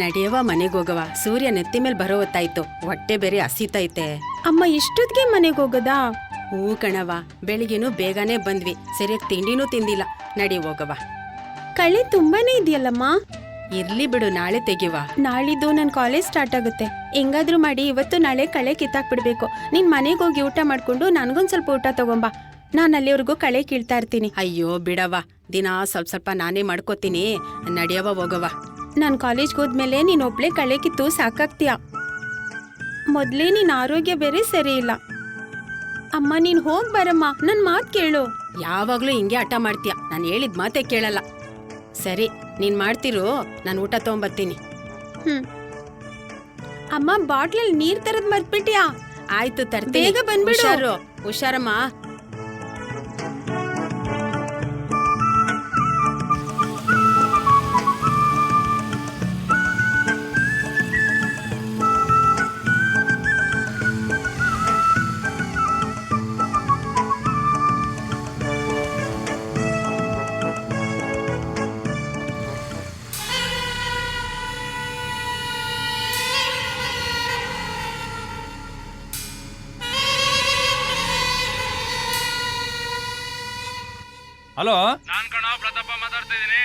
ನಡೆಯವ ಮನೆಗೆ ಹೋಗವ, ಸೂರ್ಯ ನೆತ್ತಿ ಮೇಲೆ ಬರೋ ಹೊತ್ತಾಯ್ತು, ಹೊಟ್ಟೆ ಬೇರೆ ಹಸಿತೈತೆ. ಅಮ್ಮ ಇಷ್ಟೊತ್ತಿಗೆ ಮನೆಗೆ ಹೋಗದಾ? ಹೂ ಕಣವ, ಬೆಳಿಗ್ಗೆನೂ ಬೇಗನೆ ಬಂದ್ವಿ, ಸರಿಯಾಗಿ ತಿಂಡಿನೂ ತಿಂದಿಲ್ಲ. ನಡಿ ಹೋಗವ. ಕಳೆ ತುಂಬಾನೇ ಇದೆಯಲ್ಲಮ್ಮ. ಇರ್ಲಿ ಬಿಡು, ನಾಳೆ ತೆಗಿವ. ನಾಳಿದ್ದು ನನ್ ಕಾಲೇಜ್ ಸ್ಟಾರ್ಟ್ ಆಗುತ್ತೆ. ಹೆಂಗಾದ್ರೂ ಮಾಡಿ ಇವತ್ತು ನಾಳೆ ಕಳೆ ಕಿತ್ತಾಕ್ಬಿಡ್ಬೇಕು. ನೀನ್ ಮನೆಗೆ ಹೋಗಿ ಊಟ ಮಾಡ್ಕೊಂಡು ನನ್ಗೊಂದ್ ಸ್ವಲ್ಪ ಊಟ ತಗೊಂಬಾ. ನಾನು ಅಲ್ಲಿವರೆಗೂ ಕಳೆ ಕೀಳ್ತಾ ಇರ್ತೀನಿ. ಅಯ್ಯೋ ಬಿಡವ, ದಿನ ಸ್ವಲ್ಪ ಸ್ವಲ್ಪ ನಾನೇ ಮಾಡ್ಕೋತೀನಿ. ನಡಿಯವ ಹೋಗವ. ನಾನ್ ಕಾಲೇಜ್ಗೆ ಹೋದ್ಮೇಲೆ ನೀನ್ ಒಬ್ಳೆ ಕಳೆ ಕಿತ್ತು ಸಾಕಾಗ್ತೀಯ. ಮೊದ್ಲೇ ನಿನ್ ಆರೋಗ್ಯ ಬೇರೆ ಸರಿ ಇಲ್ಲ. ಅಮ್ಮ ನೀನ್ ಹೋಗ್ ಬರಮ್ಮ, ನನ್ ಮಾತ್ ಕೇಳು. ಯಾವಾಗ್ಲೂ ಹಿಂಗೆ ಹಠ ಮಾಡ್ತೀಯ, ನಾನು ಹೇಳಿದ್ ಮಾತೆ ಕೇಳಲ್ಲ. ಸರಿ, ನೀನ್ ಮಾಡ್ತಿರು, ನಾನು ಊಟ ತಗೊಂಬರ್ತೀನಿ. ಅಮ್ಮ ಬಾಟ್ಲಲ್ಲಿ ನೀರ್ ತರದ್ ಮರ್ತ್ಬಿಟ್ಯಾ? ಆಯ್ತು ತರ್ತೀನಿ, ಬೇಗ ಬಂದ್ಬಿಡು. ಹುಷಾರಮ್ಮ. ಹಲೋ, ನಾನ್ ಕಣೋ ಪ್ರತಾಪ ಮಾತಾಡ್ತಾ ಇದ್ದೀನಿ.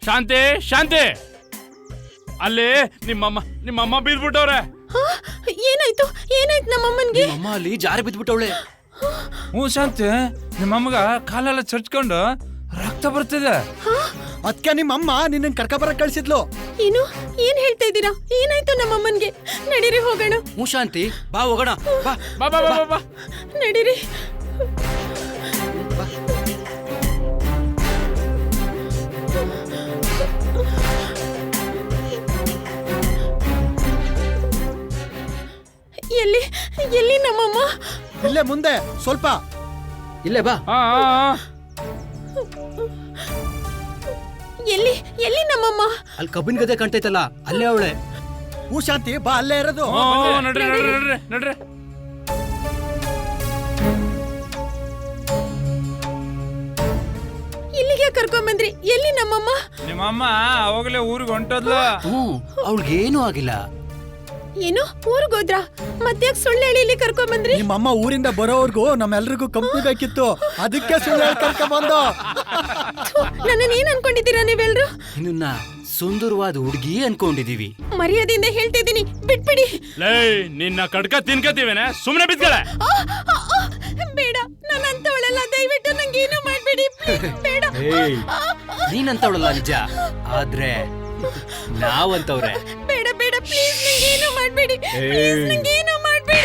ಶಾಂತಿ, ಶಾಂತಿ, ಅಲ್ಲಿ ನಿಮ್ಮಮ್ಮ ಬಿದ್ಬಿಟ್ಟವ್ರೆ. ಏನಾಯ್ತು ಏನಾಯ್ತು ನಮ್ಮಮ್ಮನ್ಗೆ? ಅಮ್ಮ ಅಲ್ಲಿ ಜಾರಿ ಬಿದ್ಬಿಟ್ಟವಳೆ. ಹ್ಞೂ ಶಾಂತಿ, ನಿಮ್ಮಮ್ಮಗ ಕಾಲೆಲ್ಲ ಚರ್ಚ್ಕೊಂಡು ರಕ್ತ ಬರ್ತಿದೆ. ಅದಕ್ಕೆ ನಿಮ್ಮಮ್ಮ ನಿನ್ನ ಕರ್ಕಬರಕ್ ಕಳ್ಸಿದ್ಲು. ಏನು ಏನ್ ಹೇಳ್ತಾ ಇದ್ದೀರಾ? ಏನಾಯ್ತು ನಮ್ಮಮ್ಮನ್ಗೆ? ನಡೀರಿ ಹೋಗೋಣ. ಹ್ಞೂ ಶಾಂತಿ, ಬಾ ಹೋಗೋಣ. ಬಾ ಬಾ ಬಾ ಬಾ ಬಾ, ನಡೀರಿ. ಎಲ್ಲಿ ಎಲ್ಲಿ ನಮ್ಮಮ್ಮ? ಇಲ್ಲೇ ಮುಂದೆ ಸ್ವಲ್ಪ. ಇಲ್ಲೇ ಬಾ. ಎಲ್ಲಿ ಎಲ್ಲಿ ನಮ್ಮಮ್ಮ? ಅಲ್ಲಿ ಕಬ್ಬಿನ ಗದೆ ಕಾಣ್ತೈತಲ್ಲ, ಅಲ್ಲೇ ಅವಳೆ. ಹೂ ಶಾಂತಿ, ಬಾ, ಅಲ್ಲೇ ಇರೋದು. ನಡ್ರಿ ನಡ್ರಿ ನಡ್ರಿ. ಇಲ್ಲಿಗೆ ಕರ್ಕೊಂಡ್ ಬಂದ್ರಿ? ಎಲ್ಲಿ ನಮ್ಮಮ್ಮ? ನಿಮ್ಮಮ್ಮ ಅವಾಗಲೇ ಊರಿಗೆ ಹೊಂಟದ್ಲ. ಅವಳಿಗೇನು ಆಗಿಲ್ಲ. ಏನು ಊರ್ಗೋದ್ರ? ಮತ್ತ್ಯಾಕ್ ಸುಳ್ಳು ಹೇಳಿ ಇಲ್ಲಿ ಕರ್ಕೊಂಡ್ ಬಂದ್ರಿ? ನಿಮ್ಮಮ್ಮ ಊರಿಂದ ಬರೋವರ್ಗು ನಮ್ಮೆಲ್ರಿಗೂ ಕಂಪ್ನಿ ಬೇಕಿತ್ತು, ಅದಕ್ಕೆ ಸುಳ್ಳು ಹೇಳಿ ಕರ್ಕೊಂಡ್ ಬಂದು. ನನ್ನ ಏನ್ ಅನ್ಕೊಂಡಿದ್ದೀರಾ ನೀವೆಲ್ರು? ನಿನ್ನ ಸುಂದರವಾದ ಹುಡುಗಿ ಅನ್ಕೊಂಡಿದೀವಿ. ಮರ್ಯಾದೆಯಿಂದ ಹೇಳ್ತಿದ್ದೀನಿ, ಬಿಟ್ಬಿಡಿ. ಲೇ, ನಿನ್ನ ಕಡ್ಕ ತಿನ್ಕತೀವೇನೆ, ಸುಮ್ನೆ ಬಿದ್ಗಳೆ. ಬೇಡ, ನಾನು ಅಂತವಳಲ್ಲ, ದಯವಿಟ್ಟು ನಂಗೆ ಏನು ಮಾಡ್ಬೇಡಿ, ಬೇಡ. ನೀನಂತವಳಲ್ಲ ನಿಜ, ಆದ್ರೆ ನಾವಂತವ್ರೆ. ಬೇಡ ಬೇಡ ಪ್ಲೀಸ್ ನಂಗೇನು ಮಾಡ್ಬೇಡಿ, ಪ್ಲೀಸ್ ನಂಗೇನು ಮಾಡ್ಬೇಡಿ.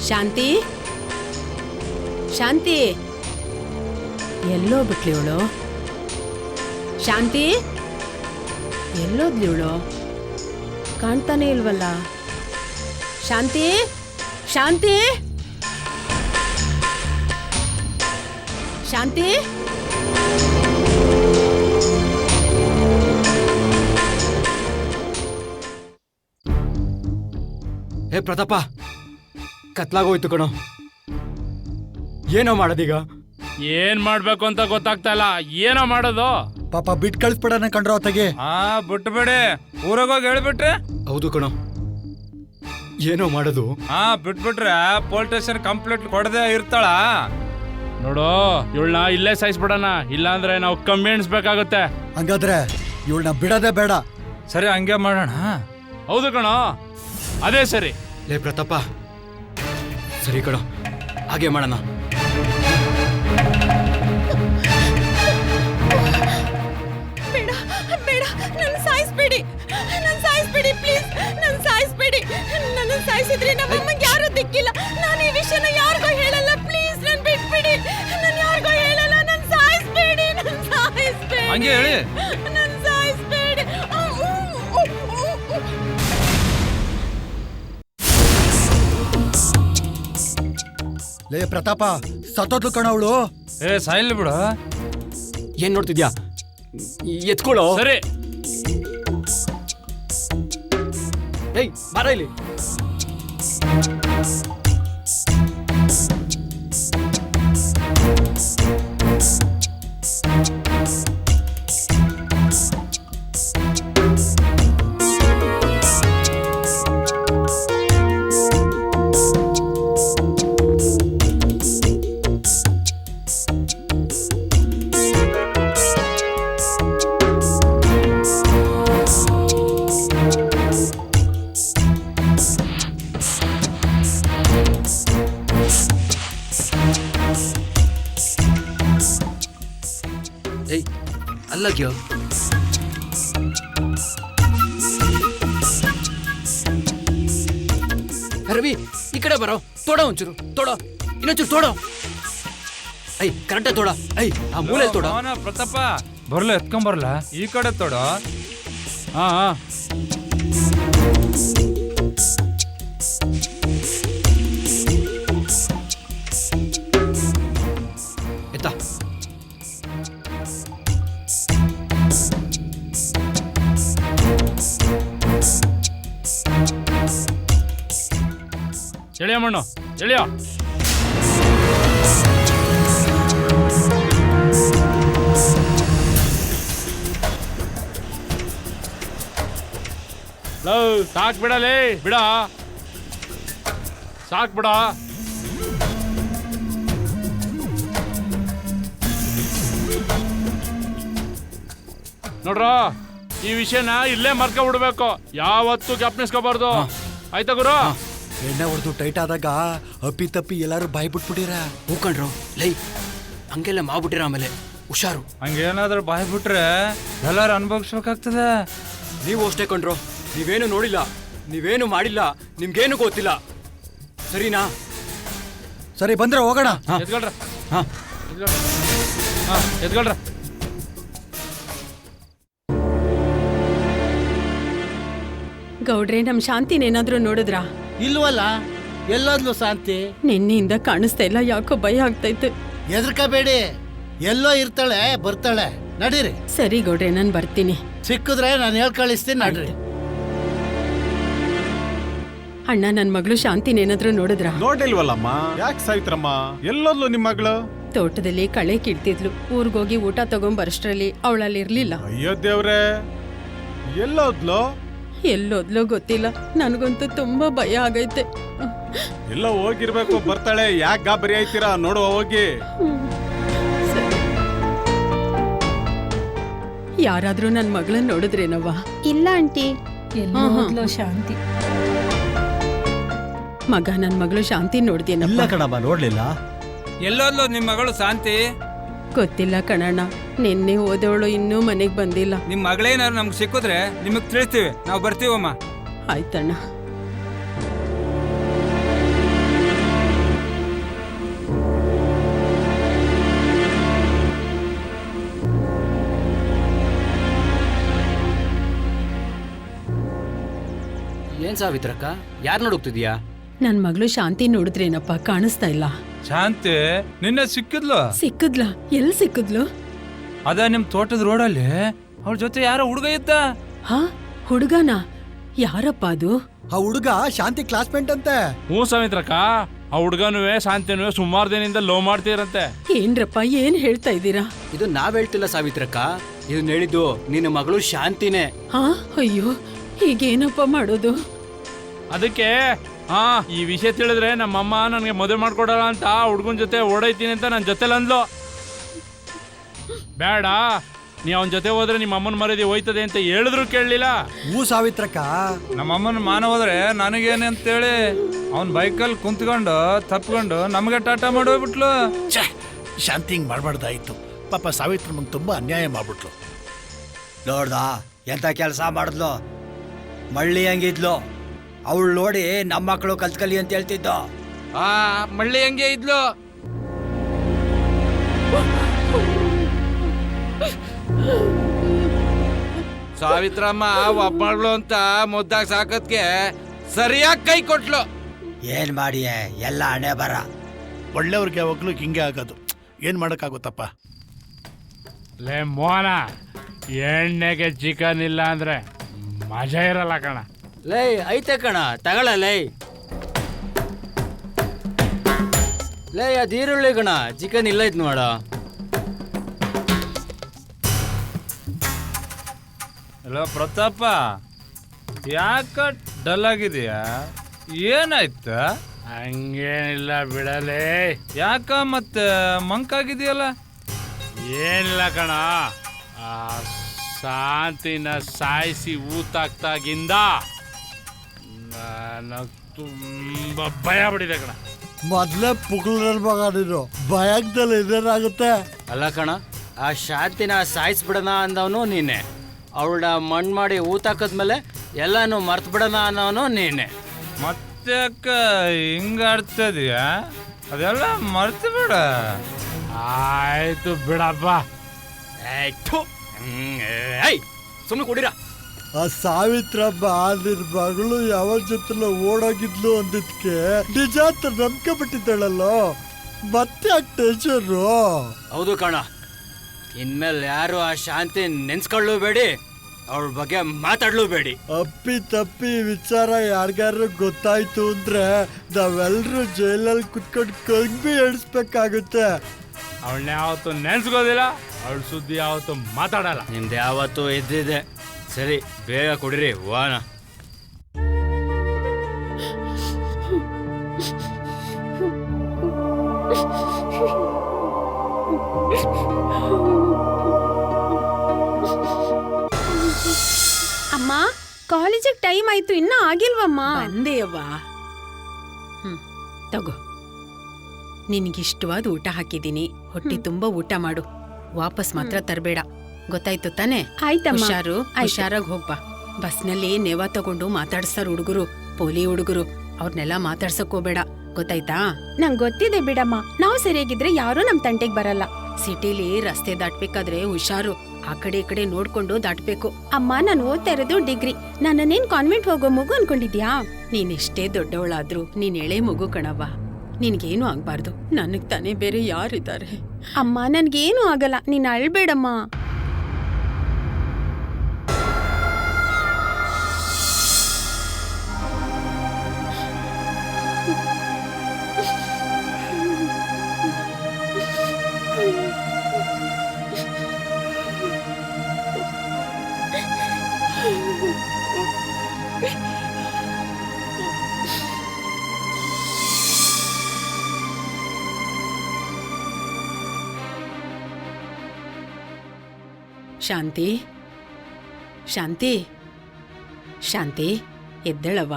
ಶಾಂತಿ, ಶಾಂತಿ, ಎಲ್ಲೋ ಬಿಟ್ಲಿ ಇವಳು? ಶಾಂತಿ, ಎಲ್ಲೋದ್ಲಿ ಇವಳು? ಕಾಣ್ತಾನೆ ಇಲ್ವಲ್ಲ. ಶಾಂತಿ, ಶಾಂತಿ, ಶಾಂತಿ. ಹೇ ಪ್ರತಾಪ, ಕತ್ಲಾಗೋಯ್ತು ಕಣೋ. ಏನೋ ಮಾಡೋದೀಗ? ಏನ್ ಮಾಡ್ಬೇಕು ಅಂತ ಗೊತ್ತಾಗ್ತಾ ಇಲ್ಲ. ಏನೋ ಮಾಡೋದು? ಪಾಪ ಬಿಟ್ ಕಳಿಸ್ಬಿಡನೆ ಕಂಡ್ರೋ ತಗೆ. ಬಿಟ್ಬಿಡಿ, ಊರಾಗೋಗಿ ಹೇಳ್ಬಿಟ್ರೆ. ಹೌದು ಕಣೋ, ಏನೋ ಮಾಡೋದು? ಬಿಟ್ಬಿಟ್ರೆ ಪೊಲೀಸ್ ಸ್ಟೇಷನ್ ಕಂಪ್ಲೇಂಟ್ ಕೊಡದೆ ಇರ್ತಾಳ. ನೋಡು, ಇವಳನ್ನ ಇಲ್ಲೇ ಸಾಯಿಸ್ಬಿಡೋಣ, ಇಲ್ಲಾಂದ್ರೆ ನಾವು ಕಮ್ಮಿ ಎಣಿಸ್ಬೇಕಾಗುತ್ತೆ. ಹಂಗಾದ್ರೆ ಇವಳನ್ನ ಬಿಡೋದೇ ಬೇಡ. ಸರಿ, ಹಂಗೆ ಮಾಡೋಣ. ಹೌದು ಕಣೋ, ಅದೇ ಸರಿ. ಲೇ ಪ್ರತಾಪ, ಸರಿ ಕಣೋ, ಹಾಗೆ ಮಾಡೋಣ. ಬೇಡ ಬೇಡ, ನನ್ನ ಸಾಯಿಸ್ಬೇಡಿ, ನನ್ನ ಸಾಯಿಸ್ಬೇಡಿ ಪ್ಲೀಸ್, ನನ್ನ ಸಾಯಿಸ್ಬೇಡಿ. ನನ್ನ ಸಾಯಿಸಿದ್ರೆ ನಮ್ಮಮ್ಮಗೆ ಯಾರು ದಿಕ್ಕಿಲ್ಲ. ನಾನು ಈ ವಿಷಯನ ಯಾರಿಗೂ ಹೇಳಲ್ಲ. ಪ್ಲೀಸ್ ನನ್ನ ಬಿಟ್ಬಿಡಿ, ನಾನು ಯಾರಿಗೂ ಹೇಳಲ್ಲ. ನನ್ನ ಸಾಯಿಸ್ಬೇಡಿ, ನನ್ನ ಸಾಯಿಸ್ಬೇಡಿ. ಹಂಗೆ ಹೇಳಿ. ನನ್ನ ಸಾಯಿಸ್ಬೇಡಿ. ಲೇ ಪ್ರತಾಪ, ಸತ್ತೋದ್ಲು ಕಣ ಅವಳು. ಸಾಯಿಲ್ ಬಿಡು. ಏನ್ ನೋಡ್ತಿದ್ಯಾ? ಎತ್ಕೊಳ್ಳೋ. ಸರಿ. ಏಯ್ ಬಾರ ಇಲ್ಲಿ. ಏಯ್ ಅಲ್ಲಗ್ಯೋ. ರವಿ, ಈ ಕಡೆ ಬರೋ. ತೋಡ ಒಂಚೂರು, ತೋಡ, ಇನ್ನೊಂಚೂರು ತೋಡ. ಐ ಕರೆಕ್ಟಾಗಿ ತೋಡ. ಐ ಆ ಮೂಲೆ ತೋಡ. ಪ್ರತಾಪ ಬರ್ಲ, ಎತ್ಕೊಂಬರ್ಲ. ಈ ಕಡೆ ತೋಡ. ಹಾ ಎತ್ತ. ಎಳೆಯ ಮಣ್ಣು, ಎಳೆಯ. ಸಾಕ್ ಬಿಡಲೇ, ಬಿಡ, ಸಾಕ್ ಬಿಡ. ನೋಡ್ರ, ಈ ವಿಷಯನ ಇಲ್ಲೇ ಮರ್ಕ ಬಿಡ್ಬೇಕು, ಯಾವತ್ತೂ ಜ್ಞಾಪನಿಸ್ಕೋಬಾರ್ದು. ಆಯ್ತಾ ಗುರು? ಎಣ್ಣೆ ಹೊಡೆದು ಟೈಟ್ ಆದಾಗ ಅಪ್ಪಿ ತಪ್ಪಿ ಎಲ್ಲಾರು ಬಾಯಿ ಬಿಟ್ಬಿಟ್ಟಿರ. ಹೂಕಂಡ್ರು. ಲೈ ಹಂಗೆಲ್ಲ ಮಾಡ್ಬಿಟ್ಟಿರ, ಆಮೇಲೆ ಹುಷಾರು. ಹಂಗೇನಾದ್ರೂ ಬಾಯ್ ಬಿಟ್ರೆ ಎಲ್ಲಾರು ಅನುಭವಿಸ್ಬೇಕಾಗ್ತದೆ. ನೀವು ಅಷ್ಟೇ ಕಂಡ್ರು, ನೀವೇನು ನೋಡಿಲ್ಲ, ನೀವೇನು ಮಾಡಿಲ್ಲ, ನಿಮ್ಗೇನು ಗೊತ್ತಿಲ್ಲ. ಸರಿನಾ? ಸರಿ, ಬಂದ್ರೆ ಹೋಗೋಣ. ಎದ್ಕೊಳ್ರ. ಎದ್ಕೊಳ್ರ. ಗೌಡ್ರೆ, ನಮ್ ಶಾಂತಿನೇನಾದ್ರೂ ನೋಡಿದ್ರಾ? ಇಲ್ವಲ್ಲ, ಎಲ್ಲೋದ್ಲು ಶಾಂತಿ? ನಿನ್ನೆಯಿಂದ ಕಾಣಿಸ್ತಾ ಇಲ್ಲ, ಯಾಕೋ ಭಯ ಆಗ್ತೈತೆ. ಎದ್ರಕಬೇಡಿ, ಎಲ್ಲೋ ಇರ್ತಾಳೆ, ಬರ್ತಾಳೆ. ನಡೀರಿ. ಸರಿ ಗೌಡ್ರೆ, ನಾನು ಬರ್ತೀನಿ. ಸಿಕ್ಕಿದ್ರೆ ನಾನು ಹೇಳ್ ಕಳಿಸ್ತೀನಿ, ನಡ್ರಿ. ಅಣ್ಣ, ನನ್ ಮಗಳು ಶಾಂತಿನೇನಾದ್ರೂ ನೋಡಿದ್ರಾ? ನೋಡಿಲ್ವಲ್ಲಮ್ಮ, ಯಾಕೆ ಸಾಯ್ತ್ರಮ್ಮ? ಎಲ್ಲೋದ್ಲು ನಿಮ್ ಮಗಳು? ತೋಟದಲ್ಲಿ ಕಳೆ ಕಿಡ್ತಿದ್ಲು. ಊರ್ಗೋಗಿ ಊಟ ತಗೊಂಬರಷ್ಟ್ರಲ್ಲಿ ಅವಳಲ್ಲಿ ಇರ್ಲಿಲ್ಲ. ಅಯ್ಯೋ ದೇವ್ರೆ, ಎಲ್ಲೋದ್ಲು? ಎಲ್ಲೋದ್ಲೋ ಗೊತ್ತಿಲ್ಲ. ನನಗಂತೂ ತುಂಬಾ ಭಯ ಆಗೈತೆ. ಎಲ್ಲ ಹೋಗಿರ್ಬೇಕು, ಬರ್ತಾಳೆ. ಯಾಕೆ ಗಾಬರಿ ಆಯ್ತೀರಾ? ನೋಡುವ ಹೋಗಿ. ಯಾರಾದ್ರೂ ನನ್ ಮಗಳನ್ನ ನೋಡಿದ್ರೇನವ್ವ? ಇಲ್ಲ ಆಂಟಿ. ಎಲ್ಲೋ ಶಾಂತಿ ಮಗ, ನನ್ ಮಗಳು ಶಾಂತಿ ನೋಡ್ದೇನಪ್ಪ? ಇಲ್ಲ ಕಣಮ್ಮ, ನೋಡ್ಲಿಲ್ಲ. ಎಲ್ಲೋದ್ಲು ನಿಮ್ ಮಗಳು ಶಾಂತಿ? ಗೊತ್ತಿಲ್ಲ ಕಣಣ್ಣ, ನಿನ್ನೆ ಹೋದವಳು ಇನ್ನೂ ಮನೆಗ್ ಬಂದಿಲ್ಲ. ನಿಮ್ ಮಗಳೇನಾದ್ರು ನಮ್ಗೆ ಸಿಕ್ಕಿದ್ರೆ ನಿಮಗ್ ತಿಳಿಸ್ತೀವಿ, ನಾವು ಬರ್ತೀವಮ್ಮ. ಆಯ್ತಣ್ಣ. ಏನ್ ಸಾವಿತ್ರಕ್ಕ, ಯಾರು ನೋಡುತ್ತಿದ್ಯಾ? ನನ್ ಮಗಳು ಶಾಂತಿ ನೋಡಿದ್ರೇನಪ್ಪ? ಕಾಣಿಸ್ತಾ ಇಲ್ಲ. ಶಾಂತಿ ನಿನ್ನೆ ಸಿಕ್ಕಿದ್ಲು. ಸಿಕ್ಕದ್ಲ? ಎಲ್ ಸಿಕ್ಕದ್ಲು? ಅದ ನಿಮ್ ತೋಟದ ರೋಡಲ್ಲಿ ಅವ್ರ ಜೊತೆ ಯಾರೋ ಹುಡುಗ ಇದ್ದ. ಹಾ, ಹುಡುಗನ? ಯಾರಪ್ಪ ಅದು? ಆ ಹುಡುಗ ಶಾಂತಿ ಕ್ಲಾಸ್ಮೇಟ್ ಅಂತೆ. ಹ್ಞೂ ಸಾವಿತ್ರಕ್ಕ, ಆ ಹುಡ್ಗನುವೆ ಶಾಂತಿನುವೆ ಸುಮಾರು ದಿನದಿಂದ ಲವ್ ಮಾಡ್ತೀರಂತೆ. ಏನ್ರಪ್ಪ, ಏನ್ ಹೇಳ್ತಾ ಇದ್ದೀರಾ? ಇದು ನಾವ್ ಹೇಳ್ತಿಲ್ಲ ಸಾವಿತ್ರಕ್ಕ, ಇದನ್ನ ಹೇಳಿದ್ದು ನಿನ್ನ ಮಗಳು ಶಾಂತಿನೇ. ಹಾ, ಅಯ್ಯೋ, ಈಗೇನಪ್ಪ ಮಾಡೋದು? ಅದಕ್ಕೆ ಈ ವಿಷಯ ತಿಳಿದ್ರೆ ನಮ್ಮಮ್ಮ ನನಗೆ ಮದುವೆ ಮಾಡ್ಕೊಡಲ್ಲ ಅಂತ ಹುಡ್ಗನ್ ಜೊತೆ ಓಡೈತೀನಿ ಅಂತ ನನ್ನ ಜೊತೆಲಿ ಅಂದ್ಲು. ಬೇಡ, ನೀ ಅವನ ಜೊತೆ ಹೋದ್ರೆ ನಿಮ್ಮ ಅಮ್ಮನ ಮರ್ಯಾದೆ ಹೋಯ್ತದೆ ಅಂತ ಹೇಳಿದ್ರು ಕೇಳಲಿಲ್ಲ. ಹೂ ಸಾವಿತ್ರಕ್ಕ, ನಮ್ಮಮ್ಮನ ಮಾನ ಹೋದ್ರೆ ನನಗೇನೆ ಅಂತೇಳಿ ಅವ್ನ ಬೈಕಲ್ಲಿ ಕುಂತ್ಕೊಂಡು ತಪ್ಕೊಂಡು ನಮಗೆ ಟಾಟಾ ಮಾಡೋಗ್ಬಿಟ್ಲು. ಶಾಂತಿ ಹಿಂಗ್ ಮಾಡ್ಬಾರ್ದಾಯ್ತು. ಪಾಪ ಸಾವಿತ್ರ ಮುಂದೆ ತುಂಬಾ ಅನ್ಯಾಯ ಮಾಡ್ಬಿಟ್ಲು. ನೋಡ್ದ ಎಂತ ಕೆಲಸ ಮಾಡಿದ್ಲು, ಮಳ್ಳಿ ಹಂಗಿದ್ಲು. ಅವಳು ನೋಡಿ ನಮ್ಮ ಮಕ್ಕಳು ಕಲ್ತ್ಕಲಿ ಅಂತ ಹೇಳ್ತಿದ್ದು. ಮಳ್ಳಿ ಹಂಗೆ ಇದ್ಲು. ಸಾವಿತ್ರಮ್ಮ ಒಬ್ಬಳು ಅಂತ ಮುದ್ದಾಗಿ ಸಾಕದ್ಕೆ ಸರಿಯಾಗಿ ಕೈ ಕೊಟ್ಲು. ಏನ್ ಮಾಡಿಯೇ, ಎಲ್ಲ ಹಣೆ ಬರ. ಒಳ್ಳೆಯವ್ರಿಗೆ ಯಾವಾಗ್ಲೂ ಹಿಂಗೆ ಆಗೋದು. ಏನ್ ಮಾಡಕ್ಕಾಗುತ್ತಪ್ಪ? ಲೇ ಮೋಹನ, ಎಣ್ಣೆಗೆ ಚಿಕನ್ ಇಲ್ಲ ಅಂದ್ರೆ ಮಜಾ ಇರಲ್ಲ ಕಣ. ಲೈ ಐತೆ ಕಣ, ತಗೊಳ ಲೈ. ಲೈ ಅದ್ ಈರುಳ್ಳಿ ಕಣ, ಚಿಕನ್ ಇಲ್ಲ ಐತ್ ನೋಡ. ಹಲೋ ಪ್ರತಾಪ, ಯಾಕ ಡಲ್ ಆಗಿದೆಯಾ? ಏನಾಯ್ತ? ಹಂಗೇನಿಲ್ಲ ಬಿಡಲೇ. ಯಾಕ ಮತ್ತೆ ಮಂಕಾಗಿದೆಯಲ್ಲ? ಏನಿಲ್ಲ ಕಣ, ಆ ಶಾಂತಿನ ಸಾಯಿಸಿ ಊತಾಕ್ತಾಗಿಂದ ನನಗೆ ತುಂಬ ಭಯ ಬಿಡಿದೆ ಕಣ. ಮೊದ್ಲೇ ಪುಕ್ಳ ಮಗ ನೀನು, ಭಯದಲ್ಲಿ ಇದೇನಾಗುತ್ತೆ? ಅಲ್ಲ ಕಣ, ಆ ಶಾಂತಿನ ಸಾಯಿಸ್ಬಿಡೋಣ ಅಂದವನು ನೀನೆ, ಅವಳ ಮಣ್ಣು ಮಾಡಿ ಊತಾಕದ್ಮೇಲೆ ಎಲ್ಲಾನು ಮರ್ತು ಬಿಡೋಣ ಅನ್ನೋನು ನೀನೆ. ಮತ್ತೆ ಅಕ್ಕ ಹಿಂಗಾಡ್ತದೀಯಾ? ಅದೆಲ್ಲ ಮರ್ತು ಬಿಡ. ಆಯ್ತು ಬಿಡಪ್ಪ. ಸುಮ್ಮನೆ ಕೊಡಿರ. ಆ ಸಾವಿತ್ರಮ್ಮ ನಿನ್ ಮಗಳು ಯಾವ ಜೊತೆಲ್ಲ ಓಡೋಗಿದ್ಲು ಅಂದಿದ್ಕೆ ನಿಜ ಅಂತ ನಂಬಿಕೆ ಬಿಟ್ಟಿದ್ದಾಳಲ್ಲೋ, ಮತ್ತೆ ಆ ಟೆನ್ಷನ್. ಹೌದು ಕಣ, ಇನ್ಮೇಲೆ ಯಾರು ಆ ಶಾಂತಿ ನೆನ್ಸ್ಕೊಳ್ಳಬೇಡಿ, ಅವಳ ಬಗ್ಗೆ ಮಾತಾಡ್ಲೂಬೇಡಿ. ಅಪ್ಪಿ ತಪ್ಪಿ ವಿಚಾರ ಯಾರಿಗಾರು ಗೊತ್ತಾಯ್ತು ಅಂದ್ರೆ ನಾವೆಲ್ಲರೂ ಜೈಲಲ್ಲಿ ಕುತ್ಕೊಂಡು ಕಂಬಿ ಎಣಿಸ್ಬೇಕಾಗುತ್ತೆ. ಅವಳನ್ನ ಯಾವತ್ತು ನೆನ್ಸ್ಕೋದಿಲ್ಲ, ಅವಳ ಸುದ್ದಿ ಯಾವತ್ತು ಮಾತಾಡಲ್ಲ. ನಿಮ್ದು ಯಾವತ್ತೂ ಇದ್ದಿದೆ. ಸರಿ, ಬೇಗ ಕೊಡಿರಿ ವಾನ. ಅಮ್ಮ, ಕಾಲೇಜಿಗೆ ಟೈಮ್ ಆಯ್ತು, ಇನ್ನ ಆಗಿಲ್ವಮ್ಮ? ಬಂದೇಯವ್ವ. ತಗೋ, ನಿನಗಿಷ್ಟವಾದ ಊಟ ಹಾಕಿದ್ದೀನಿ. ಹೊಟ್ಟೆ ತುಂಬಾ ಊಟ ಮಾಡು. ವಾಪಸ್ ಮಾತ್ರ ತರಬೇಡ, ಗೊತ್ತಾಯ್ತು ತಾನೆ? ಆಯ್ತಮ್ಮ. ಹುಷಾರಾಗಿ ಹೋಗ್ಬಾ. ಬಸ್ನಲ್ಲಿ ನೇವ ತಗೊಂಡು ಮಾತಾಡ್ಸ್ತಾರ ಹುಡುಗರು, ಪೋಲಿ ಹುಡುಗರು. ಅವ್ರನ್ನೆಲ್ಲ ಮಾತಾಡ್ಸಕ್ ಹೋಗ್ಬೇಡ, ಗೊತ್ತಾಯ್ತಾ? ನಂಗ್ ಗೊತ್ತಿದೆ ಬಿಡಮ್ಮ, ನಾವು ಸರಿಯಾಗಿದ್ರೆ ಯಾರು ನಮ್ ತಂಟೆಗ್ ಬರಲ್ಲ. ಸಿಟಿಲಿ ರಸ್ತೆ ದಾಟ್ಬೇಕಾದ್ರೆ ಹುಷಾರು, ಆ ಕಡೆ ಈ ಕಡೆ ನೋಡ್ಕೊಂಡು ದಾಟ್ಬೇಕು. ಅಮ್ಮ, ನಾನು ಓದ್ತಾ ಇರೋದು ಡಿಗ್ರಿ. ನನ್ನನ್ನೇನ್ ಕಾನ್ವೆಂಟ್ ಹೋಗೋ ಮಗು ಅನ್ಕೊಂಡಿದ್ಯಾ? ನೀನ್ ಎಷ್ಟೇ ದೊಡ್ಡವಳಾದ್ರೂ ನೀನ್ ಎಳೆ ಮಗು ಕಣವ್ವ, ನಿನ್ಗೇನು ಆಗ್ಬಾರ್ದು. ನನಗ್ ತಾನೇ ಬೇರೆ ಯಾರಿದ್ದಾರೆ? ಅಮ್ಮ, ನನ್ಗೇನು ಆಗಲ್ಲ, ನೀನ್ ಅಳ್ಬೇಡಮ್ಮ. ಶಾಂತಿ ಶಾಂತಿ ಶಾಂತಿ ಎದ್ದೇಳವ್ವ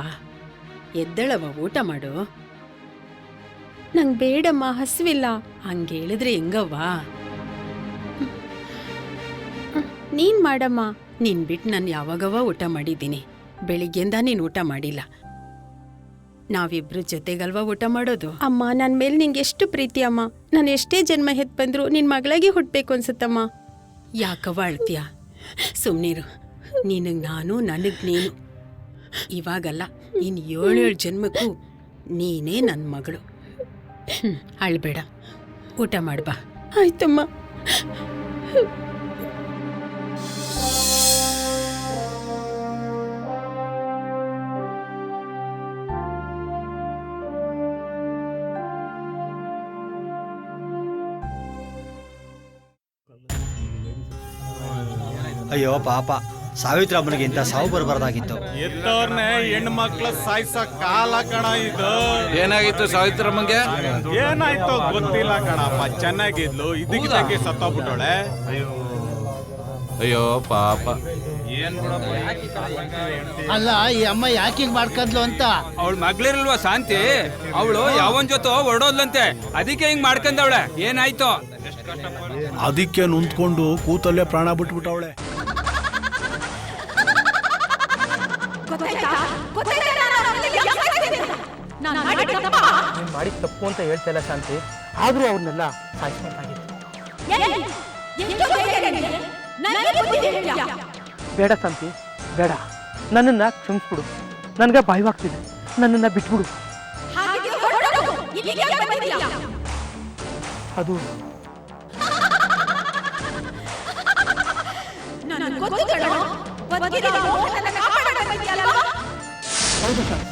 ಎದ್ದೇಳವ್ವ, ಊಟ ಮಾಡು. ನಂಗೆ ಬೇಡಮ್ಮ, ಹಸಿವಿಲ್ಲ. ಹಂಗೇಳಿದ್ರೆ ಹೆಂಗವ್ವ? ನೀನ್ ಮಾಡಮ್ಮ. ನೀನ್ ಬಿಟ್ಟು ನಾನು ಯಾವಾಗವ ಊಟ ಮಾಡಿದ್ದೀನಿ. ಬೆಳಿಗ್ಗೆಯಿಂದ ನೀನು ಊಟ ಮಾಡಿಲ್ಲ. ನಾವಿಬ್ರು ಜೊತೆಗಲ್ವಾ ಊಟ ಮಾಡೋದು? ಅಮ್ಮ, ನನ್ನ ಮೇಲೆ ನಿಂಗೆ ಎಷ್ಟು ಪ್ರೀತಿ ಅಮ್ಮ. ನಾನು ಎಷ್ಟೇ ಜನ್ಮ ಹೆತ್ ಬಂದ್ರು ನಿನ್ ಮಗಳಾಗಿ ಹುಟ್ಬೇಕು ಅನ್ಸುತ್ತಮ್ಮ. ಯಾಕವ್ವ ಅಳ್ತೀಯ? ಸುಮ್ನಿರು. ನಿನಗ್ ನಾನು, ನನಗ್ ನೀನು. ಇವಾಗಲ್ಲ, ಇನ್ನು 7 ಜನ್ಮಕ್ಕೂ ನೀನೇ ನನ್ನ ಮಗಳು. ಅಳ್ಬೇಡ, ಊಟ ಮಾಡ್ಬಾ. ಆಯ್ತಮ್ಮ. ಅಯ್ಯೋ ಪಾಪ, ಸಾವಿತ್ರಮ್ಮನಿಗೆ ಇಂಥ ಸಾವು ಬರಬಾರ್ದಾಗಿತ್ತು. ಎದ್ದವ್ರನ್ನೇ ಹೆಣ್ಣು ಮಕ್ಳ ಸಾಯ್ಸ ಕಾಲ ಕಣ ಇದು. ಏನಾಗಿತ್ತು ಸಾವಿತ್ರಮ್ಮಂಗೆ? ಏನಾಯ್ತು ಗೊತ್ತಿಲ್ಲ ಕಣಪ್ಪ. ಚೆನ್ನಾಗಿದ್ಲು, ಇದಕ್ಕೆ ಸತ್ತೋಗ್ಬಿಟ್ಟೋಳೆ. ಅಯ್ಯೋ ಪಾಪ. ಅಲ್ಲ, ಈ ಅಮ್ಮ ಯಾಕೆ ಹಿಂಗ್ ಮಾಡ್ಕಂದ್ಲು ಅಂತ. ಅವಳ ಮಗಳಿರಲ್ವಾ ಶಾಂತಿ, ಅವಳು ಯಾವನ್ ಜೊತೆ ಹೊರಡೋದ್ಲಂತೆ, ಅದಕ್ಕೆ ಹಿಂಗ್ ಮಾಡ್ಕಂದವಳೆ. ಏನಾಯ್ತು? ಅದಕ್ಕೆ ನೊಂದ್ಕೊಂಡು ಕೂತಲ್ಲೇ ಪ್ರಾಣ ಬಿಟ್ಬಿಟ್ಟವಳೆ. ಮಾಡಿದ ತಪ್ಪು ಅಂತ ಹೇಳ್ತಾ ಇಲ್ಲ ಶಾಂತಿ, ಆದ್ರೂ ಅವ್ರನ್ನೆಲ್ಲ ಸಾಯಿಸ್ಬೇಕಾಗಿತ್ತು. ಬೇಡ ಶಾಂತಿ, ಬೇಡ. ನನ್ನನ್ನ ಕ್ಷಮಿಸ್ಬಿಡು. ನನ್ಗೆ ಭಯವಾಗ್ತಿದೆ. ನನ್ನನ್ನ ಬಿಟ್ಬಿಡು. ಅದು ಹೌದು ಸರ್,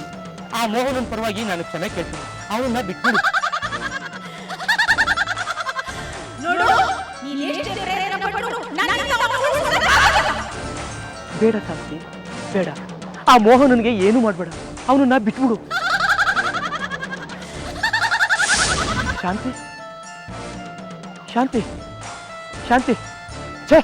ಆ ಮೋಹನನ್ ಪರವಾಗಿ ನಾನು ಚೆನ್ನಾಗಿ ಕೇಳ್ತೀನಿ. ಅವನನ್ನ ಬಿಟ್ಬಿಡು. ಬೇಡ ಶಾಂತಿ, ಬೇಡ. ಆ ಮೋಹನನ್ಗೆ ಏನು ಮಾಡ್ಬೇಡ. ಅವನನ್ನ ಬಿಟ್ಬಿಡು. ಶಾಂತಿ, ಶಾಂತಿ, ಶಾಂತಿ. ಛೇ,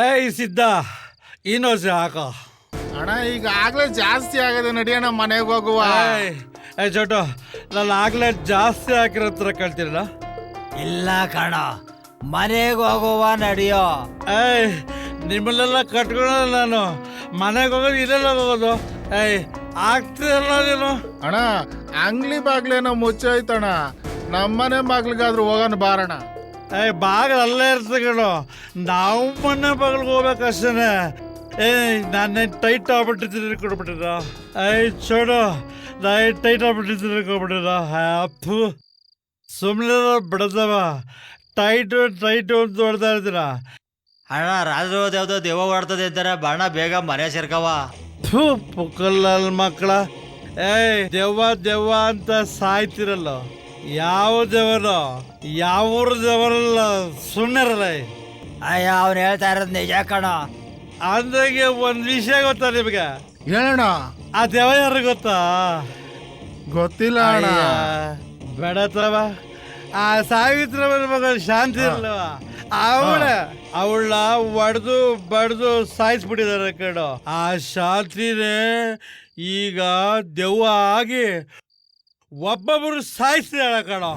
ಏಯ್ ಸಿದ್ಧ, ಇನ್ನೊಂದು ಹಾಕೋ. ಅಣ್ಣ ಈಗ ಆಗ್ಲೇ ಜಾಸ್ತಿ ಆಗದೆ, ನಡಿಯೋಣ ಮನೆಗೆ ಹೋಗುವ. ಏ ಚೋಟು, ನಾನು ಆಗ್ಲೇ ಜಾಸ್ತಿ ಹಾಕಿರೋ ಹತ್ರ ಕಳ್ತೀರಲ್ಲ. ಇಲ್ಲ ಕಣ, ಮನೆಗೆ ಹೋಗುವ, ನಡಿಯೋ. ಏಯ್ ನಿಮ್ಮನ್ನೆಲ್ಲ ಕಟ್ಕೊಳ್ಳೋದು ನಾನು. ಮನೆಗೆ ಹೋಗೋದು ಇದೆಲ್ಲ ಹೋಗೋದು. ಏಯ್ ಆಗ್ತಿರಲ್ಲ ನೀನು. ಅಣ್ಣ ಅಂಗ್ಲಿ ಬಾಗ್ಲೇನೋ ಮುಚ್ಚೋಯ್ತಣ್ಣ. ನಮ್ಮನೆ ಬಾಗ್ಲಿಗಾದ್ರೂ ಹೋಗೋಣ ಬಾರಣ. ಏಯ್ ಬಾಗಿಲು ಅಲ್ಲೇ ಇರ್ತದೆ ಕಣೋ, ನಾವು ಮನೆ ಬಾಗಿಲಿಗೆ ಹೋಗ್ಬೇಕಷ್ಟೇ. ಏಯ್ ನಾನೇ ಟೈಟ್ ಆಗ್ಬಿಟ್ಟಿದ್ದೀನಿ ಕೊಡ್ಬಿಟ್ಟಿರ. ಏಯ್ ಚೋಡು, ನಾ ಟೈಟ್ ಆಗ್ಬಿಟ್ಟಿದ್ದೀನಿ ಕೊಡ್ಬಿಟ್ಟಿರ. ಅಪ್ಪು ಸುಮ್ಮನೆ ಬಿಡದವ. ಟೈಟು ಟೈಟು ಅಂತ ಹೊಡ್ತಾ ಇರ್ತೀರ. ಅಣ್ಣ, ರಾತ್ರಿ ಯಾವ್ದೋ ದೆವ್ವ ಹೊಡ್ತದೆ ಅಂತಾರೆ, ಬಾಣ ಬೇಗ ಮನೆ ಸೇರ್ಕವ. ಪುಕ್ಕಲ್ಲ ಮಕ್ಕಳ. ಏಯ್ ದೆವ್ವ ದೆವ್ವ ಅಂತ ಸಾಯ್ತಿರಲ್ಲ. ಯಾವ ದೇವರೋ, ಯಾವ ದೇವರಲ್ಲ, ಸುಮ್ಮನಿರಲ್ಲ. ಅಯ್ಯ, ಅವ್ನು ಹೇಳ್ತಾ ಇರೋದು ನಿಜ ಕಣ. ಅಂದಾಗೆ ಒಂದ್ ವಿಷಯ ಗೊತ್ತಾ ನಿಮ್ಗೆ? ಹೇಳೋಣ. ಆ ದೆವ್ವ ಯಾರು ಗೊತ್ತಾ? ಗೊತ್ತಿಲ್ಲ ಅಣ್ಣ. ಬೇಡತ್ತವ. ಆ ಸಾವಿತ್ರಮ್ಮನ ಮಗ ಶಾಂತಿ ಇರಲ್ವ, ಅವಳ ಒಡೆದು ಬಡ್ದು ಸಾಯಿಸ್ಬಿಟ್ಟಿದ್ದಾರೆ ಕಣೋ. ಆ ಶಾಂತಿನೇ ಈಗ ದೆವ್ವ ಆಗಿ ಒಬ್ಬೊಬ್ಬರು ಸಾಯಿಸ್ತಿದ್ದಾಳ ಕಣೋ.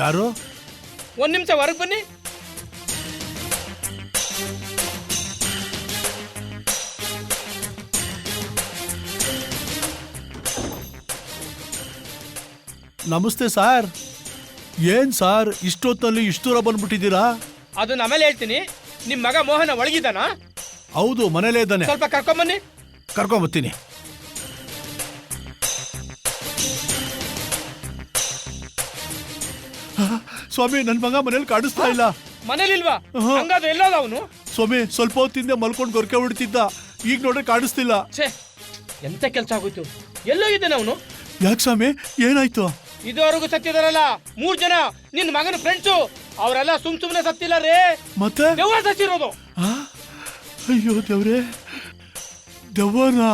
ಯಾರು? ಒಂದ್ ನಿಮಿಷ ಹೊರಗೆ ಬನ್ನಿ. ನಮಸ್ತೆ ಸಾರ್. ಏನ್ ಸಾರ್ ಇಷ್ಟೊತ್ತಲ್ಲಿ ಇಷ್ಟು ದೂರ ಬಂದ್ಬಿಟ್ಟಿದ್ದೀರಾ? ಅದನ್ನ ಆಮೇಲೆ ಹೇಳ್ತೀನಿ. ನಿಮ್ ಮಗ ಮೋಹನ ಒಳಗಿದ್ದಾನ? ಹೌದು, ಮನೇಲೇ ಇದ್ದಾನೆ. ಸ್ವಲ್ಪ ಕರ್ಕೊಂಬನ್ನಿ. ಕರ್ಕೊಂಬತ್ತೀನಿ. ಸ್ವಾಮಿ, ನನ್ ಮಗ ಮನೇಲಿ ಕಾಣಿಸ್ತಾ ಇಲ್ಲ. ಮನೇಲಿಲ್ವಾ? ಹಂಗಾದ್ರೆ ಎಲ್ಲೋದ ಅವನು? ಸ್ವಾಮಿ, ಸ್ವಲ್ಪ ಹೊತ್ತಿಂದ ಮಲ್ಕೊಂಡು ಗೊರಕೆ ಹೊಡಿತಿದ್ದ. ಈಗ ನೋಡ್ರೆ ಕಾಣಿಸ್ತಿಲ್ಲ. ಛೇ, ಎಂತ ಕೆಲಸ ಆಗೋಯ್ತು. ಎಲ್ಲೋ ಇದ್ದಾನೆ ಅವನು? ಯಾಕೆ ಸ್ವಾಮಿ, ಏನಾಯ್ತು? ಇದುವರೆಗೂ ಸತ್ತಿದಾರಲ್ಲ 3 ಜನ ನಿನ್ ಮಗನ ಫ್ರೆಂಡ್ಸು, ಅವರೆಲ್ಲ ಸುಮ್ನೆ ಸತ್ತಿಲ್ಲ ರೇ. ಮತ್ತೆ ದೆವ್ವ ಸತ್ತಿರೋದು. ಅಯ್ಯೋ ದೇವ್ರೆ, ದೆವ್ವನಾ?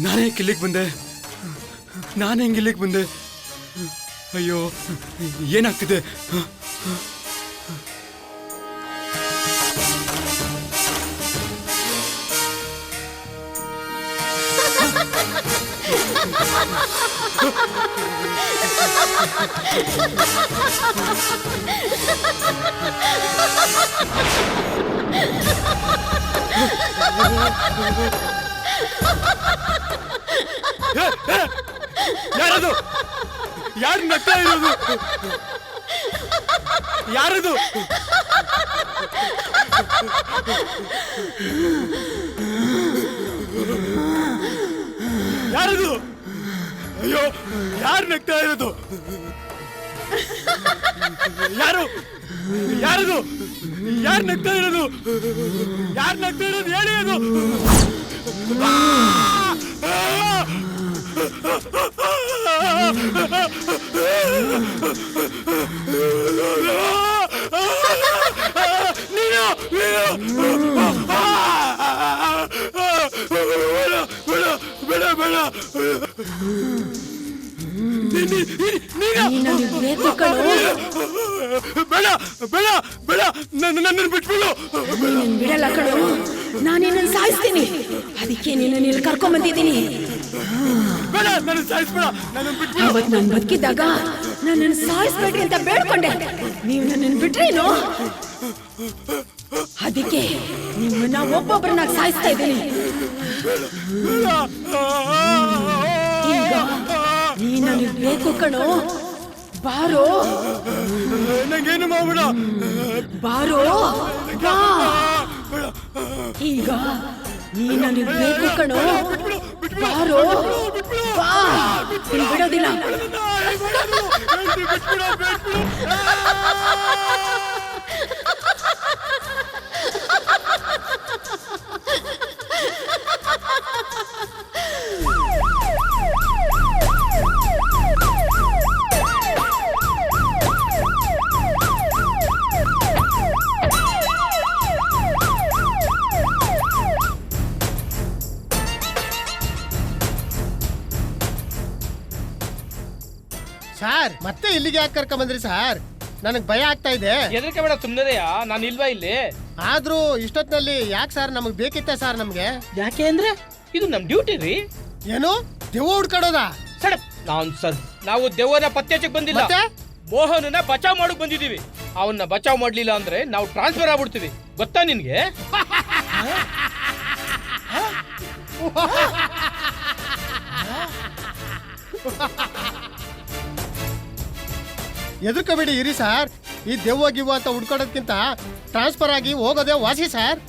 ನಾನೇ ಇಲ್ಲಿಗೆ ಬಂದೆ. ನಾನು ಹೆಂಗೆ ಇಲ್ಲಿಗೆ ಬಂದೆ? ಅಯ್ಯೋ, ಏನಾಗ್ತಿದೆ? ಯಾರದು? ಯಾರು ನಗ್ತಾ ಇರೋದು? ಯಾರದು? ಯಾರದು? ಅಯ್ಯೋ, ಯಾರು ನಗ್ತಾ ಇರೋದು? ಯಾರು? ಯಾರದು? ಯಾರು ನಗ್ತಾ ಇರೋದು? ಯಾರು ನಗ್ತಾ ಇರೋದು? ಹೇಳಿ ಅದು. ಬಿಡಲ್ಲ ಕಣೋ, ನಾನೇನ ಸಾಯಿಸ್ತೀನಿ. ಅದಕ್ಕೆ ನಿನ್ನ ಇಲ್ಲಿ ಕರ್ಕೊಂಡ್ ಬಂದಿದ್ದೀನಿ. ಅವತ್ತು ನಾನು ಬದುಕಿದ್ದಾಗ ನನ್ನನ್ನು ಸಾಯಿಸ್ಬೇಡ್ರಿ ಅಂತ ಬೇಡ್ಕೊಂಡೆ. ನೀವು ನನ್ನನ್ನು ಬಿಟ್ರೇನು? ಅದಕ್ಕೆ ನಿಮ್ಮನ್ನ ಒಬ್ಬೊಬ್ಬರನ್ನ ಸಾಯಿಸ್ತಾ ಇದ್ದೀನಿ. ಈಗ ನೀ ನನಗೆ ಬೇಕು ಕಣೋ. ಬಾರೋ, ನಂಗೇನು ಮಾಡ್ಬೇಡ. ಬಾರೋ, ಬಾ. ಈಗ ನೀ ನನಗೆ ಬೇಕು ಕಣೋ. ಬಾರೋ, ಬಾ. ಬಿಡೋದಿಲ್ಲ. ಸಾರ್, ಮತ್ತೆ ಇಲ್ಲಿಗೆ ಯಾಕೆ ಕರ್ಕೊಂಡ್ ಬಂದ್ರಿ ಸಾರ್? ನನಗ್ ಭಯ ಆಗ್ತಾ ಇದೆ. ಎದಕ್ಕೆ ಬೇಡ, ಸುಮ್ಮನೆಯಾ? ನಾನು ಇಲ್ವಾ ಇಲ್ಲಿ? ಆದ್ರೂ ಇಷ್ಟೊತ್ತಿನಲ್ಲಿ ಯಾಕೆ ಸಾರ್? ನಮಗ್ ಬೇಕಿತ್ತ ಸಾರ್ ನಮ್ಗೆ? ಯಾಕೆ ಅಂದ್ರೆ ಇದು ನಮ್ ಡ್ಯೂಟಿ ರೀ. ಏನು ದೆವ್ವ ಹುಡ್ಕಾಡೋದಾ? ನಾನ್ ಸರ್, ನಾವು ದೆವ್ವನ ಪತ್ತೆಚ್ಚಕ್ ಬಂದಿಲ್ಲ, ಮೋಹನನ ಬಚಾವ್ ಮಾಡಕ್ ಬಂದಿದೀವಿ. ಅವನ್ನ ಬಚಾವ್ ಮಾಡ್ಲಿಲ್ಲ ಅಂದ್ರೆ ನಾವು ಟ್ರಾನ್ಸ್ಫರ್ ಆಗ್ಬಿಡ್ತೀವಿ, ಗೊತ್ತಾ ನಿನ್ಗೆ? ಎದುರ್ಕೋಬೇಡಿ ಇರಿ ಸಾರ್. ಈ ದೆವ್ವ ಗಿವ್ವ ಅಂತ ಹುಡ್ಕೊಡೋದ್ಕಿಂತ ಟ್ರಾನ್ಸ್ಫರ್ ಆಗಿ ಹೋಗೋದೇ ವಾಸಿ ಸಾರ್.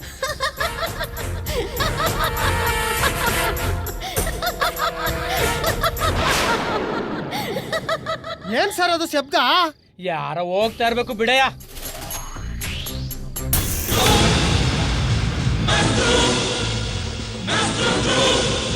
ಏನ್ ಸರ್ ಅದು ಶಬ್ದ? ಯಾರೋ ಹೋಗ್ತಾ ಇರ್ಬೇಕು ಬಿಡಯ್ಯ. Master Joe!